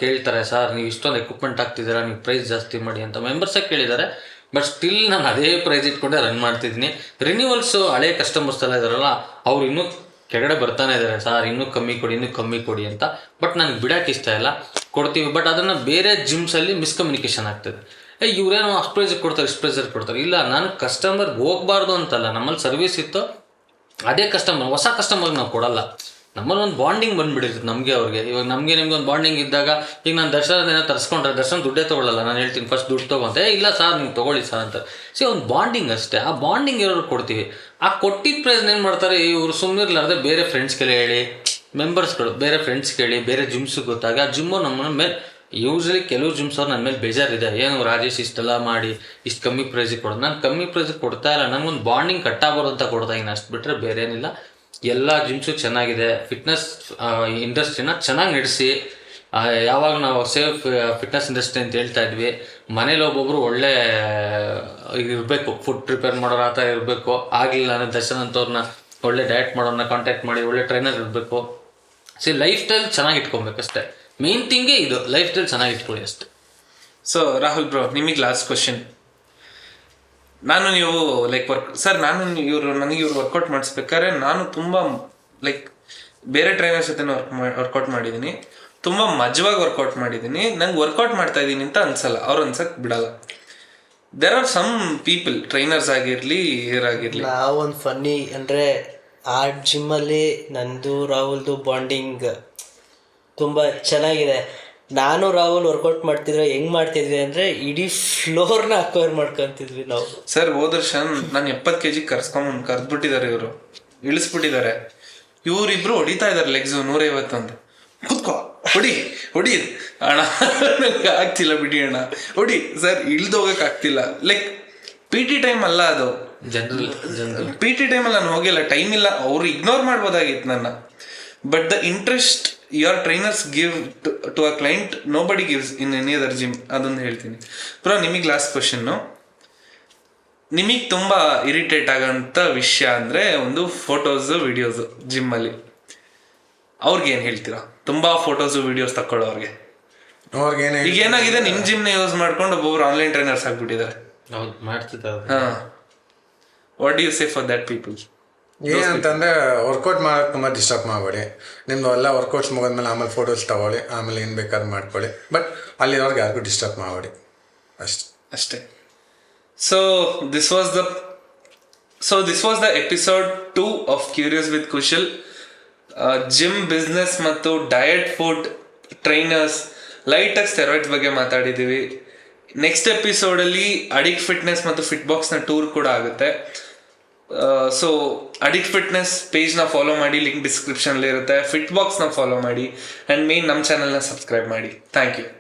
ಕೇಳ್ತಾರೆ, ಸರ್ ನೀವು ಇಷ್ಟೊಂದು ಎಕ್ವಿಪ್ಮೆಂಟ್ ಹಾಕ್ತಿದ್ದೀರಾ, ನೀವು ಪ್ರೈಸ್ ಜಾಸ್ತಿ ಮಾಡಿ ಅಂತ ಮೆಂಬರ್ಸೇ ಕೇಳಿದ್ದಾರೆ. ಬಟ್ ಸ್ಟಿಲ್ ನಾನು ಅದೇ ಪ್ರೈಸ್ ಇಟ್ಕೊಂಡೆ ರನ್ ಮಾಡ್ತಿದ್ದೀನಿ. ರಿನ್ಯೂವಲ್ಸು ಹಳೆ ಕಸ್ಟಮರ್ಸ್ ಎಲ್ಲ ಇದ್ದಾರಲ್ಲ, ಅವ್ರು ಇನ್ನೂ ಕೆಳಗಡೆ ಬರ್ತಾನೆ ಇದ್ದಾರೆ, ಸರ್ ಇನ್ನೂ ಕಮ್ಮಿ ಕೊಡಿ, ಇನ್ನೂ ಕಮ್ಮಿ ಕೊಡಿ ಅಂತ. ಬಟ್ ನನಗೆ ಬಿಡೋಕೆ ಇಷ್ಟ ಇಲ್ಲ, ಕೊಡ್ತೀವಿ. ಬಟ್ ಅದನ್ನು ಬೇರೆ ಜಿಮ್ಸಲ್ಲಿ ಮಿಸ್ಕಮ್ಯುನಿಕೇಷನ್ ಆಗ್ತದೆ. ಇವರೇನೋ ಅಷ್ಟು ಪ್ರೈಸಿಗೆ ಕೊಡ್ತಾರೆ, ಇಷ್ಟು ಪ್ರೈಸಲ್ಲಿ ಕೊಡ್ತಾರೆ. ಇಲ್ಲ, ನಾನು ಕಸ್ಟಮರ್ ಹೋಗಬಾರ್ದು ಅಂತಲ್ಲ, ನಮ್ಮಲ್ಲಿ ಸರ್ವಿಸ್ ಇತ್ತು, ಅದೇ ಕಸ್ಟಮರ್ ಹೊಸ ಕಸ್ಟಮರ್ಗೆ ನಾವು ಕೊಡಲ್ಲ. ನಮ್ಮಲ್ಲಿ ಒಂದು ಬಾಂಡಿಂಗ್ ಬಂದುಬಿಟ್ಟಿರ್ತದೆ ನಮಗೆ ಅವ್ರಿಗೆ. ಇವಾಗ ನಮಗೆ ನಿಮ್ಗೆ ಒಂದು ಬಾಂಡಿಂಗ್ ಇದ್ದಾಗ, ಈಗ ನಾನು ದರ್ಶನ ತರಿಸ್ಕೊಂಡ್ರೆ ದರ್ಶನ ದುಡ್ಡೇ ತೊಗೊಳ್ಳಲ್ಲ, ನಾನು ಹೇಳ್ತೀನಿ ಫಸ್ಟ್ ದುಡ್ಡು ತೊಗೊಂತೆ, ಇಲ್ಲ ಸರ್ ನೀವು ತೊಗೊಳ್ಳಿ ಸರ್ ಅಂತ. ಒಂದು ಬಾಂಡಿಂಗ್ ಅಷ್ಟೇ. ಆ ಬಾಂಡಿಂಗ್ ಇರೋರು ಕೊಡ್ತೀವಿ. ಆ ಕೊಟ್ಟಿದ್ದ ಪ್ರೈಸ್ನ ಏನು ಮಾಡ್ತಾರೆ ಇವರು, ಸುಮ್ಮನಿರ್ಲಾರ್ದೆ ಬೇರೆ ಫ್ರೆಂಡ್ಸ್ಗೆಲ್ಲ ಹೇಳಿ, ಮೆಂಬರ್ಸ್ಗಳು ಬೇರೆ ಫ್ರೆಂಡ್ಸ್ ಕೇಳಿ, ಬೇರೆ ಜಿಮ್ಸಿಗೆ ಗೊತ್ತಾಗ ಆ ಜಿಮ್ಮು ನಮ್ಮ ಮೇಲೆ ಯೂಶ್ವಲಿ ಕೆಲವು ಜಿಮ್ಸ್ ಅವ್ರು ನನ್ನ ಮೇಲೆ ಬೇಜಾರಿದೆ, ಏನು ರಾಜೇಶ್ ಇಷ್ಟೆಲ್ಲ ಮಾಡಿ ಇಷ್ಟು ಕಮ್ಮಿ ಪ್ರೈಸಿಗೆ ಕೊಡೋದು. ನಾನು ಕಮ್ಮಿ ಪ್ರೈಸಿಗೆ ಕೊಡ್ತಾ ಇಲ್ಲ, ನನಗೊಂದು ಬಾಂಡಿಂಗ್ ಕಟ್ಟಾಗೋರು ಅಂತ ಕೊಡ್ತಾ ಇದ್ದೀನಿ, ಅಷ್ಟು ಬಿಟ್ಟರೆ ಬೇರೆ ಏನಿಲ್ಲ. ಎಲ್ಲ ಜಿಮ್ಸು ಚೆನ್ನಾಗಿದೆ. ಫಿಟ್ನೆಸ್ ಇಂಡಸ್ಟ್ರಿನ ಚೆನ್ನಾಗಿ ನಡೆಸಿ. ಯಾವಾಗ ನಾವು ಸೇಫ್ ಫಿಟ್ನೆಸ್ ಇಂಡಸ್ಟ್ರಿ ಅಂತ ಹೇಳ್ತಾ ಇದ್ವಿ, ಮನೇಲಿ ಒಬ್ಬೊಬ್ಬರು ಒಳ್ಳೆ ಇರಬೇಕು, ಫುಡ್ ಪ್ರಿಪೇರ್ ಮಾಡೋರು ಆ ಥರ ಇರಬೇಕು. ಆಗಲಿಲ್ಲ ಅಂದರೆ ದರ್ಶನ್ ಅಂತವ್ರನ್ನ ಒಳ್ಳೆ ಡಯಟ್ ಮಾಡೋರನ್ನ ಕಾಂಟ್ಯಾಕ್ಟ್ ಮಾಡಿ, ಒಳ್ಳೆ ಟ್ರೈನರ್ ಇರಬೇಕು. ಲೈಫ್ ಸ್ಟೈಲ್ ಚೆನ್ನಾಗಿ ಇಟ್ಕೊಬೇಕಷ್ಟೇ. ಮೇನ್ ಥಿಂಗೇ ಇದು, ಲೈಫ್ ಸ್ಟೈಲ್ ಚೆನ್ನಾಗಿ ಇಟ್ಕೊಳ್ಳಿ ಅಷ್ಟೇ. ಸೊ ರಾಹುಲ್ ಬ್ರೋ, ನಿಮಗೆ ಲಾಸ್ಟ್ ಕ್ವಶನ್. ನಾನು ನೀವು ಲೈಕ್ ಸರ್ ನಾನು ನನಗೆ ಇವ್ರು ವರ್ಕೌಟ್ ಮಾಡಿಸ್ಬೇಕಾದ್ರೆ ನಾನು ತುಂಬ ಲೈಕ್ ಬೇರೆ ಟ್ರೈನರ್ಸ್ ಜೊತೆ ವರ್ಕೌಟ್ ಮಾಡಿದ್ದೀನಿ, ತುಂಬ ಮಜವಾಗಿ ವರ್ಕೌಟ್ ಮಾಡಿದ್ದೀನಿ. ನಂಗೆ ವರ್ಕೌಟ್ ಮಾಡ್ತಾ ಇದ್ದೀನಿ ಅಂತ ಅನ್ಸಲ್ಲ, ಅವ್ರು ಅನ್ಸಕ್ಕೆ ಬಿಡಲ್ಲ. There are some people, trainers ಆಗಿರಲಿ ಆಗಿರಲಿ. ನಾವೊಂದು ಫನ್ನಿ ಅಂದರೆ ಆ ಜಿಮ್ಮಲ್ಲಿ ನಂದು ರಾಹುಲ್ದು ಬಾಂಡಿಂಗ್ ತುಂಬ ಚೆನ್ನಾಗಿದೆ. ನಾನು ರಾಹುಲ್ ವರ್ಕೌಟ್ ಮಾಡ್ತಿದ್ರೆ ಹೆಂಗೆ ಮಾಡ್ತಿದ್ವಿ ಅಂದರೆ ಇಡೀ ಫ್ಲೋರ್ನ ಅಕ್ವೈರ್ ಮಾಡ್ಕೊತಿದ್ವಿ ನಾವು. ಸರ್ ಹೋದ ವರ್ಷ ನಾನು 70 kg ಕರೆದ್ಬಿಟ್ಟಿದ್ದಾರೆ, ಇವರು ಇಳಿಸ್ಬಿಟ್ಟಿದ್ದಾರೆ. ಇವರಿಬ್ರು ಹೊಡಿತಾ ಇದ್ದಾರೆ ಲೆಗ್ಸು 150 ಅಂತ. ಕೂತ್ಕೋ, ಹೊಡಿ ಅಣ್ಣ, ನಂಗೆ ಆಗ್ತಿಲ್ಲ ಬಿಡಿ ಅಣ್ಣ, ಹೊಡಿ ಸರ್, ಇಳ್ದೋಗಕ್ಕೆ ಆಗ್ತಿಲ್ಲ. ಲೈಕ್ PT ಟೈಮ್ ಅಲ್ಲ ಅದು, ಜನರಲ್ PT ಟೈಮಲ್ಲಿ ನಾನು ಹೋಗಿಲ್ಲ, ಟೈಮ್ ಇಲ್ಲ. ಅವರು ಇಗ್ನೋರ್ ಮಾಡ್ಬೋದಾಗಿತ್ತು ನನ್ನ. But the interest your trainers give to a client nobody gives in any other gym. ಅದೊಂದು ಹೇಳ್ತೀನಿ ಬ್ರೋ. ನಿಮಗೆ ಲಾಸ್ಟ್ ಕ್ವಶನ್ನು, ನಿಮಗೆ ತುಂಬ ಇರಿಟೇಟ್ ಆಗೋಂಥ ವಿಷಯ ಅಂದರೆ ಒಂದು ಫೋಟೋಸು ವಿಡಿಯೋಸು ಜಿಮ್ಮಲ್ಲಿ, ಅವ್ರಿಗೆ ಏನು ಹೇಳ್ತೀರಾ? ತುಂಬ ಫೋಟೋಸು ವಿಡಿಯೋಸ್ ತಗೊಳ್ಳೋರಿಗೆ ಈಗ ಏನಾಗಿದೆ, ನಿಮ್ಮ ಜಿಮ್ನ ಯೂಸ್ ಮಾಡ್ಕೊಂಡು ಒಬ್ಬೊಬ್ರು ಆನ್ಲೈನ್ ಟ್ರೈನರ್ಸ್ ಆಗಿಬಿಟ್ಟಿದ್ದಾರೆ. ಹೌದು, ಮಾಡ್ತಿದ್ದಾರೆ. ಹಾಂ, what do you say for that people? ಏನಂತಂದರೆ ವರ್ಕೌಟ್ ಮಾಡೋಕೆ ತುಂಬ ಡಿಸ್ಟರ್ಬ್ ಮಾಡಬೇಡಿ. ನಿಮ್ಮದು ಎಲ್ಲ ವರ್ಕೌಟ್ಸ್ ಮುಗಿದ್ಮೇಲೆ ಆಮೇಲೆ ಫೋಟೋಸ್ ತಗೊಳ್ಳಿ, ಆಮೇಲೆ ಏನು ಬೇಕಾದ್ರೂ ಮಾಡ್ಕೊಳ್ಳಿ. ಬಟ್ ಅಲ್ಲಿನವ್ರಿಗೆ ಯಾರಿಗೂ ಡಿಸ್ಟರ್ಬ್ ಮಾಡಬೇಡಿ ಅಷ್ಟೇ. So this was the episode 2 of curious with Kushal. Gym business ಮತ್ತು ಡಯಟ್ ಫುಡ್ ಟ್ರೈನರ್ಸ್, ಲೈಟಾಗಿ ಸ್ಟೆರಾಯ್ಡ್ಸ್ ಬಗ್ಗೆ ಮಾತಾಡಿದ್ದೀವಿ. ನೆಕ್ಸ್ಟ್ ಎಪಿಸೋಡಲ್ಲಿ ಅಡಿಕ್ಟ್ ಫಿಟ್ನೆಸ್ ಮತ್ತು ಫಿಟ್ ಬಾಕ್ಸ್ನ ಟೂರ್ ಕೂಡ ಆಗುತ್ತೆ. ಸೊ ಅಡಿಕ್ಟ್ ಫಿಟ್ನೆಸ್ ಪೇಜ್ನ ಫಾಲೋ ಮಾಡಿ, ಲಿಂಕ್ ಡಿಸ್ಕ್ರಿಪ್ಷನಲ್ಲಿ ಇರುತ್ತೆ. ಫಿಟ್ ಬಾಕ್ಸ್ನ ಫಾಲೋ ಮಾಡಿ, ಆ್ಯಂಡ್ ಮೇನ್ ನಮ್ಮ ಚಾನಲ್ನ ಸಬ್ಸ್ಕ್ರೈಬ್ ಮಾಡಿ. Thank you.